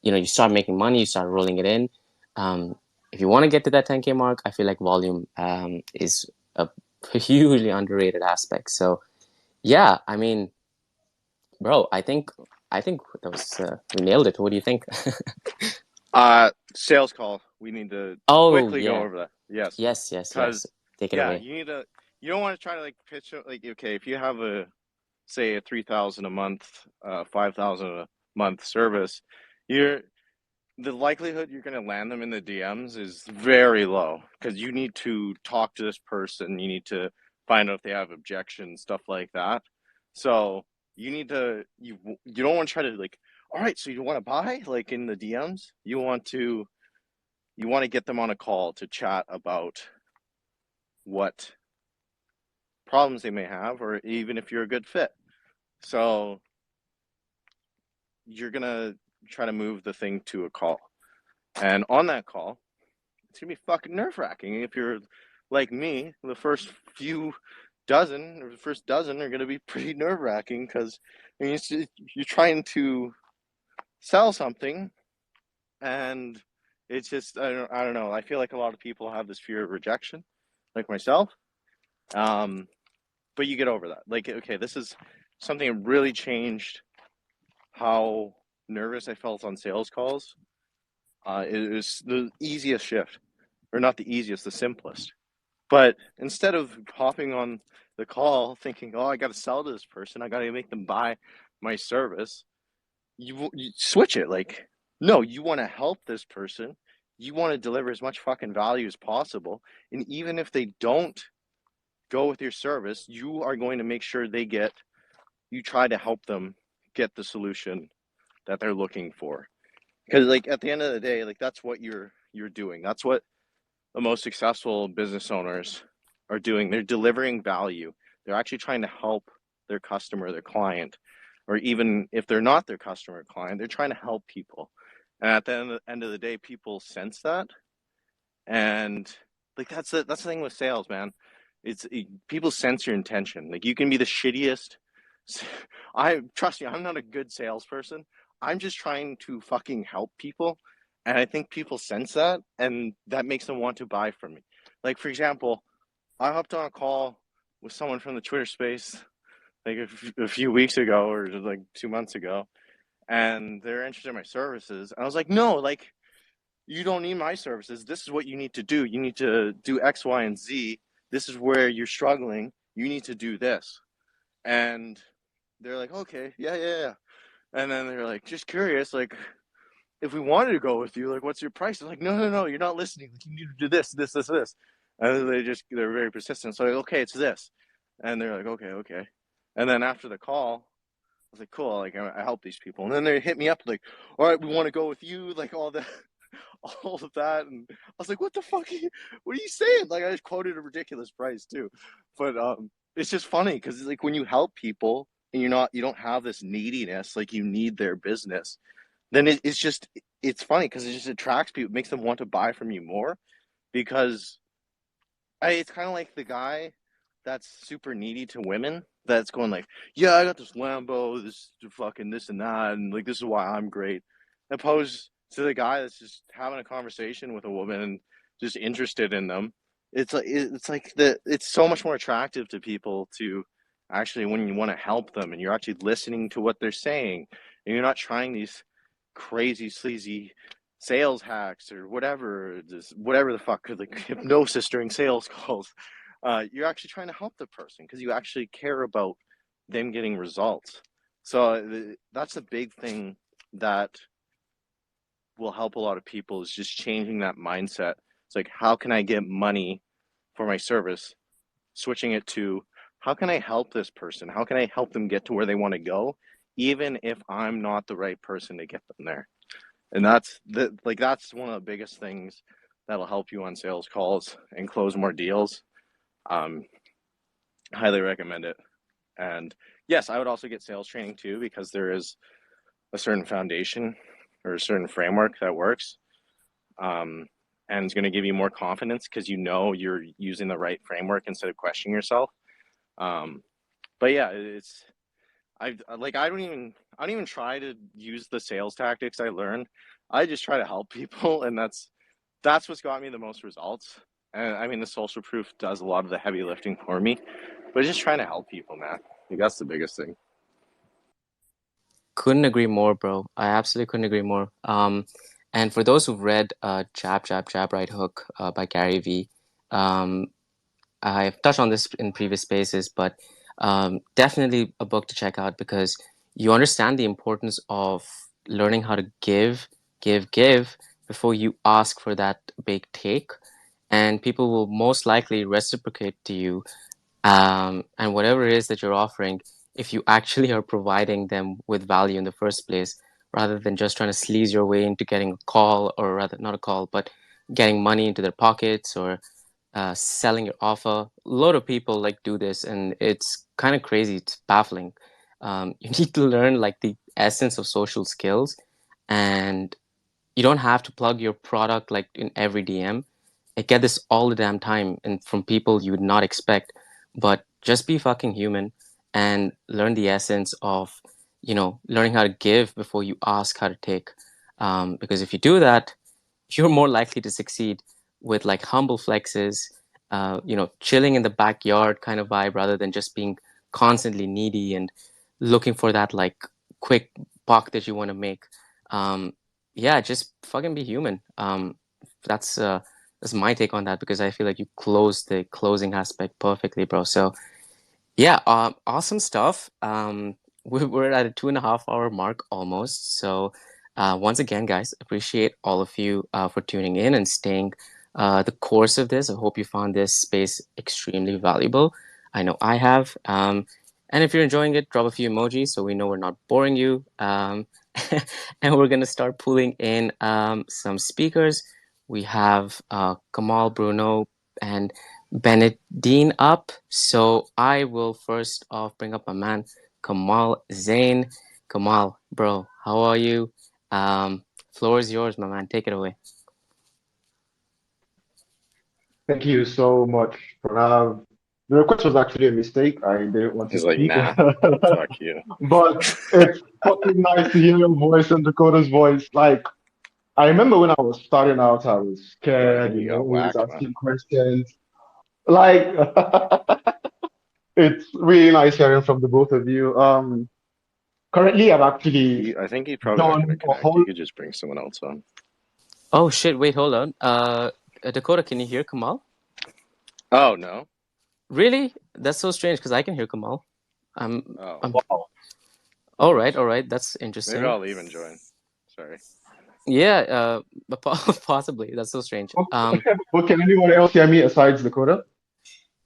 [SPEAKER 1] you know, you start making money, you start rolling it in. Um, if you want to get to that 10K mark, I feel like volume is a hugely underrated aspect. So yeah, I mean, bro, I think that was we nailed it. What do you think?
[SPEAKER 3] Sales call. We need to
[SPEAKER 1] Oh
[SPEAKER 3] quickly go
[SPEAKER 1] yeah,
[SPEAKER 3] over that. Yes,
[SPEAKER 1] yes, yes,
[SPEAKER 3] because
[SPEAKER 1] yes. Take it
[SPEAKER 3] yeah,
[SPEAKER 1] away.
[SPEAKER 3] you need to. You don't want to try to like pitch it like okay, if you have a say a 3,000 a month, 5,000 a month service, you're the likelihood you're going to land them in the DMs is very low because you need to talk to this person. You need to find out if they have objections, stuff like that. So you need to you don't want to try to like, all right, so you want to buy like in the DMs. You want to get them on a call to chat about what problems they may have, or even if you're a good fit. So you're gonna try to move the thing to a call, and on that call it's gonna be fucking nerve-wracking. If you're like me, the first dozen are gonna be pretty nerve-wracking because I mean, you're trying to sell something, and it's just I don't know. I feel like a lot of people have this fear of rejection, like myself. But you get over that. Like, okay, this is something that really changed how nervous I felt on sales calls. It was the easiest shift, or not the easiest, the simplest. But instead of hopping on the call thinking, oh, I got to sell to this person, I got to make them buy my service, you switch it. Like, no, you want to help this person. You want to deliver as much fucking value as possible. And even if they don't go with your service, you are going to make sure you try to help them get the solution that they're looking for. Because like at the end of the day, like that's what you're doing. That's what the most successful business owners are doing. They're delivering value. They're actually trying to help their customer, their client, or even if they're not their customer or client, they're trying to help people. And at the end of the day, people sense that. And like that's the thing with sales, man. People sense your intention. Like you can be the shittiest. I trust me, I'm not a good salesperson. I'm just trying to fucking help people, and I think people sense that, and that makes them want to buy from me. Like for example, I hopped on a call with someone from the Twitter space like a few weeks ago, or like 2 months ago, and they're interested in my services. And I was like, no, like you don't need my services. This is what you need to do. You need to do X, Y, and Z. This is where you're struggling. You need to do this. And they're like, okay, yeah. And then they're like, just curious, like, if we wanted to go with you, like, what's your price? I'm like, no, you're not listening. Like, you need to do this. And they're very persistent. So I'm like, okay, it's this. And they're like, okay. And then after the call, I was like, cool, like, I help these people. And then they hit me up, like, all right, we want to go with you, like, all that. All of that, and I was like, what the fuck what are you saying? Like I just quoted a ridiculous price too. But it's just funny because like when you help people and you don't have this neediness, like you need their business, then it's funny because it just attracts people, makes them want to buy from you more. Because it's kind of like the guy that's super needy to women that's going like, yeah, I got this Lambo, this fucking this and that, and like this is why I'm great, opposed to the guy that's just having a conversation with a woman and just interested in them. It's so much more attractive to people to actually, when you want to help them and you're actually listening to what they're saying and you're not trying these crazy sleazy sales hacks or whatever, just whatever the fuck, like hypnosis during sales calls. You're actually trying to help the person because you actually care about them getting results. So that's the big thing that will help a lot of people, is just changing that mindset. It's like, how can I get money for my service? Switching it to, how can I help this person? How can I help them get to where they want to go, even if I'm not the right person to get them there? And that's one of the biggest things that'll help you on sales calls and close more deals. Um, Highly recommend it. And yes, I would also get sales training too, because there is a certain foundation or a certain framework that works. And it's going to give you more confidence because you know you're using the right framework instead of questioning yourself. But yeah, I don't even try to use the sales tactics I learned. I just try to help people, and that's what's got me the most results. And I mean, the social proof does a lot of the heavy lifting for me, but just trying to help people, man. Like that's the biggest thing.
[SPEAKER 1] Couldn't agree more, bro. I absolutely couldn't agree more. And for those who've read Jab, Right Hook by Gary Vee, um, I've touched on this in previous spaces, but definitely a book to check out because you understand the importance of learning how to give give before you ask for that big take, and people will most likely reciprocate to you. And whatever it is that you're offering, if you actually are providing them with value in the first place, rather than just trying to sleaze your way into getting a call, or rather, not a call, but getting money into their pockets, or selling your offer. A lot of people like do this, and it's kind of crazy. It's baffling. You need to learn like the essence of social skills, and you don't have to plug your product like in every DM. I get this all the damn time, and from people you would not expect. But just be fucking human and learn the essence of, learning how to give before you ask how to take. Because if you do that, you're more likely to succeed with like humble flexes, chilling in the backyard kind of vibe, rather than just being constantly needy and looking for that like quick buck that you want to make. Um, yeah, just fucking be human. That's my take on that, because I feel like you closed the closing aspect perfectly, bro. So yeah, awesome stuff. We're at a 2.5 hour mark almost. So, once again, guys, appreciate all of you for tuning in and staying the course of this. I hope you found this space extremely valuable. I know I have. And if you're enjoying it, drop a few emojis so we know we're not boring you. And we're gonna start pulling in some speakers. We have Kamal, Bruno, and Benedine up. So I will first off bring up my man Kamal Zain. Kamal, bro, how are you? Floor is yours, my man. Take it away.
[SPEAKER 4] Thank you so much, Pranav. The request was actually a mistake. I didn't want to
[SPEAKER 3] He's like,
[SPEAKER 4] speak.
[SPEAKER 3] nah, fuck you.
[SPEAKER 4] But it's fucking nice to hear your voice and Dakota's voice. Like, I remember when I was starting out, I was
[SPEAKER 3] Bro, I
[SPEAKER 4] scared,
[SPEAKER 3] think you got
[SPEAKER 4] always
[SPEAKER 3] whacked, man.
[SPEAKER 4] asking questions. Like, it's really nice hearing from the both of you. Currently, I've actually
[SPEAKER 3] I think he's probably not gonna
[SPEAKER 4] done a
[SPEAKER 3] connect.
[SPEAKER 4] whole.
[SPEAKER 3] You could just bring someone else on.
[SPEAKER 1] Oh shit! Wait, hold on. Dakota, can you hear Kamal?
[SPEAKER 3] Oh no.
[SPEAKER 1] Really? That's so strange because I can hear Kamal. I'm.
[SPEAKER 3] Oh,
[SPEAKER 1] I'm.
[SPEAKER 4] Wow.
[SPEAKER 1] All right. All right. That's
[SPEAKER 3] maybe
[SPEAKER 1] interesting.
[SPEAKER 3] I'll leave and join. Sorry.
[SPEAKER 1] Yeah. Possibly. That's so strange.
[SPEAKER 4] But can anyone else hear me aside Dakota?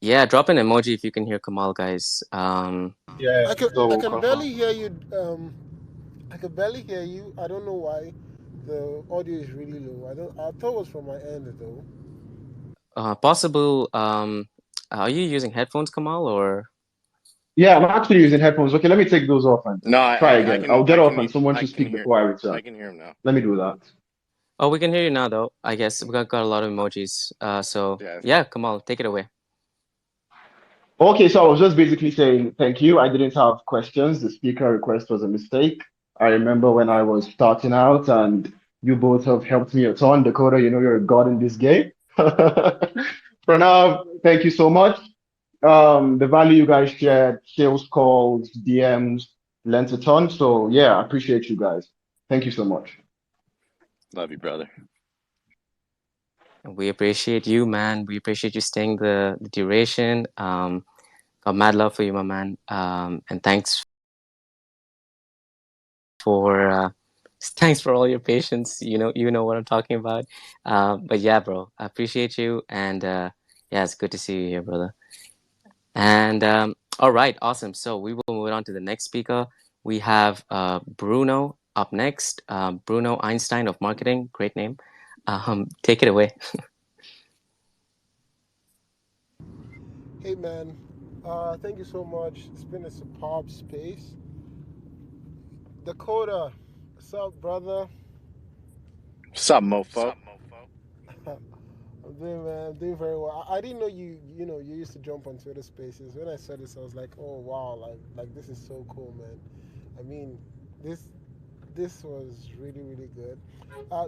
[SPEAKER 1] Yeah. Drop an emoji if you can hear Kamal, guys.
[SPEAKER 4] Yeah,
[SPEAKER 5] I
[SPEAKER 4] so
[SPEAKER 5] can
[SPEAKER 4] confirm.
[SPEAKER 5] barely hear you. I can barely hear you. I don't know why. The audio is really low. I don't. I thought it was from my end though.
[SPEAKER 1] Possible. Are you using headphones, Kamal, or?
[SPEAKER 4] Yeah, I'm actually using headphones. Okay, let me take those off and
[SPEAKER 3] No,
[SPEAKER 4] try again. I'll get off and someone
[SPEAKER 3] I
[SPEAKER 4] should
[SPEAKER 3] can
[SPEAKER 4] speak
[SPEAKER 3] hear
[SPEAKER 4] before I return.
[SPEAKER 3] I can hear him now.
[SPEAKER 4] Let me do that.
[SPEAKER 1] Oh, we can hear you now, though. I guess we got a lot of emojis. So
[SPEAKER 3] Yeah.
[SPEAKER 1] yeah, Kamal, take it away.
[SPEAKER 4] Okay, so I was just basically saying thank you. I didn't have questions. The speaker request was a mistake. I remember when I was starting out, and you both have helped me a ton. Dakota, you're a god in this game. Pranav, thank you so much. The value you guys shared, sales calls, DMs, lent a ton. So yeah, I appreciate you guys. Thank you so much.
[SPEAKER 3] Love you, brother.
[SPEAKER 1] We appreciate you, man. We appreciate you staying the duration. Got mad love for you, my man. And for uh, thanks for all your patience. You know what I'm talking about. But yeah, bro, I appreciate you, and yeah, it's good to see you here, brother. And all right, awesome. So we will move on to the next speaker. We have Bruno up next. Bruno Einstein of Marketing, great name. Take it away.
[SPEAKER 5] Hey man, thank you so much. It's been a superb space. Dakota, what's up, brother?
[SPEAKER 3] What's up, mofo?
[SPEAKER 5] I'm doing, man. I'm doing very well. I didn't know you. You used to jump on Twitter Spaces. When I saw this, I was like, oh wow, like this is so cool, man. I mean, this this was really really good.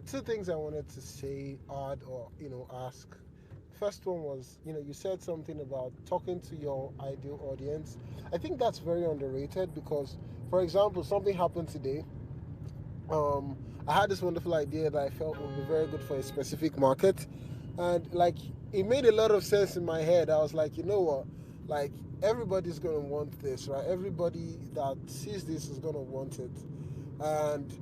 [SPEAKER 5] Two things I wanted to say, add or ask. First one was, you said something about talking to your ideal audience. I think that's very underrated because, for example, something happened today. um, I had this wonderful idea that I felt would be very good for a specific market, and like it made a lot of sense in my head. I was like, you know what, like everybody's gonna want this, right? Everybody that sees this is gonna want it, and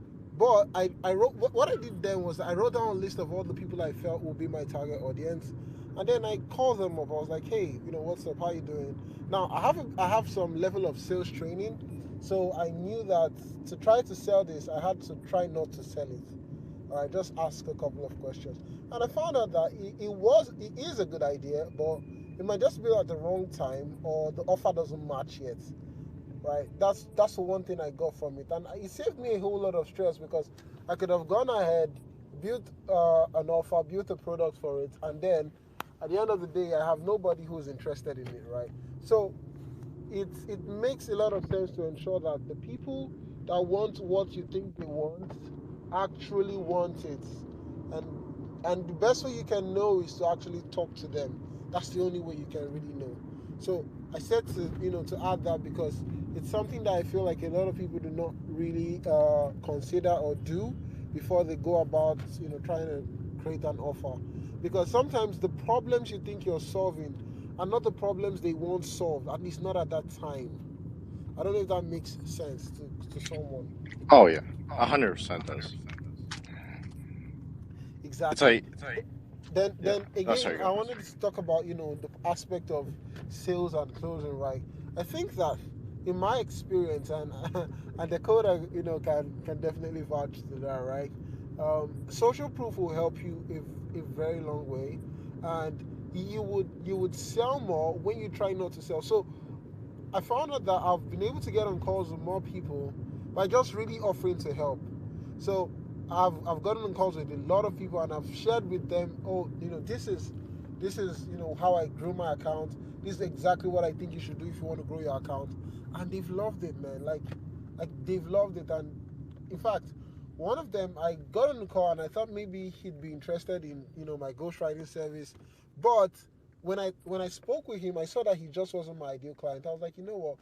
[SPEAKER 5] But I wrote what I did then was I wrote down a list of all the people I felt would be my target audience, and then I called them up. I was like, hey, what's up? How you doing? Now I have some level of sales training, so I knew that to try to sell this, I had to try not to sell it. All right, just ask a couple of questions, and I found out that it is a good idea, but it might just be at the wrong time or the offer doesn't match yet, right? That's the one thing I got from it, and it saved me a whole lot of stress because I could have gone ahead, built an offer, built a product for it, and then at the end of the day, I have nobody who's interested in it, right? So it makes a lot of sense to ensure that the people that want what you think they want actually want it, and the best way you can know is to actually talk to them. That's the only way you can really know. So I said to to add that because it's something that I feel like a lot of people do not really consider or do before they go about trying to create an offer, because sometimes the problems you think you're solving are not the problems they want solved, at least not at that time. I don't know if that makes sense to someone.
[SPEAKER 3] Oh yeah, 100% does. It's
[SPEAKER 5] Exactly.
[SPEAKER 3] like, yeah.
[SPEAKER 5] Then
[SPEAKER 3] Oh,
[SPEAKER 5] again,
[SPEAKER 3] sorry,
[SPEAKER 5] I
[SPEAKER 3] go.
[SPEAKER 5] wanted to talk about the aspect of sales and closing, right? I think that in my experience, and and Dakota can definitely vouch to that, right? Social proof will help you a very long way, and you would sell more when you try not to sell. So I found out that I've been able to get on calls with more people by just really offering to help. So I've gotten on calls with a lot of people, and I've shared with them, oh, this is how I grew my account. This is exactly what I think you should do if you want to grow your account, and they've loved it, man. Like they've loved it, and in fact, one of them I got on the call and I thought maybe he'd be interested in my ghostwriting service, but when I spoke with him, I saw that he just wasn't my ideal client. I was like, you know what,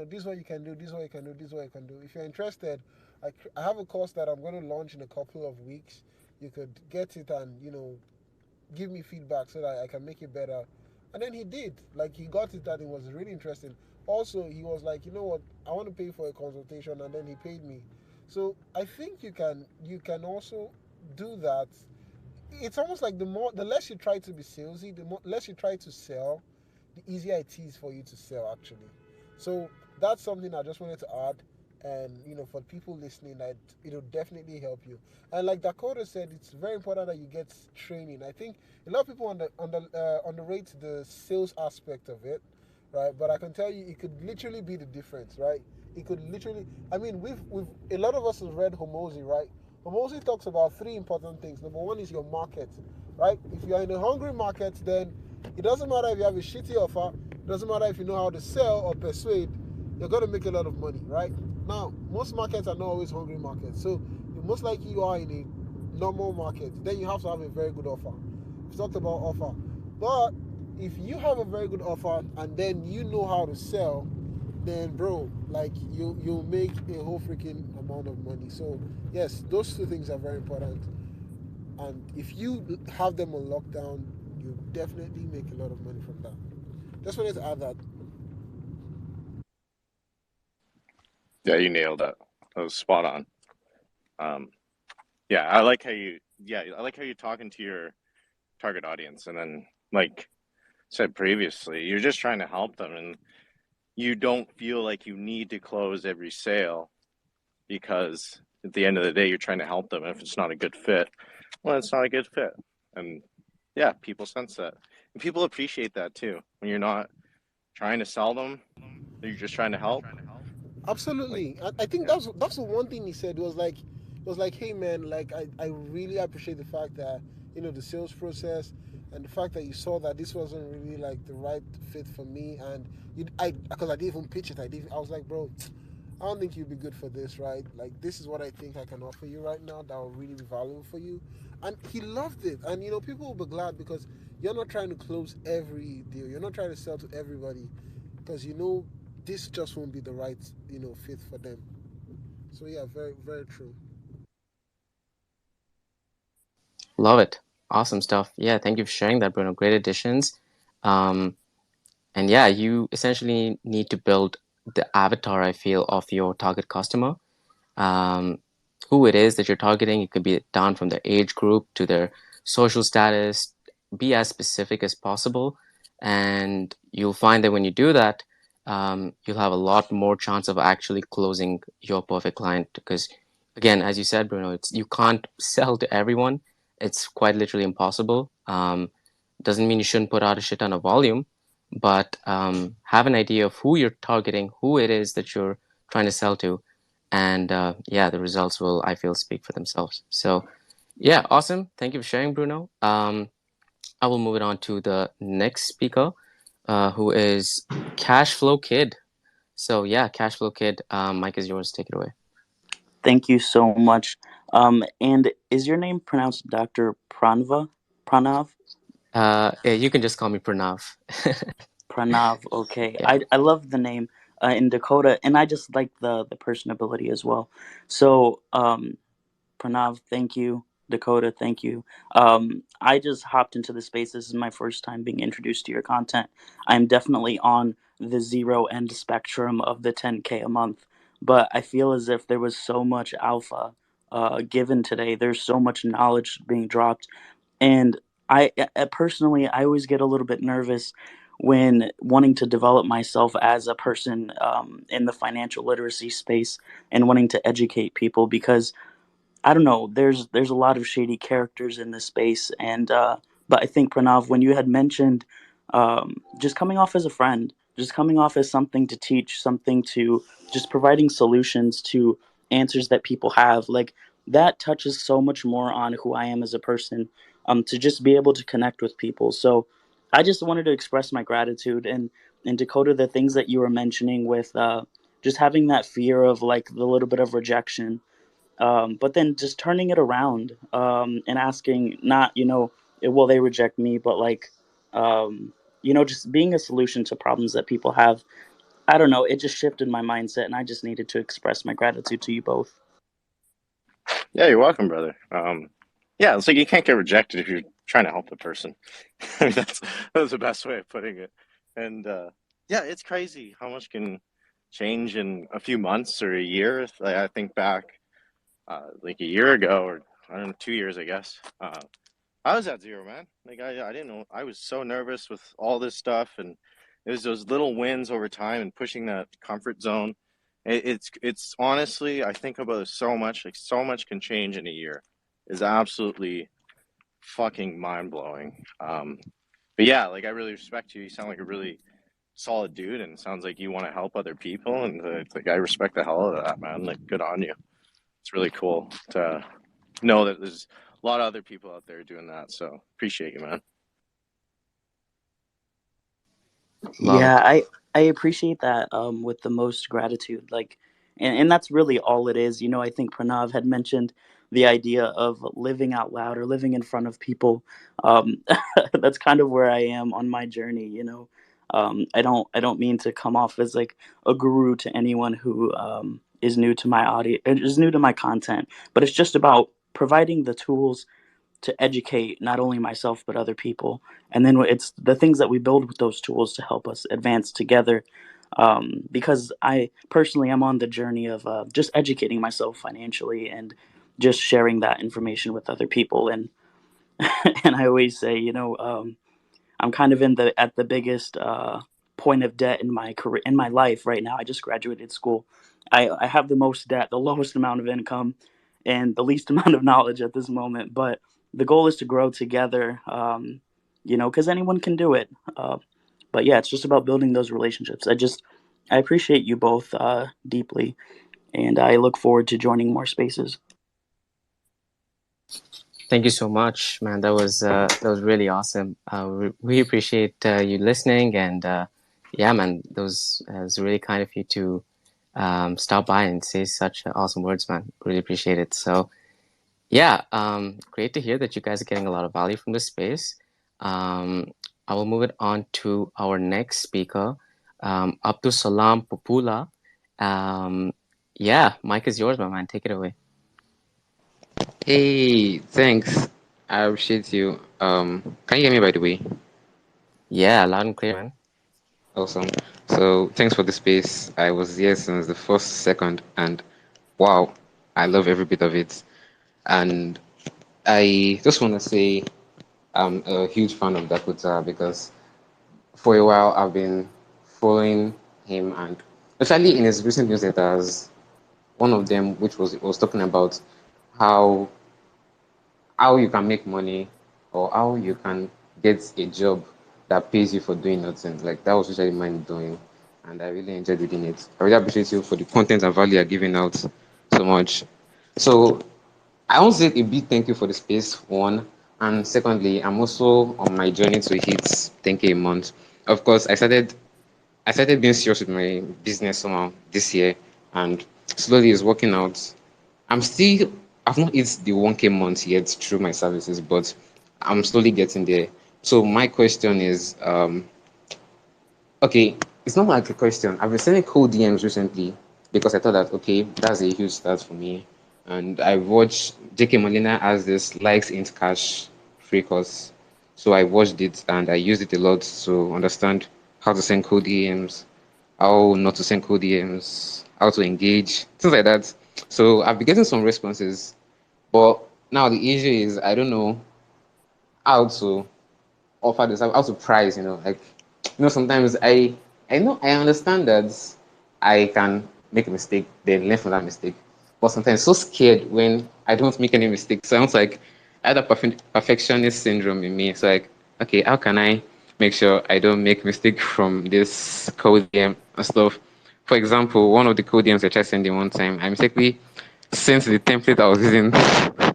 [SPEAKER 5] this is what you can do, this is what you can do, this is what you can do. If you're interested, I have a course that I'm going to launch in a couple of weeks. You could get it and give me feedback so that I can make it better. And then he did. Like he got it and it was really interesting. Also, he was like, you know what, I want to pay for a consultation, and then he paid me. So I think you can also do that. It's almost like the less you try to be salesy, the more less you try to sell, the easier it is for you to sell actually. So that's something I just wanted to add, and for people listening, that it'll definitely help you. And like Dakota said, it's very important that you get training. I think a lot of people underrate the sales aspect of it, right? But I can tell you, it could literally be the difference, right? It could literally. I mean, we've a lot of us have read Homosi, right? Homosi talks about three important things. Number one is your market, right? If you're in a hungry market, then it doesn't matter if you have a shitty offer. It doesn't matter if you know how to sell or persuade. You're going to make a lot of money, right? Now, most markets are not always hungry markets. So, most likely you are in a normal market. Then you have to have a very good offer. We've talked about offer. But if you have a very good offer and then you know how to sell, then bro, like you'll make a whole freaking amount of money. So yes, those two things are very important. And if you have them on lockdown, you definitely make a lot of money from that. Just wanted to add that.
[SPEAKER 3] Yeah, you nailed it. That was spot on. Um, yeah, I like how you. Yeah, I like how you're talking to your target audience, and then like said previously, you're just trying to help them, and you don't feel like you need to close every sale because at the end of the day, you're trying to help them. If it's not a good fit, well, it's not a good fit, and yeah, people sense that, and people appreciate that too. When you're not trying to sell them, you're just trying to help. Like,
[SPEAKER 5] Absolutely. I think
[SPEAKER 3] yeah,
[SPEAKER 5] that's the one thing he said. It was like, hey man, like I really appreciate the fact that the sales process, and the fact that you saw that this wasn't really like the right fit for me, and I because I didn't even pitch it. I was like, bro, I don't think you'd be good for this, right? Like this is what I think I can offer you right now that will really be valuable for you. And he loved it. And people will be glad because you're not trying to close every deal. You're not trying to sell to everybody because this just won't be the right fit for them. So yeah, very very true.
[SPEAKER 1] Love it. Awesome stuff. Yeah, thank you for sharing that, Bruno. Great additions. Um, and yeah, you essentially need to build the avatar, I feel, of your target customer. Um, who it is that you're targeting. It could be down from their age group to their social status. Be as specific as possible, and you'll find that when you do that, you'll have a lot more chance of actually closing your perfect client. Because, again, as you said, Bruno, you can't sell to everyone. It's quite literally impossible. Doesn't mean you shouldn't put out a shit ton of volume, but have an idea of who you're targeting, who it is that you're trying to sell to, and yeah, the results will, I feel, speak for themselves. So yeah, awesome. Thank you for sharing, Bruno. I will move it on to the next speaker, who is Cashflow Kid. So yeah, Cashflow Kid, Mike is yours. Take it away.
[SPEAKER 6] Thank you so much. And is your name pronounced Dr. Pranva? Pranav?
[SPEAKER 1] Yeah, you can just call me Pranav.
[SPEAKER 6] Pranav. Okay.
[SPEAKER 1] Yeah.
[SPEAKER 6] I love the name in Dakota, and I just like the personability as well. So, Pranav, thank you. Dakota, thank you. I just hopped into the space. This is my first time being introduced to your content. I'm definitely on the zero end spectrum of the 10K a month, but I feel as if there was so much alpha given today. There's so much knowledge being dropped, and personally, I always get a little bit nervous when wanting to develop myself as a person in the financial literacy space and wanting to educate people because I don't know. There's a lot of shady characters in this space, and but I think Pranav, when you had mentioned just coming off as a friend, just coming off as something to teach, something to just providing solutions to answers that people have, like that touches so much more on who I am as a person. To just be able to connect with people. So I just wanted to express my gratitude and Dakota, the things that you were mentioning with just having that fear of like the little bit of rejection but then just turning it around and asking not will they reject me but like just being a solution to problems that people have. I don't know, it just shifted my mindset and I just needed to express my gratitude to you both.
[SPEAKER 3] Yeah, you're welcome, brother. Yeah, it's like you can't get rejected if you're trying to help the person. I mean, that's the best way of putting it. And yeah, it's crazy how much can change in a few months or a year. Like, I think back like a year ago, or I don't know, 2 years, I guess. I was at zero, man. Like I didn't know. I was so nervous with all this stuff, and it was those little wins over time and pushing that comfort zone. It's honestly, I think about it so much. Like so much can change in a year, is absolutely fucking mind blowing. But yeah, like I really respect you. You sound like a really solid dude, and it sounds like you want to help other people. And it's like I respect the hell out of that, man. Like good on you. It's really cool to know that there's a lot of other people out there doing that. So appreciate you, man.
[SPEAKER 1] Love
[SPEAKER 6] Yeah,
[SPEAKER 1] it.
[SPEAKER 6] I appreciate that with the most gratitude. Like and that's really all it is. I think Pranav had mentioned the idea of living out loud or living in front of people. Um that's kind of where I am on my journey. I don't mean to come off as like a guru to anyone who is new to my audio is new to my content, but it's just about providing the tools to educate not only myself but other people, and then it's the things that we build with those tools to help us advance together. Because I personally am on the journey of just educating myself financially and just sharing that information with other people. And and I always say, I'm kind of in the at the biggest point of debt in my career in my life right now. I just graduated school. I have the most debt, the lowest amount of income, and the least amount of knowledge at this moment. But the goal is to grow together. Because anyone can do it. But yeah, it's just about building those relationships. I appreciate you both deeply, and I look forward to joining more spaces.
[SPEAKER 1] Thank you so much, man. That was really awesome. We appreciate you listening, and yeah, man, those it's really kind of you to stop by and say such awesome words, man. Really appreciate it. So yeah, great to hear that you guys are getting a lot of value from this space. I will move it on to our next speaker, Abdul Salam Popula. Yeah, Mike is yours, my man. Take it away.
[SPEAKER 7] Hey, thanks. I appreciate you. Can you hear me by the way?
[SPEAKER 1] Yeah, loud and clear, man.
[SPEAKER 7] Awesome. So thanks for the space. I was here since the first second, and wow, I love every bit of it. And I just want to say I'm a huge fan of Dakota because for a while I've been following him, and especially in his recent newsletters, one of them which was talking about how how you can make money or how you can get a job that pays you for doing nothing. Like that was usually mind blowing, and I really enjoyed reading it. I really appreciate you for the content and value you're giving out so much. So I want to say a big thank you for the space, one. And secondly, I'm also on my journey to hit 10K a month. Of course, I started being serious with my business somehow this year, and slowly it's working out. I've not hit the 1K month yet through my services, but I'm slowly getting there. So my question is, okay, it's not like a question. I've been sending cold DMs recently because I thought that okay, that's a huge start for me. And I watched JK Molina as this likes int cash free course. So I watched it and I used it a lot to understand how to send cold DMs, how not to send cold DMs, how to engage, things like that. So I've been getting some responses, but now the issue is I don't know how to offer this, how to price, like sometimes I know I understand that I can make a mistake, then learn from that mistake. But sometimes so scared when I don't make any mistakes. Sounds like I had a perfectionist syndrome in me. It's like, okay, how can I make sure I don't make mistake from this code game and stuff? For example, one of the code games I tried sending one time, I mistakenly sent the template I was using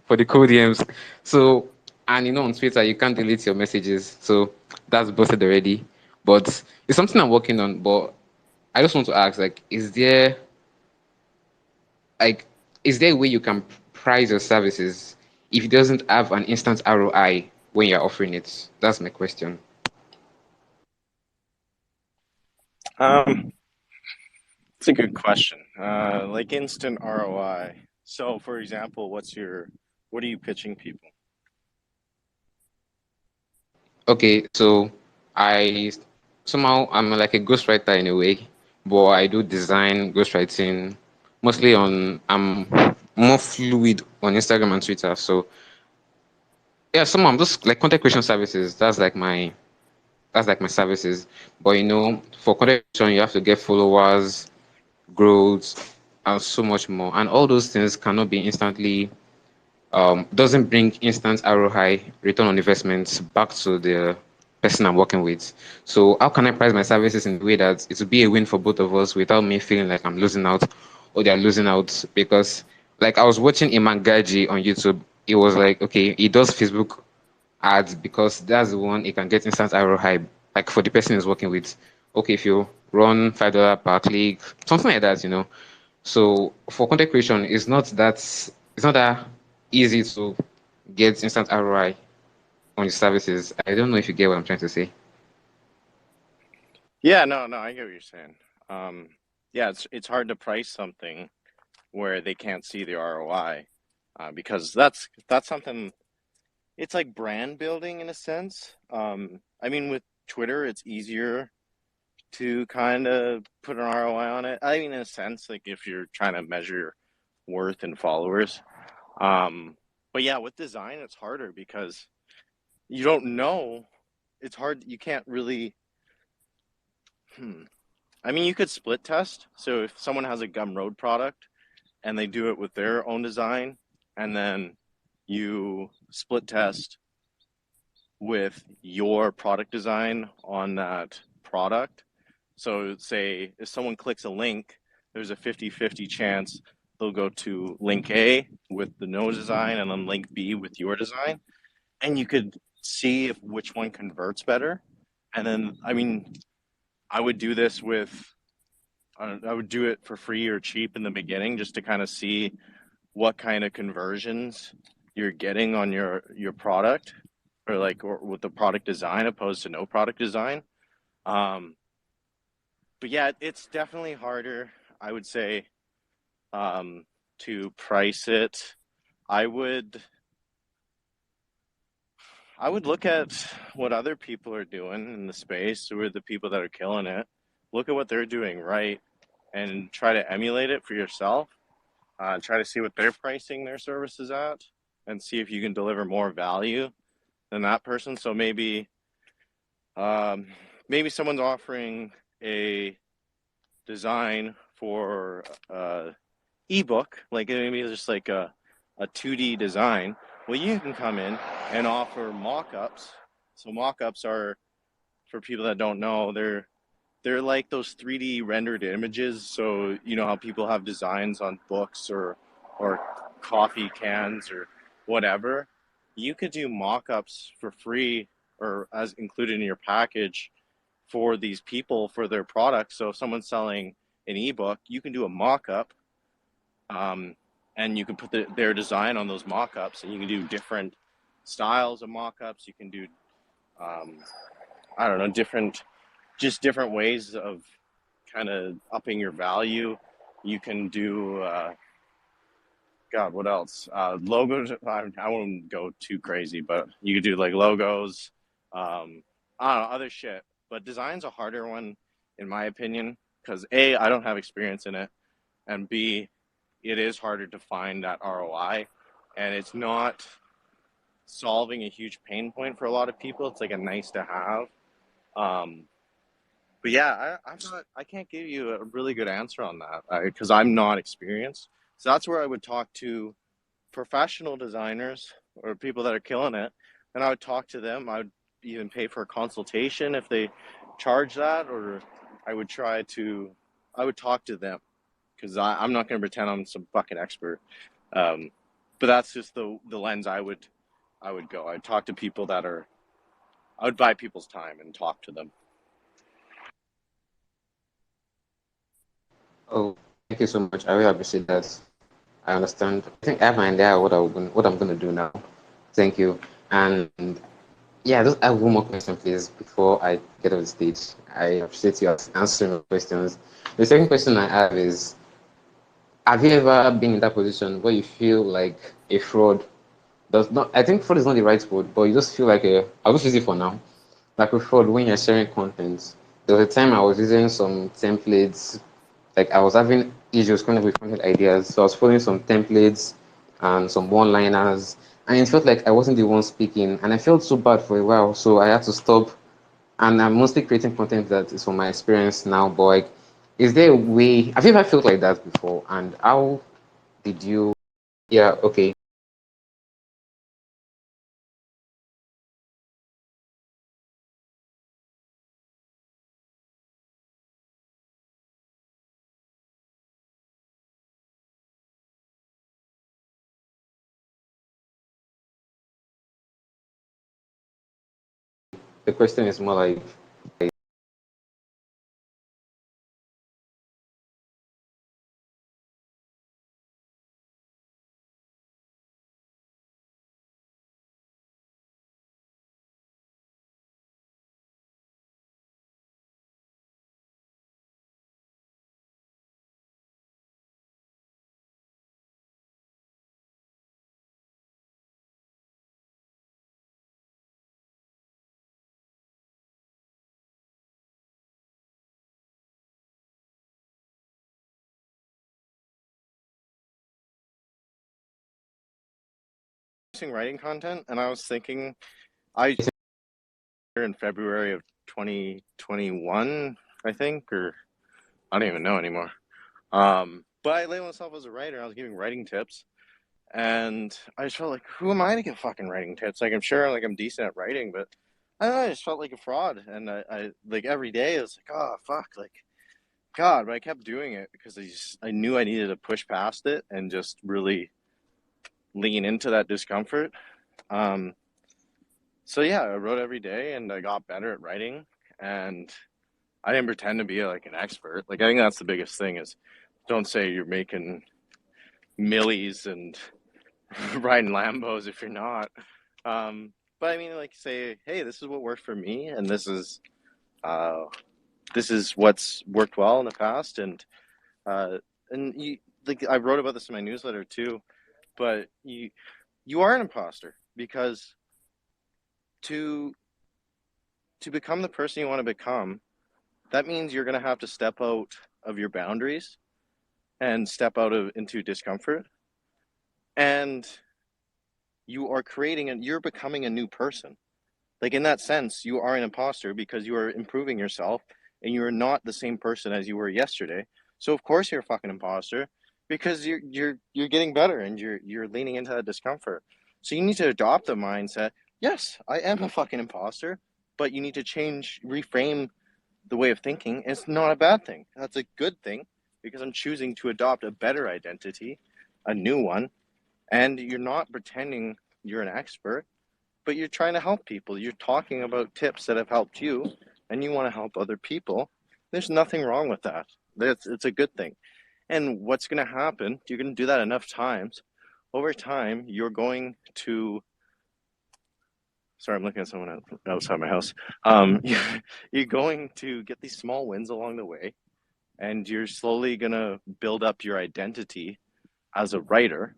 [SPEAKER 7] for the code games. So, and on Twitter, you can't delete your messages. So that's busted already. But it's something I'm working on. But I just want to ask, like, is there a way you can price your services if it doesn't have an instant ROI when you're offering it? That's my question.
[SPEAKER 3] Um, it's a good question. Like instant ROI. So, for example, what are you pitching people?
[SPEAKER 7] Okay, so I somehow I'm like a ghostwriter in a way, but I do design ghostwriting mostly I'm more fluid on Instagram and Twitter. So yeah, somehow I'm just like content creation services. That's like my services. But for content creation you have to get followers, growth, and so much more. And all those things cannot be instantly doesn't bring instant ROI, return on investments, back to the person I'm working with. So how can I price my services in a way that it will be a win for both of us without me feeling like I'm losing out or they're losing out? Because like I was watching Iman Gaji on YouTube, it was like, okay, he does Facebook ads because that's the one he can get instant ROI, like for the person he's working with. Okay, if you run $5 per click, something like that. So for content creation, it's not that easy to get instant ROI on your services. I don't know if you get what I'm trying to say.
[SPEAKER 3] Yeah, no, I get what you're saying. Um, yeah, it's hard to price something where they can't see the ROI, because that's something. It's like brand building in a sense. I mean, with Twitter, it's easier to kind of put an ROI on it. I mean, in a sense, like if you're trying to measure worth in followers. But yeah, with design, it's harder because you don't know. It's hard. You can't really. Hmm. I mean, you could split test. So if someone has a Gumroad product and they do it with their own design, and then you split test with your product design on that product. So say if someone clicks a link, there's a 50-50 chance they'll go to link A with the no design and then link B with your design. And you could see if which one converts better. And then, I mean, I would do this I would do it for free or cheap in the beginning just to kind of see what kind of conversions you're getting on your product or with the product design opposed to no product design. Um, but yeah, it's definitely harder, I would say, um, to price it. I would I would look at what other people are doing in the space, who are the people that are killing it. Look at what they're doing right and try to emulate it for yourself. try to see what they're pricing their services at, and see if you can deliver more value than that person. So maybe maybe someone's offering a design for ebook, like maybe it's just like a 2D design. Well, you can come in and offer mock-ups. So mock-ups are, for people that don't know, they're like those 3D rendered images. So you know how people have designs on books or coffee cans or whatever. You could do mock-ups for free or as included in your package for these people for their products. So if someone's selling an ebook, you can do a mock-up, and you can put their design on those mock-ups, and you can do different styles of mock-ups. You can do I don't know, different ways of kind of upping your value. You can do God, what else? Logos. I won't go too crazy, but you could do like logos. I don't know, other shit. But design's a harder one, in my opinion, because A, I don't have experience in it, and B, it is harder to find that ROI, and it's not solving a huge pain point for a lot of people. It's like a nice to have. But yeah, I can't give you a really good answer on that because I'm not experienced. So that's where I would talk to professional designers or people that are killing it, and I would talk to them. I would even pay for a consultation if they charge that, or I would talk to them because I'm not going to pretend I'm some fucking expert. But that's just the lens I would go. I'd talk to people I would buy people's time and talk to them.
[SPEAKER 7] Oh, thank you so much. I really appreciate that. I understand. I think I have an idea what I'm gonna do now. Thank you. And yeah, just have one more question, please, before I get off the stage. I appreciate you answering my questions. The second question I have is, have you ever been in that position where you feel like a fraud does not, I think fraud is not the right word, but you just feel like I'll just use it for now, like a fraud when you're sharing content. There was a time I was using some templates, like I was having issues coming up with content ideas. So I was following some templates and some one-liners, and it felt like I wasn't the one speaking, and I felt so bad for a while. So I had to stop, and I'm mostly creating content that is from my experience now. But like, is there a way? Have you ever felt like that before? And how did you? Yeah, okay. The question is more like,
[SPEAKER 3] Writing content, and I was thinking, I in February of 2021, I think, or I don't even know anymore. But I labeled myself as a writer. I was giving writing tips, and I just felt like, who am I to give fucking writing tips? Like, I'm sure, like, I'm decent at writing, but I don't know. I just felt like a fraud, and I like every day I was like, oh fuck, like God. But I kept doing it because I knew I needed to push past it and just really lean into that discomfort. Um, so yeah, I wrote every day, and I got better at writing, and I didn't pretend to be like an expert. Like I think that's the biggest thing is don't say you're making millies and riding Lambos if you're not. But I mean, like say, hey, this is what worked for me, and uh, this is what's worked well in the past, uh, and you like I wrote about this in my newsletter too. But you are an imposter because to become the person you want to become, that means you're going to have to step out of your boundaries and step out of into discomfort, and you are you're becoming a new person. Like, in that sense, you are an imposter because you are improving yourself and you are not the same person as you were yesterday. So of course you're a fucking imposter because you're getting better and you're leaning into that discomfort. So you need to adopt the mindset, yes, I am a fucking imposter, but you need to reframe the way of thinking. It's not a bad thing. That's a good thing because I'm choosing to adopt a better identity, a new one, and you're not pretending you're an expert, but you're trying to help people. You're talking about tips that have helped you, and you want to help other people. There's nothing wrong with that. It's a good thing. And what's going to happen, you're going to do that enough times. Over time, you're going to... Sorry, I'm looking at someone outside my house. You're going to get these small wins along the way, and you're slowly going to build up your identity as a writer,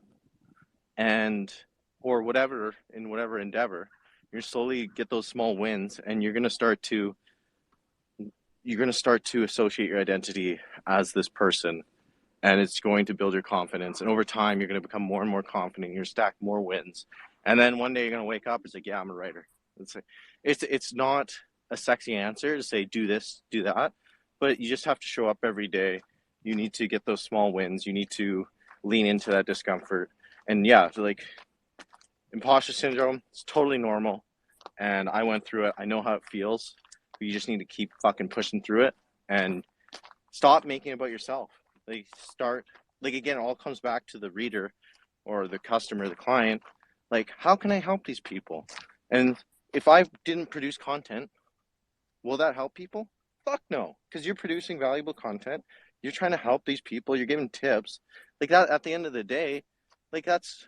[SPEAKER 3] and or whatever, in whatever endeavor. You slowly get those small wins, and you're going to start to associate your identity as this person, and it's going to build your confidence. And over time, you're going to become more and more confident. You're stack more wins, and then one day you're going to wake up. It's like, yeah, I'm a writer. It's not a sexy answer to say do this, do that, but you just have to show up every day. You need to get those small wins. You need to lean into that discomfort. And yeah, like, imposter syndrome, it's totally normal. And I went through it. I know how it feels. But you just need to keep fucking pushing through it and stop making it about yourself. Like, again, it all comes back to the reader or the customer, the client. Like, how can I help these people? And if I didn't produce content, will that help people? Fuck no. Because you're producing valuable content. You're trying to help these people. You're giving tips. Like, that, at the end of the day, like, that's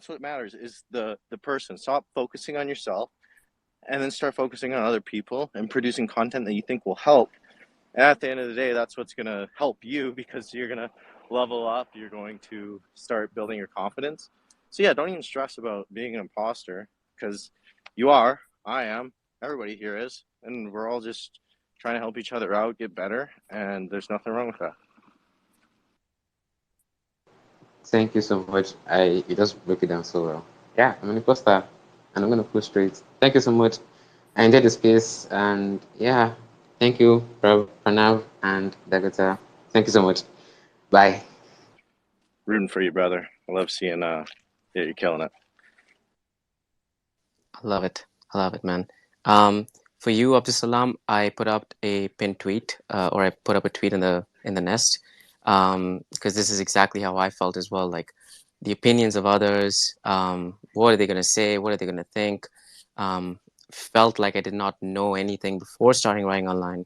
[SPEAKER 3] what matters, is the person. Stop focusing on yourself and then start focusing on other people and producing content that you think will help. And at the end of the day, that's what's going to help you, because you're going to level up. You're going to start building your confidence. So yeah, don't even stress about being an imposter, because you are, I am, everybody here is, and we're all just trying to help each other out, get better, and there's nothing wrong with that.
[SPEAKER 7] Thank you so much. You just broke it down so well. Yeah, I'm an imposter, and I'm gonna push straight. Thank you so much. I enjoyed the space, and yeah, thank you, Pranav and Dakota. Thank you so much. Bye.
[SPEAKER 3] Rooting for you, brother. I love seeing you're killing it.
[SPEAKER 1] I love it. I love it, man. For you, Abdul Salam, I put up a pinned tweet, or I put up a tweet in the nest, because this is exactly how I felt as well. Like, the opinions of others, what are they gonna say? What are they gonna think? Felt like I did not know anything before starting writing online,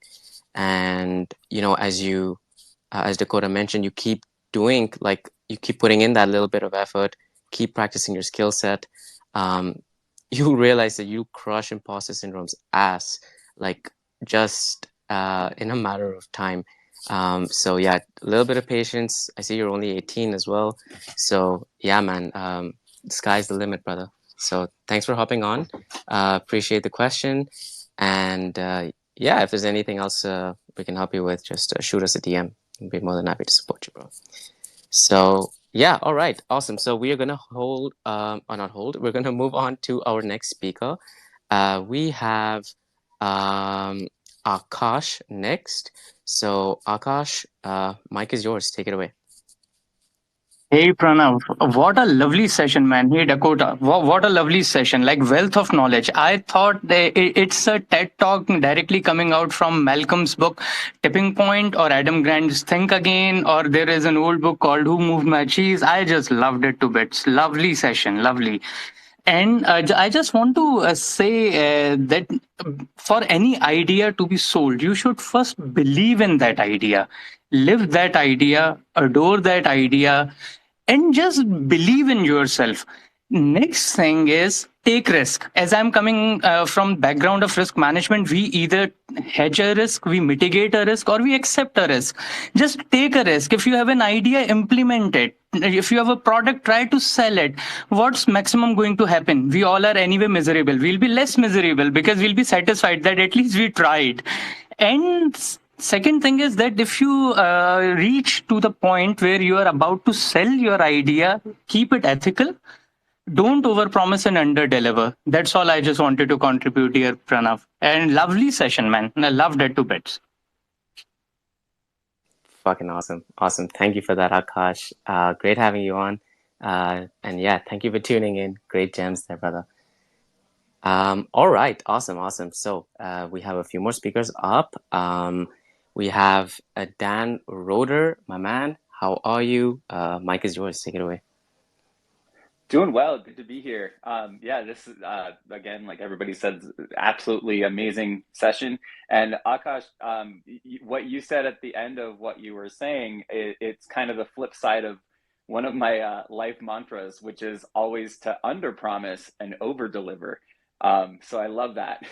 [SPEAKER 1] and as Dakota mentioned, you keep doing, like, you keep putting in that little bit of effort, keep practicing your skill set. You realize that you crush imposter syndrome's ass, like, just in a matter of time. So yeah, a little bit of patience. I see you're only 18 as well. So yeah, man, the sky's the limit, brother. So thanks for hopping on. Appreciate the question. And yeah, if there's anything else we can help you with, just shoot us a DM. We'd be more than happy to support you, bro. So yeah, all right, awesome. So we are gonna we're gonna move on to our next speaker. We have Akash next. So Akash, mic is yours. Take it away.
[SPEAKER 8] Hey Pranav, what a lovely session, man. Hey Dakota, what a lovely session. Like, wealth of knowledge. I thought it's a TED talk directly coming out from Malcolm's book, Tipping Point, or Adam Grant's Think Again, or there is an old book called Who Moved My Cheese. I just loved it to bits. Lovely session, lovely. And I just want to say that for any idea to be sold, you should first believe in that idea, live that idea, adore that idea, and just believe in yourself. Next thing is take risk. As I'm coming from background of risk management, we either hedge a risk, we mitigate a risk, or we accept a risk. Just take a risk. If you have an idea, implement it. If you have a product, try to sell it. What's maximum going to happen? We all are anyway miserable. We'll be less miserable because we'll be satisfied that at least we tried. And Second thing is that if you reach to the point where you are about to sell your idea, keep it ethical. Don't overpromise and underdeliver. That's all I just wanted to contribute here, Pranav. And lovely session, man. I loved it to bits.
[SPEAKER 1] Fucking awesome. Awesome. Thank you for that, Akash. Great having you on. And yeah, thank you for tuning in. Great gems there, brother. All right. Awesome. Awesome. So we have a few more speakers up. We have Dan Roeder, my man. How are you? Mike is yours. Take it away.
[SPEAKER 9] Doing well. Good to be here. Yeah, this is again, like everybody said, absolutely amazing session. And Akash, what you said at the end of what you were saying, it's kind of the flip side of one of my life mantras, which is always to underpromise and overdeliver. So I love that.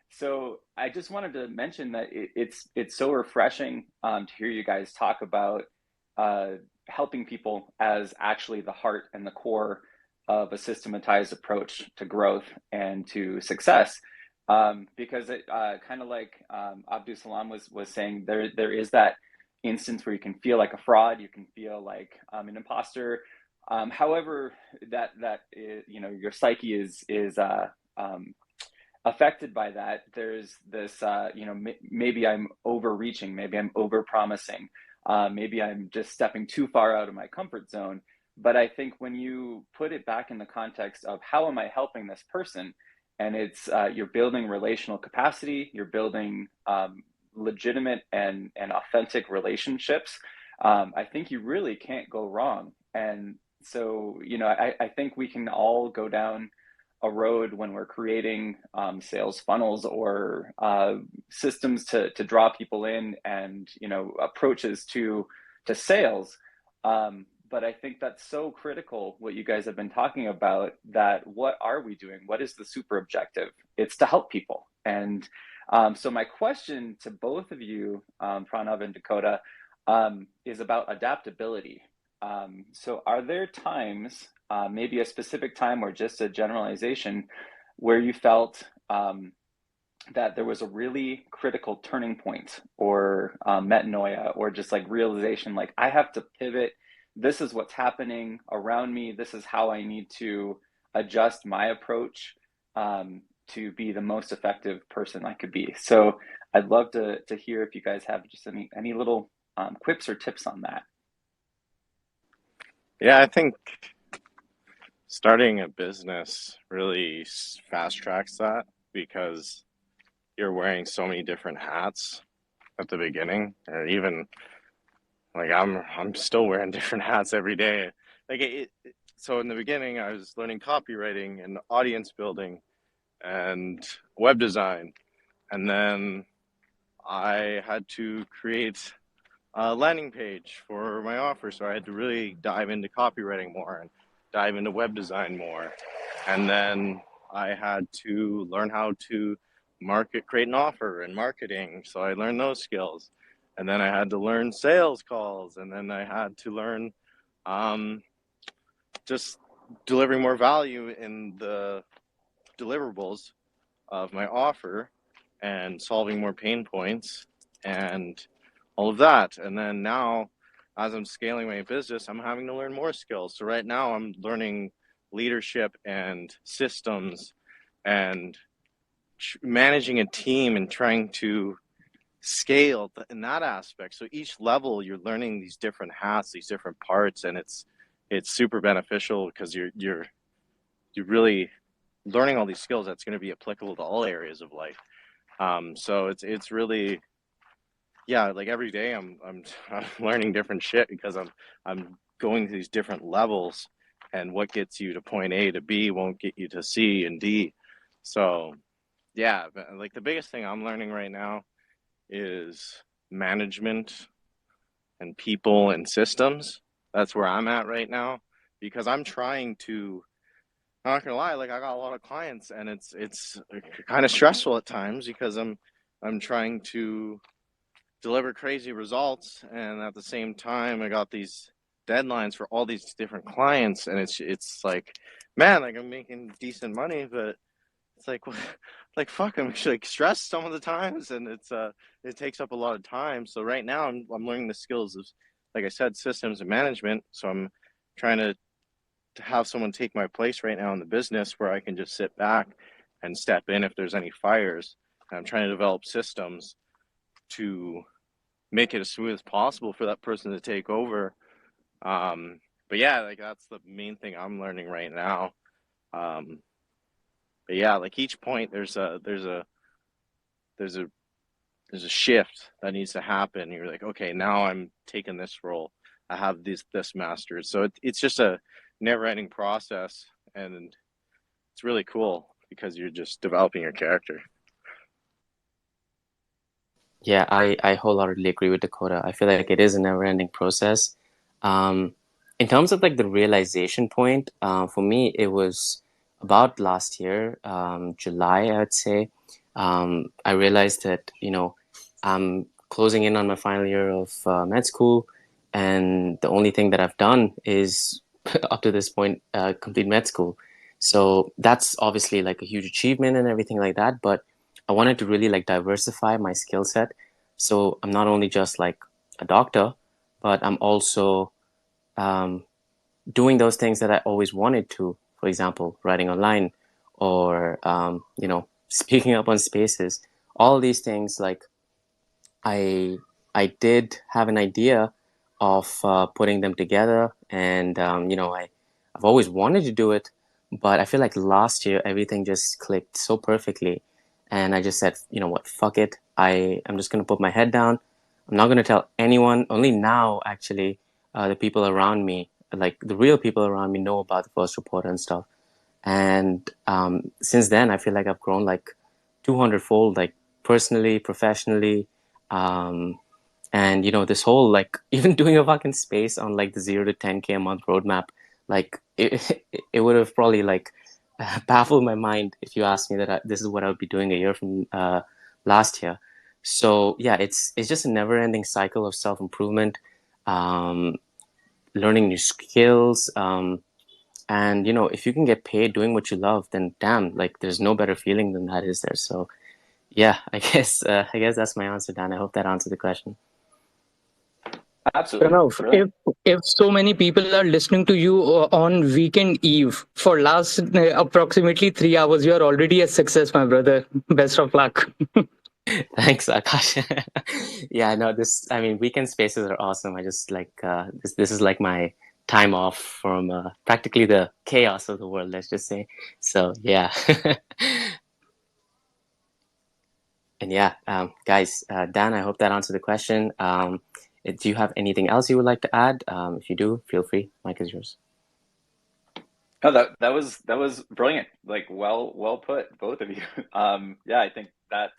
[SPEAKER 9] So I just wanted to mention that it's so refreshing to hear you guys talk about helping people as actually the heart and the core of a systematized approach to growth and to success. Because it kind of like Abdul Salam was saying, there is that instance where you can feel like a fraud, you can feel like an imposter. However, that is, your psyche is affected by that. There's this, maybe I'm overreaching, maybe I'm over promising. Maybe I'm just stepping too far out of my comfort zone. But I think when you put it back in the context of how am I helping this person, and it's you're building relational capacity, you're building legitimate and authentic relationships, I think you really can't go wrong. And so, I think we can all go down a road when we're creating sales funnels or systems to draw people in, and approaches to sales. But I think that's so critical what you guys have been talking about, that what are we doing? What is the super objective? It's to help people. And so my question to both of you, Pranav and Dakota, is about adaptability. So are there times, maybe a specific time or just a generalization, where you felt that there was a really critical turning point, or metanoia, or just like realization, like I have to pivot, this is what's happening around me, this is how I need to adjust my approach to be the most effective person I could be? So I'd love to hear if you guys have just any little quips or tips on that.
[SPEAKER 3] Yeah, I think starting a business really fast tracks that, because you're wearing so many different hats at the beginning, or even like I'm still wearing different hats every day. Like so in the beginning, I was learning copywriting and audience building and web design, and then I had to create a landing page for my offer, so I had to really dive into copywriting more and dive into web design more. And then I had to learn how to create an offer and marketing, so I learned those skills. And then I had to learn sales calls, and then I had to learn just delivering more value in the deliverables of my offer, and solving more pain points and all of that. And then now, as I'm scaling my business, I'm having to learn more skills. So right now I'm learning leadership and systems and managing a team and trying to scale in that aspect. So each level you're learning these different hats, these different parts, and it's super beneficial, because you're really learning all these skills that's going to be applicable to all areas of life. So it's really, yeah, like every day I'm learning different shit, because I'm going to these different levels, and what gets you to point A to B won't get you to C and D. So yeah, like the biggest thing I'm learning right now is management and people and systems. That's where I'm at right now, because I'm trying to, I'm not gonna lie, like I got a lot of clients, and it's kind of stressful at times, because I'm trying to deliver crazy results, and at the same time I got these deadlines for all these different clients, and it's like, man, like I'm making decent money, but it's like like fuck, I'm actually like stressed some of the times, and it takes up a lot of time. So right now I'm learning the skills of, like I said, systems and management. So I'm trying to have someone take my place right now in the business where I can just sit back and step in if there's any fires. And I'm trying to develop systems to make it as smooth as possible for that person to take over. But yeah, like that's the main thing I'm learning right now. Um, but yeah, like each point there's a there's a shift that needs to happen. You're like, okay, now I'm taking this role. I have this mastered. So it's just a never-ending process, and it's really cool because you're just developing your character.
[SPEAKER 1] Yeah, I wholeheartedly agree with Dakota. I feel like it is a never-ending process. Um, in terms of like the realization point, for me, it was about last year, July, I'd say. I realized that, I'm closing in on my final year of med school, and the only thing that I've done is up to this point, complete med school. So that's obviously like a huge achievement and everything like that, but I wanted to really like diversify my skill set. So I'm not only just like a doctor, but I'm also um, doing those things that I always wanted to. For example, writing online or, speaking up on spaces. All these things, like I I did have an idea of putting them together, and I've always wanted to do it, but I feel like last year everything just clicked so perfectly, and I just said, you know what, fuck it, I'm just gonna put my head down. I'm not gonna tell anyone. Only now, actually, the people around me, like the real people around me, know about the first report and stuff. And since then, I feel like I've grown like 200-fold, like personally, professionally. Um, and this whole like even doing a fucking space on like the 0 to 10K a month roadmap, like it would have probably like baffled my mind if you asked me that this is what I would be doing a year from last year. So yeah, it's just a never-ending cycle of self-improvement, um, learning new skills. And if you can get paid doing what you love, then damn, like there's no better feeling than that, is there? So yeah, I guess that's my answer, Dan. I hope that answered the question.
[SPEAKER 9] Absolutely.
[SPEAKER 8] Pranav,
[SPEAKER 9] Brilliant.
[SPEAKER 8] if so many people are listening to you on weekend eve for last approximately 3 hours, you are already a success, my brother. Best of luck.
[SPEAKER 1] Thanks, Akash. Yeah, no, I mean, weekend spaces are awesome. I just like this is like my time off from practically the chaos of the world, let's just say. So yeah. And yeah, guys, Dan, I hope that answered the question. Do you have anything else you would like to add? If you do, feel free. Mic is yours.
[SPEAKER 9] No, that was brilliant. Like well put, both of you. Yeah, I think that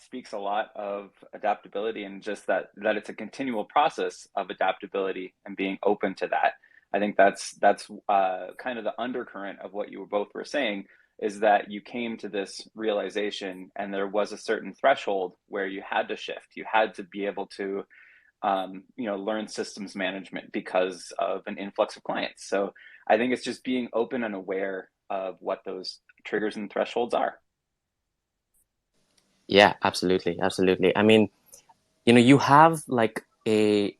[SPEAKER 9] speaks a lot of adaptability, and just that it's a continual process of adaptability and being open to that. I think that's kind of the undercurrent of what you both were saying, is that you came to this realization and there was a certain threshold where you had to shift. You had to be able to learn systems management because of an influx of clients. So I think it's just being open and aware of what those triggers and thresholds are.
[SPEAKER 1] Yeah, absolutely, absolutely. I mean, you have like I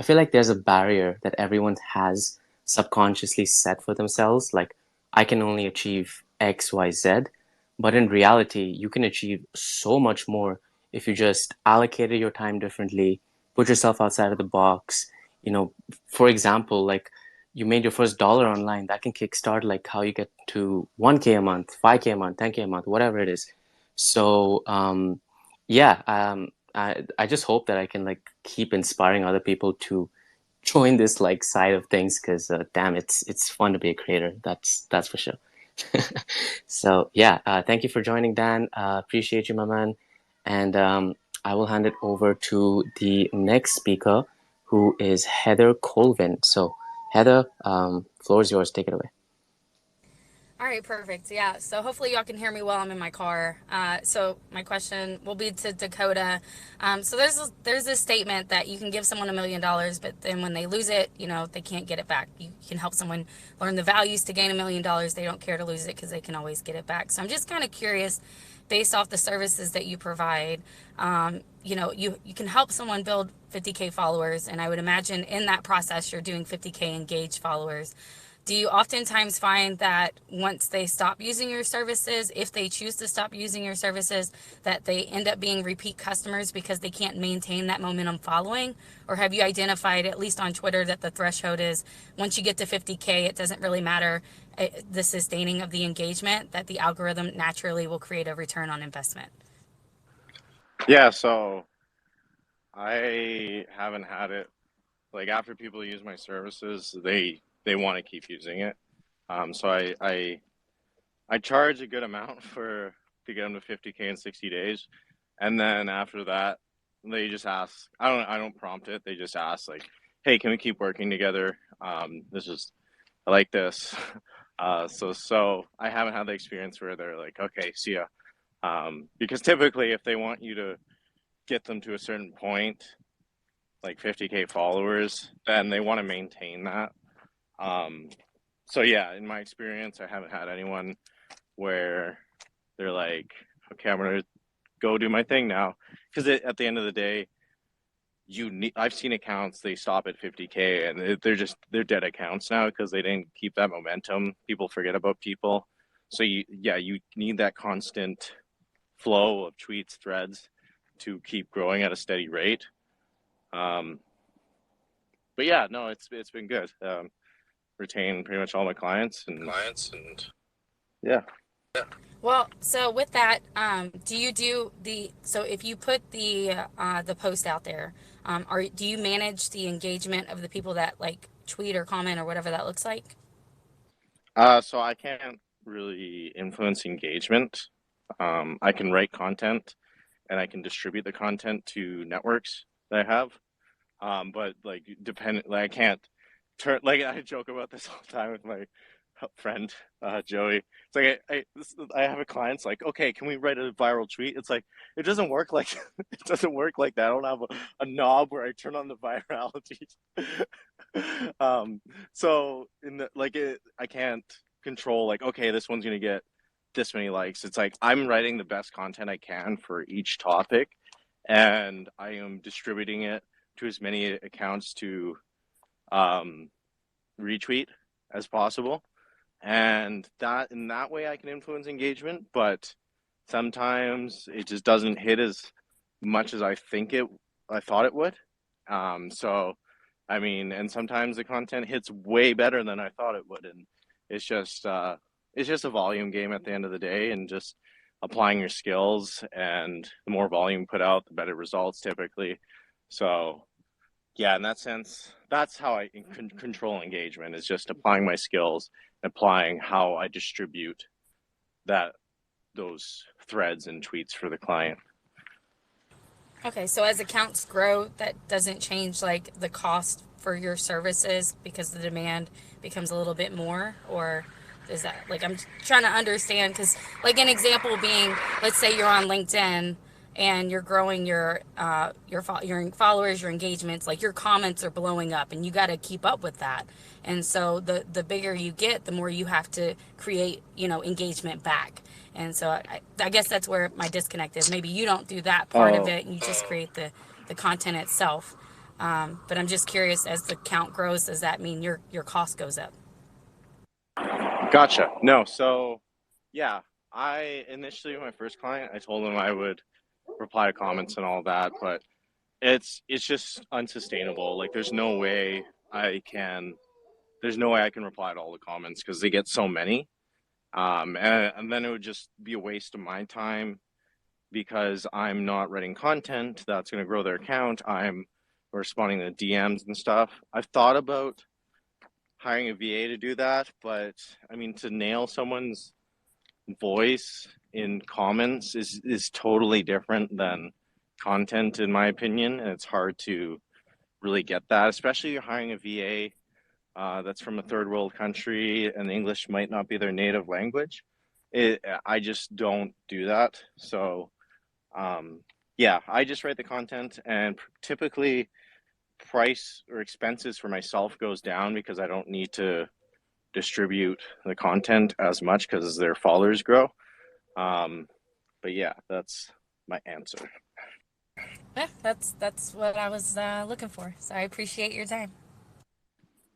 [SPEAKER 1] feel like there's a barrier that everyone has subconsciously set for themselves. Like, I can only achieve X, Y, Z. But in reality, you can achieve so much more if you just allocated your time differently, put yourself outside of the box. For example, like you made your first dollar online, that can kickstart like how you get to 1K a month, 5K a month, 10K a month, whatever it is. So, yeah, I just hope that I can like keep inspiring other people to join this like side of things, because damn, it's fun to be a creator. That's for sure. So yeah, thank you for joining, Dan. Appreciate you, my man. And I will hand it over to the next speaker, who is Heather Colvin. So Heather, floor is yours. Take it away.
[SPEAKER 10] All right, perfect. Yeah. So hopefully y'all can hear me well. I'm in my car. So my question will be to Dakota. So there's this statement that you can give someone $1 million, but then when they lose it, they can't get it back. You can help someone learn the values to gain $1 million. They don't care to lose it because they can always get it back. So I'm just kind of curious, based off the services that you provide, you can help someone build 50K followers, and I would imagine in that process you're doing 50K engaged followers. Do you oftentimes find that once they stop using your services, if they choose to stop using your services, that they end up being repeat customers because they can't maintain that momentum following? Or have you identified, at least on Twitter, that the threshold is once you get to 50K, it doesn't really matter the sustaining of the engagement, that the algorithm naturally will create a return on investment?
[SPEAKER 3] Yeah, so I haven't had it like after people use my services, they want to keep using it. So I charge a good amount to get them to 50K in 60 days, and then after that, they just ask. I don't prompt it. They just ask like, "Hey, can we keep working together? I like this." So I haven't had the experience where they're like, "Okay, see ya." Because typically, if they want you to get them to a certain point, like 50K followers, then they want to maintain that. So yeah, in my experience, I haven't had anyone where they're like, okay, I'm gonna go do my thing now, because at the end of the day, I've seen accounts they stop at 50K and they're dead accounts now because they didn't keep that momentum. People forget about people, so you need that constant flow of tweets, threads to keep growing at a steady rate. But yeah, no, it's been good. Retain pretty much all my clients and yeah.
[SPEAKER 10] Well, so with that, do you so if you put the post out there, do you manage the engagement of the people that like tweet or comment or whatever that looks like?
[SPEAKER 3] So I can't really influence engagement. I can write content and I can distribute the content to networks that I have. But like like I can't turn, like I joke about this all the time with my friend Joey. It's like I have a client's like, okay, can we write a viral tweet? It's like it doesn't work like it doesn't work like that. I don't have a knob where I turn on the virality. So in the I can't control like, okay, this one's gonna get this many likes. It's like I'm writing the best content I can for each topic, and I am distributing it to as many accounts to retweet as possible, and that in that way I can influence engagement. But sometimes it just doesn't hit as much as I thought it would. So I mean, and sometimes the content hits way better than I thought it would, and it's just a volume game at the end of the day, and just applying your skills. And the more volume put out, the better results typically. So yeah, in that sense, that's how I control engagement, is just applying my skills, applying how I distribute those threads and tweets for the client.
[SPEAKER 10] Okay, so as accounts grow, that doesn't change like the cost for your services because the demand becomes a little bit more, or is that like I'm trying to understand because like an example being, let's say you're on LinkedIn and you're growing your followers, your engagements, like your comments are blowing up, and you got to keep up with that. And so the bigger you get, the more you have to create, engagement back. And so I guess that's where my disconnect is. Maybe you don't do that part of
[SPEAKER 3] Oh,
[SPEAKER 10] it, and you just create the content itself. But I'm just curious, as the count grows, does that mean your cost goes up?
[SPEAKER 3] gotcha. No, so yeah, I initially, my first client, I told him I would reply to comments and all that, but it's just unsustainable. Like there's no way I can reply to all the comments because they get so many. And then it would just be a waste of my time because I'm not writing content that's going to grow their account. I'm responding to DMs and stuff. I've thought about hiring a VA to do that, but I mean, to nail someone's voice in comments is totally different than content, in my opinion, and it's hard to really get that, especially if you're hiring a VA. that's from a third world country and English might not be their native language. I just don't do that. So, yeah, I just write the content, and typically price or expenses for myself goes down because I don't need to distribute the content as much because their followers grow. But yeah, that's my answer.
[SPEAKER 10] Yeah, that's what I was looking for. So I appreciate your time.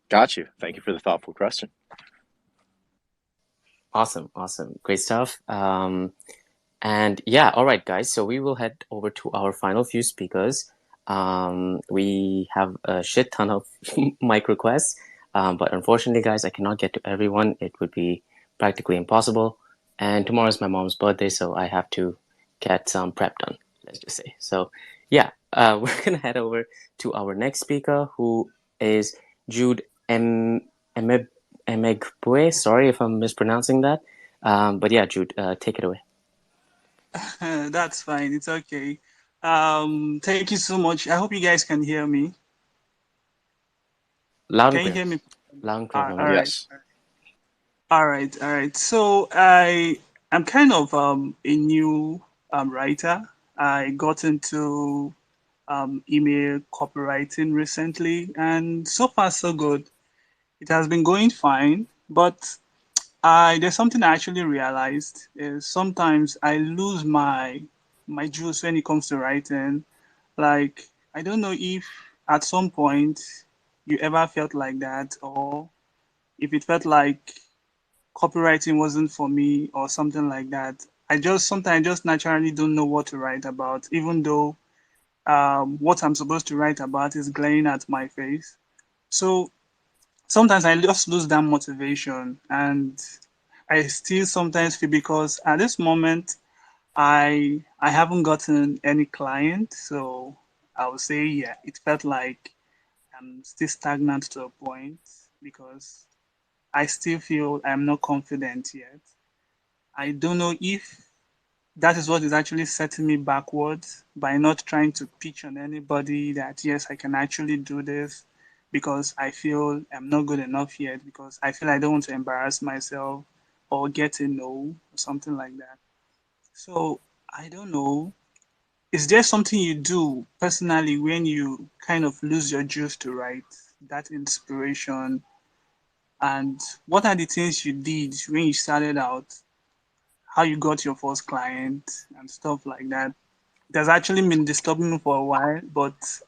[SPEAKER 3] Got you. Thank you for the thoughtful question.
[SPEAKER 1] Awesome, awesome, great stuff. And yeah, all right, guys. So we will head over to our final few speakers. We have a shit ton of mic requests, but unfortunately, guys, I cannot get to everyone. It would be practically impossible. And tomorrow's my mom's birthday, so I have to get some prep done, let's just say. So yeah, we're gonna head over to our next speaker, who is Jude Emegbue. Sorry if I'm mispronouncing that. But yeah, Jude, take it away.
[SPEAKER 11] That's fine. It's okay. Thank you so much. I hope you guys can hear me.
[SPEAKER 1] Loud and
[SPEAKER 11] Can you
[SPEAKER 1] clear.
[SPEAKER 11] hear me?
[SPEAKER 1] Loud and clear,
[SPEAKER 11] All
[SPEAKER 1] Mama.
[SPEAKER 11] right.
[SPEAKER 3] Yes.
[SPEAKER 11] All right. All right. So I'm kind of a new writer. I got into email copywriting recently, and so far so good. It has been going fine, but there's something I actually realized is sometimes I lose my juice when it comes to writing. Like, I don't know if at some point you ever felt like that, or if it felt like copywriting wasn't for me or something like that. I just sometimes I just naturally don't know what to write about, even though what I'm supposed to write about is glaring at my face. So sometimes I just lose that motivation, and I still sometimes feel because at this moment I haven't gotten any client, so I would say yeah, it felt like I'm still stagnant to a point because I still feel I'm not confident yet. I don't know if that is what is actually setting me backwards by not trying to pitch on anybody that yes, I can actually do this because I feel I'm not good enough yet because I feel I don't want to embarrass myself or get a no or something like that. So I don't know. Is there something you do personally when you kind of lose your juice to write, that inspiration? And what are the things you did when you started out? How you got your first client and stuff like that? It has actually been disturbing me for a while, but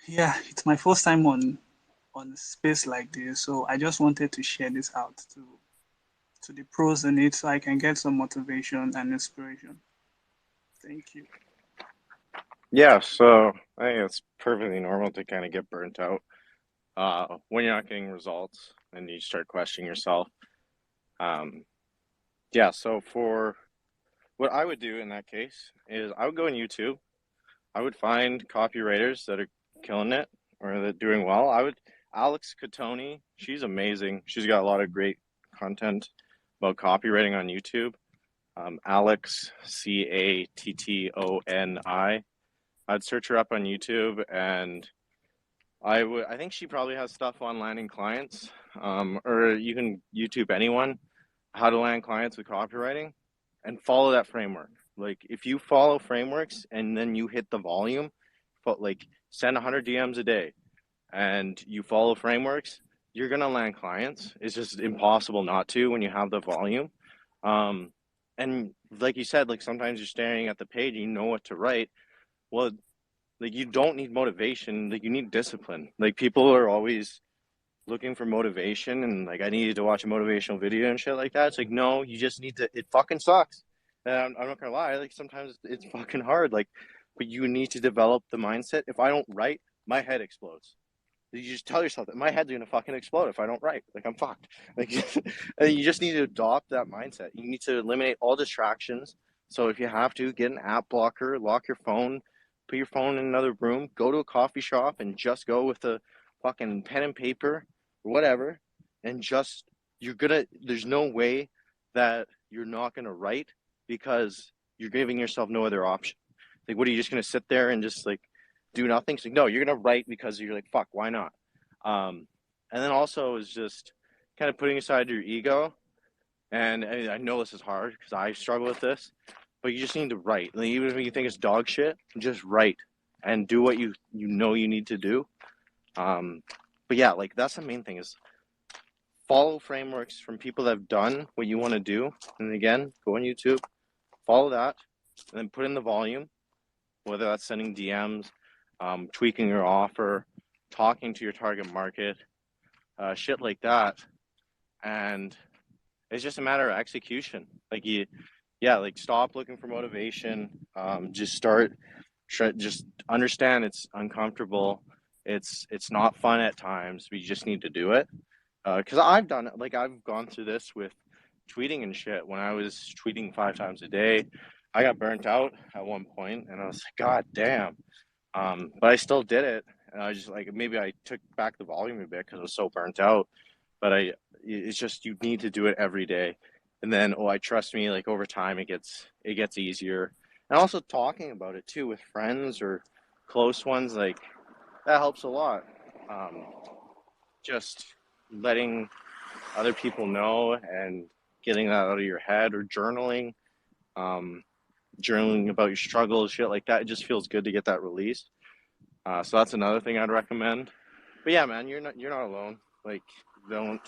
[SPEAKER 11] yeah, it's my first time on a space like this, so I just wanted to share this out to the pros in it so I can get some motivation and inspiration. Thank you.
[SPEAKER 3] Yeah, so I think it's perfectly normal to kind of get burnt out when you're not getting results and you start questioning yourself. Um, yeah, so for what I would do in that case is I would go on YouTube. I would find copywriters that are killing it or that are doing well. Alex Catoni, she's amazing. She's got a lot of great content about copywriting on YouTube. Alex, Cattoni. I'd search her up on YouTube, and I think she probably has stuff on landing clients. Or you can YouTube anyone how to land clients with copywriting and follow that framework. Like if you follow frameworks and then you hit the volume, but like send 100 DMs a day and you follow frameworks, you're gonna land clients. It's just impossible not to when you have the volume. Um, and like you said, like sometimes you're staring at the page, you know what to write. Well, like you don't need motivation, like you need discipline. Like people are always looking for motivation and like I needed to watch a motivational video and shit like that. It's like no, you just need to. It fucking sucks. And I'm not gonna lie, like sometimes it's fucking hard. Like, but you need to develop the mindset. If I don't write, my head explodes. You just tell yourself that my head's gonna fucking explode if I don't write. Like I'm fucked. Like and you just need to adopt that mindset. You need to eliminate all distractions. So if you have to, get an app blocker, lock your phone, put your phone in another room, go to a coffee shop and just go with a fucking pen and paper or whatever, and just there's no way that you're not gonna write because you're giving yourself no other option. Like what are you just gonna sit there and just like do nothing? So no, you're gonna write because you're like, fuck, why not? And then also is just kind of putting aside your ego. And I know this is hard because I struggle with this, but you just need to write. Like, even if you think it's dog shit, just write and do what you know you need to do. But yeah, like that's the main thing is follow frameworks from people that have done what you want to do. And again, go on YouTube, follow that, and then put in the volume, whether that's sending DMs, tweaking your offer, talking to your target market, shit like that. And it's just a matter of execution. Like like stop looking for motivation. Just just understand it's uncomfortable. It's not fun at times. We just need to do it. Because I've done it. Like I've gone through this with tweeting and shit. When I was tweeting 5 times a day, I got burnt out at one point, and I was like, God damn. But I still did it. And I just like maybe I took back the volume a bit because I was so burnt out. But it's just you need to do it every day, and then I trust me. Like over time, it gets easier, and also talking about it too with friends or close ones, like that helps a lot. Just letting other people know and getting that out of your head, or journaling about your struggles, shit like that. It just feels good to get that released. So that's another thing I'd recommend. But yeah, man, you're not alone. Like don't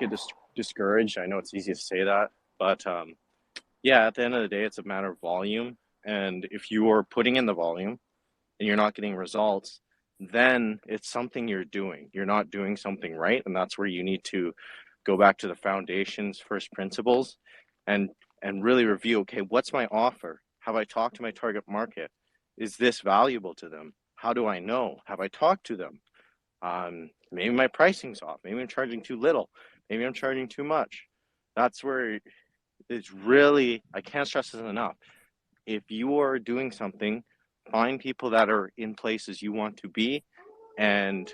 [SPEAKER 3] get discouraged. I know it's easy to say that, but yeah, at the end of the day, it's a matter of volume. And if you are putting in the volume and you're not getting results, then it's something you're doing. You're not doing something right, and that's where you need to go back to the foundations, first principles, and really review. Okay, what's my offer? Have I talked to my target market? Is this valuable to them? How do I know? Have I talked to them? Maybe my pricing's off. Maybe I'm charging too little. Maybe I'm charging too much. That's where it's really, I can't stress this enough. If you are doing something, find people that are in places you want to be and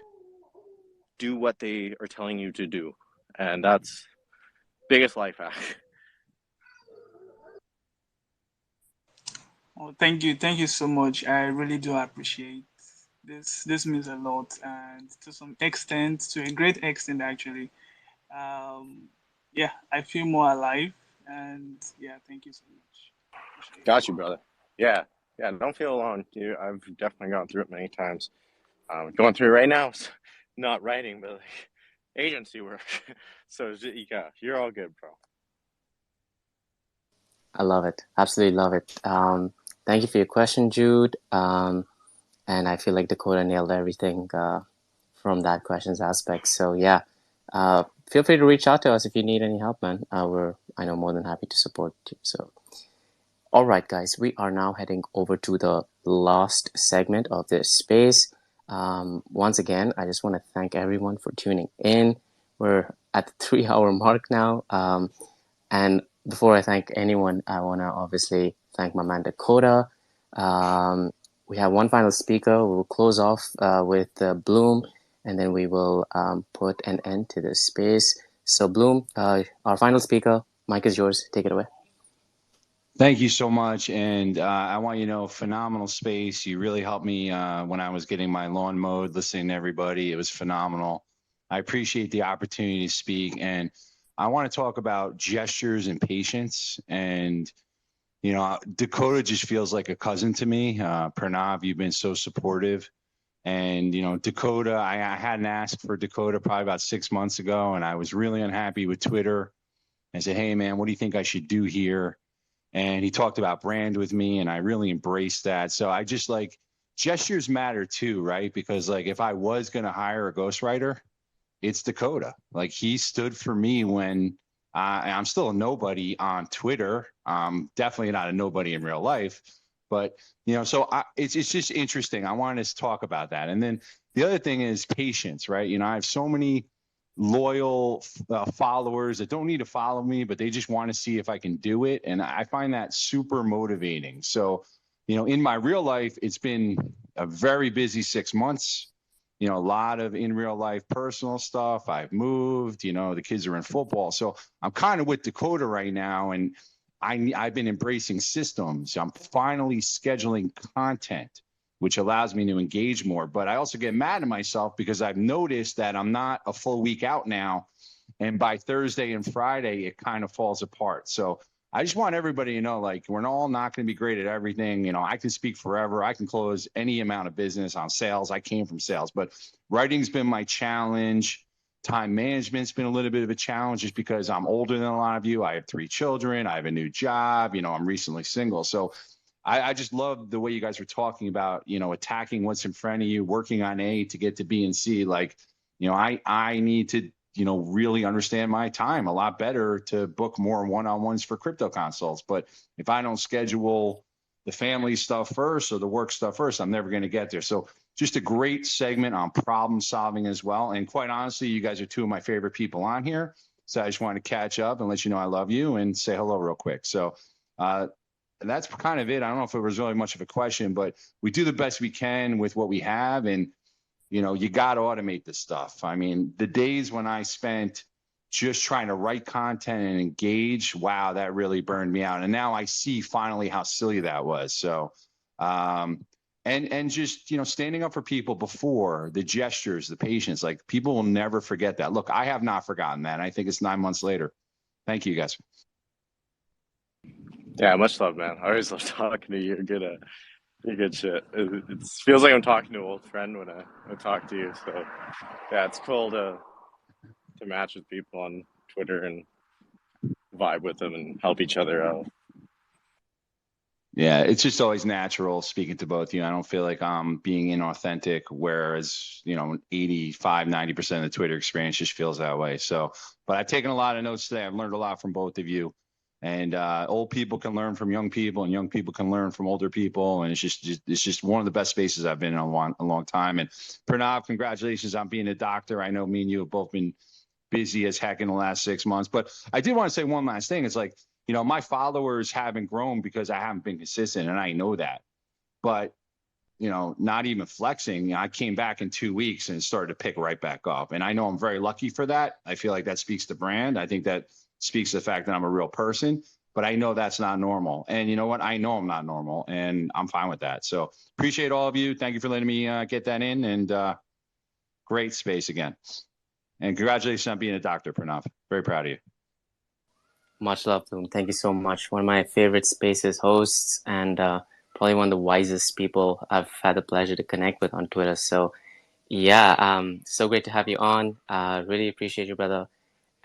[SPEAKER 3] do what they are telling you to do. And that's biggest life hack.
[SPEAKER 11] Well, thank you so much. I really do appreciate this. This means a lot, and to some extent, to a great extent, actually. Um, yeah, I feel more alive, and yeah, thank you so much. Appreciate it.
[SPEAKER 3] Got you, brother. Yeah, don't feel alone. I've definitely gone through it many times. Going through it right now, not writing, but like agency work. So yeah, you're all good, bro.
[SPEAKER 1] I love it. Absolutely love it. Thank you for your question, Jude. And I feel like Dakota nailed everything from that questions aspect. So yeah, feel free to reach out to us if you need any help, man. I know more than happy to support you. So, all right, guys, we are now heading over to the last segment of this space. Once again, I just want to thank everyone for tuning in. We're at the 3-hour mark now. And before I thank anyone, I want to obviously thank my man Dakota. We have one final speaker. We'll close off with Bloom, and then we will put an end to this space. So Bloom, our final speaker, mic is yours. Take it away.
[SPEAKER 12] Thank you so much. And I want you to know, phenomenal space. You really helped me when I was getting my lawn mowed, listening to everybody. It was phenomenal. I appreciate the opportunity to speak. And I want to talk about gestures and patience. And, you know, Dakota just feels like a cousin to me. Pranav, you've been so supportive. And, you know, Dakota, I hadn't asked for Dakota probably about 6 months ago. And I was really unhappy with Twitter. I said, hey, man, what do you think I should do here? And he talked about brand with me, and I really embraced that. So I just like gestures matter too, right? Because like if I was going to hire a ghostwriter, it's Dakota. Like he stood for me when I'm still a nobody on Twitter. Definitely not a nobody in real life. But, you know, so it's just interesting. I wanted to talk about that. And then the other thing is patience, right? You know, I have so many loyal followers that don't need to follow me, but they just want to see if I can do it. And I find that super motivating. So, you know, in my real life, it's been a very busy 6 months, you know, a lot of in real life personal stuff. I've moved, you know, the kids are in football. So I'm kind of with Dakota right now. And I've been embracing systems. I'm finally scheduling content. which allows me to engage more. But I also get mad at myself because I've noticed that I'm not a full week out now. And by Thursday and Friday, it kind of falls apart. So I just want everybody to know, like, we're all not going to be great at everything. You know, I can speak forever. I can close any amount of business on sales. I came from sales, but writing's been my challenge. Time management's been a little bit of a challenge just because I'm older than a lot of you. I have 3 children. I have a new job. You know, I'm recently single. So I just love the way you guys were talking about, you know, attacking what's in front of you, working on A to get to B and C. Like, you know, I need to, you know, really understand my time a lot better to book more one-on-ones for crypto consults. But if I don't schedule the family stuff first or the work stuff first, I'm never going to get there. So just a great segment on problem solving as well. And quite honestly, you guys are 2 of my favorite people on here. So I just want to catch up and let you know I love you and say hello real quick. So that's kind of it. I don't know if it was really much of a question, but we do the best we can with what we have. And you know, you got to automate this stuff. I mean, the days when I spent just trying to write content and engage, wow, that really burned me out. And now I see finally how silly that was. So, and just, you know, standing up for people before, the gestures, the patience, like people will never forget that. Look, I have not forgotten that. I think it's 9 months later. Thank you, guys.
[SPEAKER 3] Yeah, much love, man. I always love talking to you. You're good shit. It feels like I'm talking to an old friend when I talk to you. So yeah, it's cool to match with people on Twitter and vibe with them and help each other out.
[SPEAKER 12] Yeah, it's just always natural speaking to both of you. I don't feel like I'm being inauthentic, whereas, you know, 85, 90% of the Twitter experience just feels that way. So, but I've taken a lot of notes today. I've learned a lot from both of you. And old people can learn from young people, and young people can learn from older people. And it's just one of the best spaces I've been in a long time. And Pranav, congratulations on being a doctor. I know me and you have both been busy as heck in the last 6 months. But I did want to say one last thing. It's like, you know, my followers haven't grown because I haven't been consistent, and I know that. But, you know, not even flexing, I came back in 2 weeks and started to pick right back up. And I know I'm very lucky for that. I feel like that speaks to brand. I think that speaks to the fact that I'm a real person, but I know that's not normal. And you know what? I know I'm not normal, and I'm fine with that. So appreciate all of you. Thank you for letting me get that in, and great space again. And congratulations on being a doctor, Pranav. Very proud of you.
[SPEAKER 1] Much love, Bloom. Thank you so much. One of my favorite spaces hosts, and probably one of the wisest people I've had the pleasure to connect with on Twitter. So yeah, so great to have you on. Really appreciate you, brother.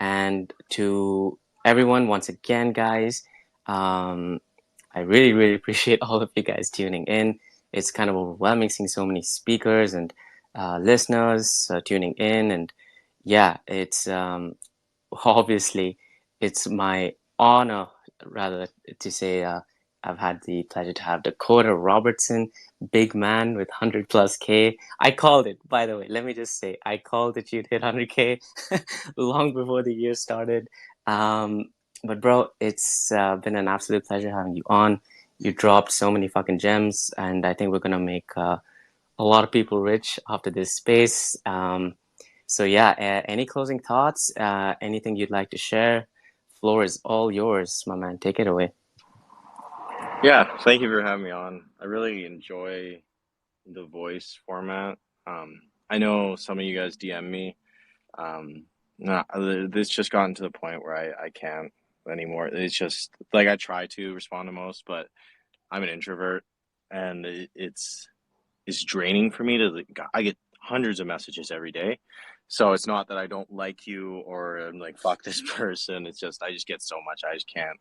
[SPEAKER 1] And to everyone, once again, guys, I really, really appreciate all of you guys tuning in. It's kind of overwhelming seeing so many speakers and listeners tuning in. And yeah, it's obviously, it's my honor, rather, to say I've had the pleasure to have Dakota Robertson, big man with 100 plus K. I called it, by the way. Let me just say, I called that you'd hit 100K long before the year started. But bro, it's been an absolute pleasure having you on. You dropped so many fucking gems, and I think we're gonna make a lot of people rich after this space. So yeah, any closing thoughts? Anything you'd like to share? Floor is all yours, my man. Take it away.
[SPEAKER 3] Yeah, thank you for having me on. I really enjoy the voice format. I know some of you guys DM me. No, this just gotten to the point where I can't anymore. It's just like I try to respond to most, but I'm an introvert, and it's draining for me to. I get hundreds of messages every day, so it's not that I don't like you or I'm like fuck this person. It's just I just get so much. I just can't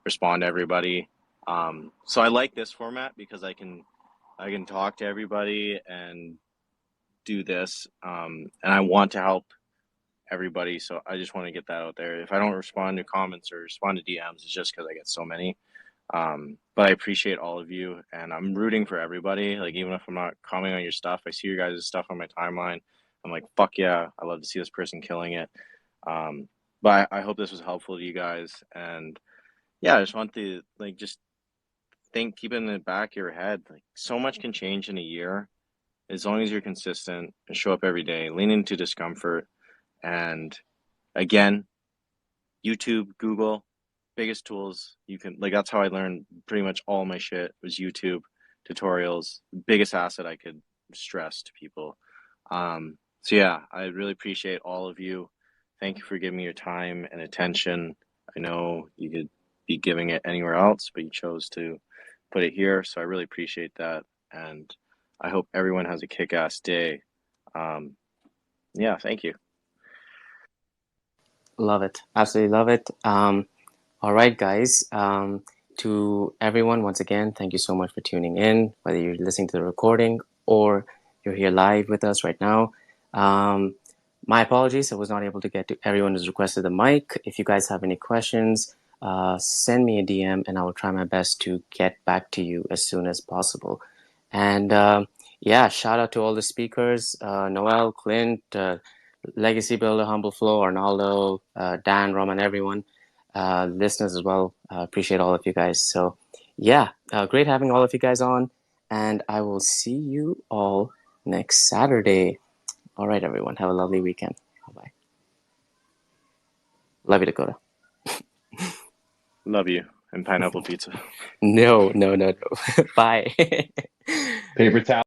[SPEAKER 3] respond to everybody. So I like this format because I can talk to everybody and do this, and I want to help everybody. So I just want to get that out there. If I don't respond to comments or respond to DMs, it's just because I get so many. But I appreciate all of you, and I'm rooting for everybody. Like, even if I'm not commenting on your stuff, I see your guys' stuff on my timeline. I'm like, fuck yeah, I love to see this person killing it. But I hope this was helpful to you guys. And yeah, I just want to like just keep it in the back of your head. Like, so much can change in a year as long as you're consistent and show up every day, lean into discomfort. And again, YouTube, Google, biggest tools you can, like, that's how I learned pretty much all my shit was YouTube. tutorials. Biggest asset I could stress to people. So yeah, I really appreciate all of you. Thank you for giving me your time and attention. I know you could be giving it anywhere else, but you chose to put it here, so I really appreciate that. And I hope everyone has a kick-ass day. Yeah, thank you.
[SPEAKER 1] Love it. Absolutely love it. All right, guys. To everyone, once again, thank you so much for tuning in, whether you're listening to the recording or you're here live with us right now. My apologies, I was not able to get to everyone who's requested the mic. If you guys have any questions, send me a DM and I will try my best to get back to you as soon as possible. And yeah, shout out to all the speakers, Noel, Clint, Legacy Builder, Humble Flow, Arnaldo, Dan, Roman, everyone, listeners as well. Appreciate all of you guys. So yeah, great having all of you guys on, and I will see you all next Saturday. All right, everyone, have a lovely weekend. Bye-bye. Love you, Dakota.
[SPEAKER 3] Love you. And pineapple pizza.
[SPEAKER 1] No. Bye.
[SPEAKER 12] Paper towel.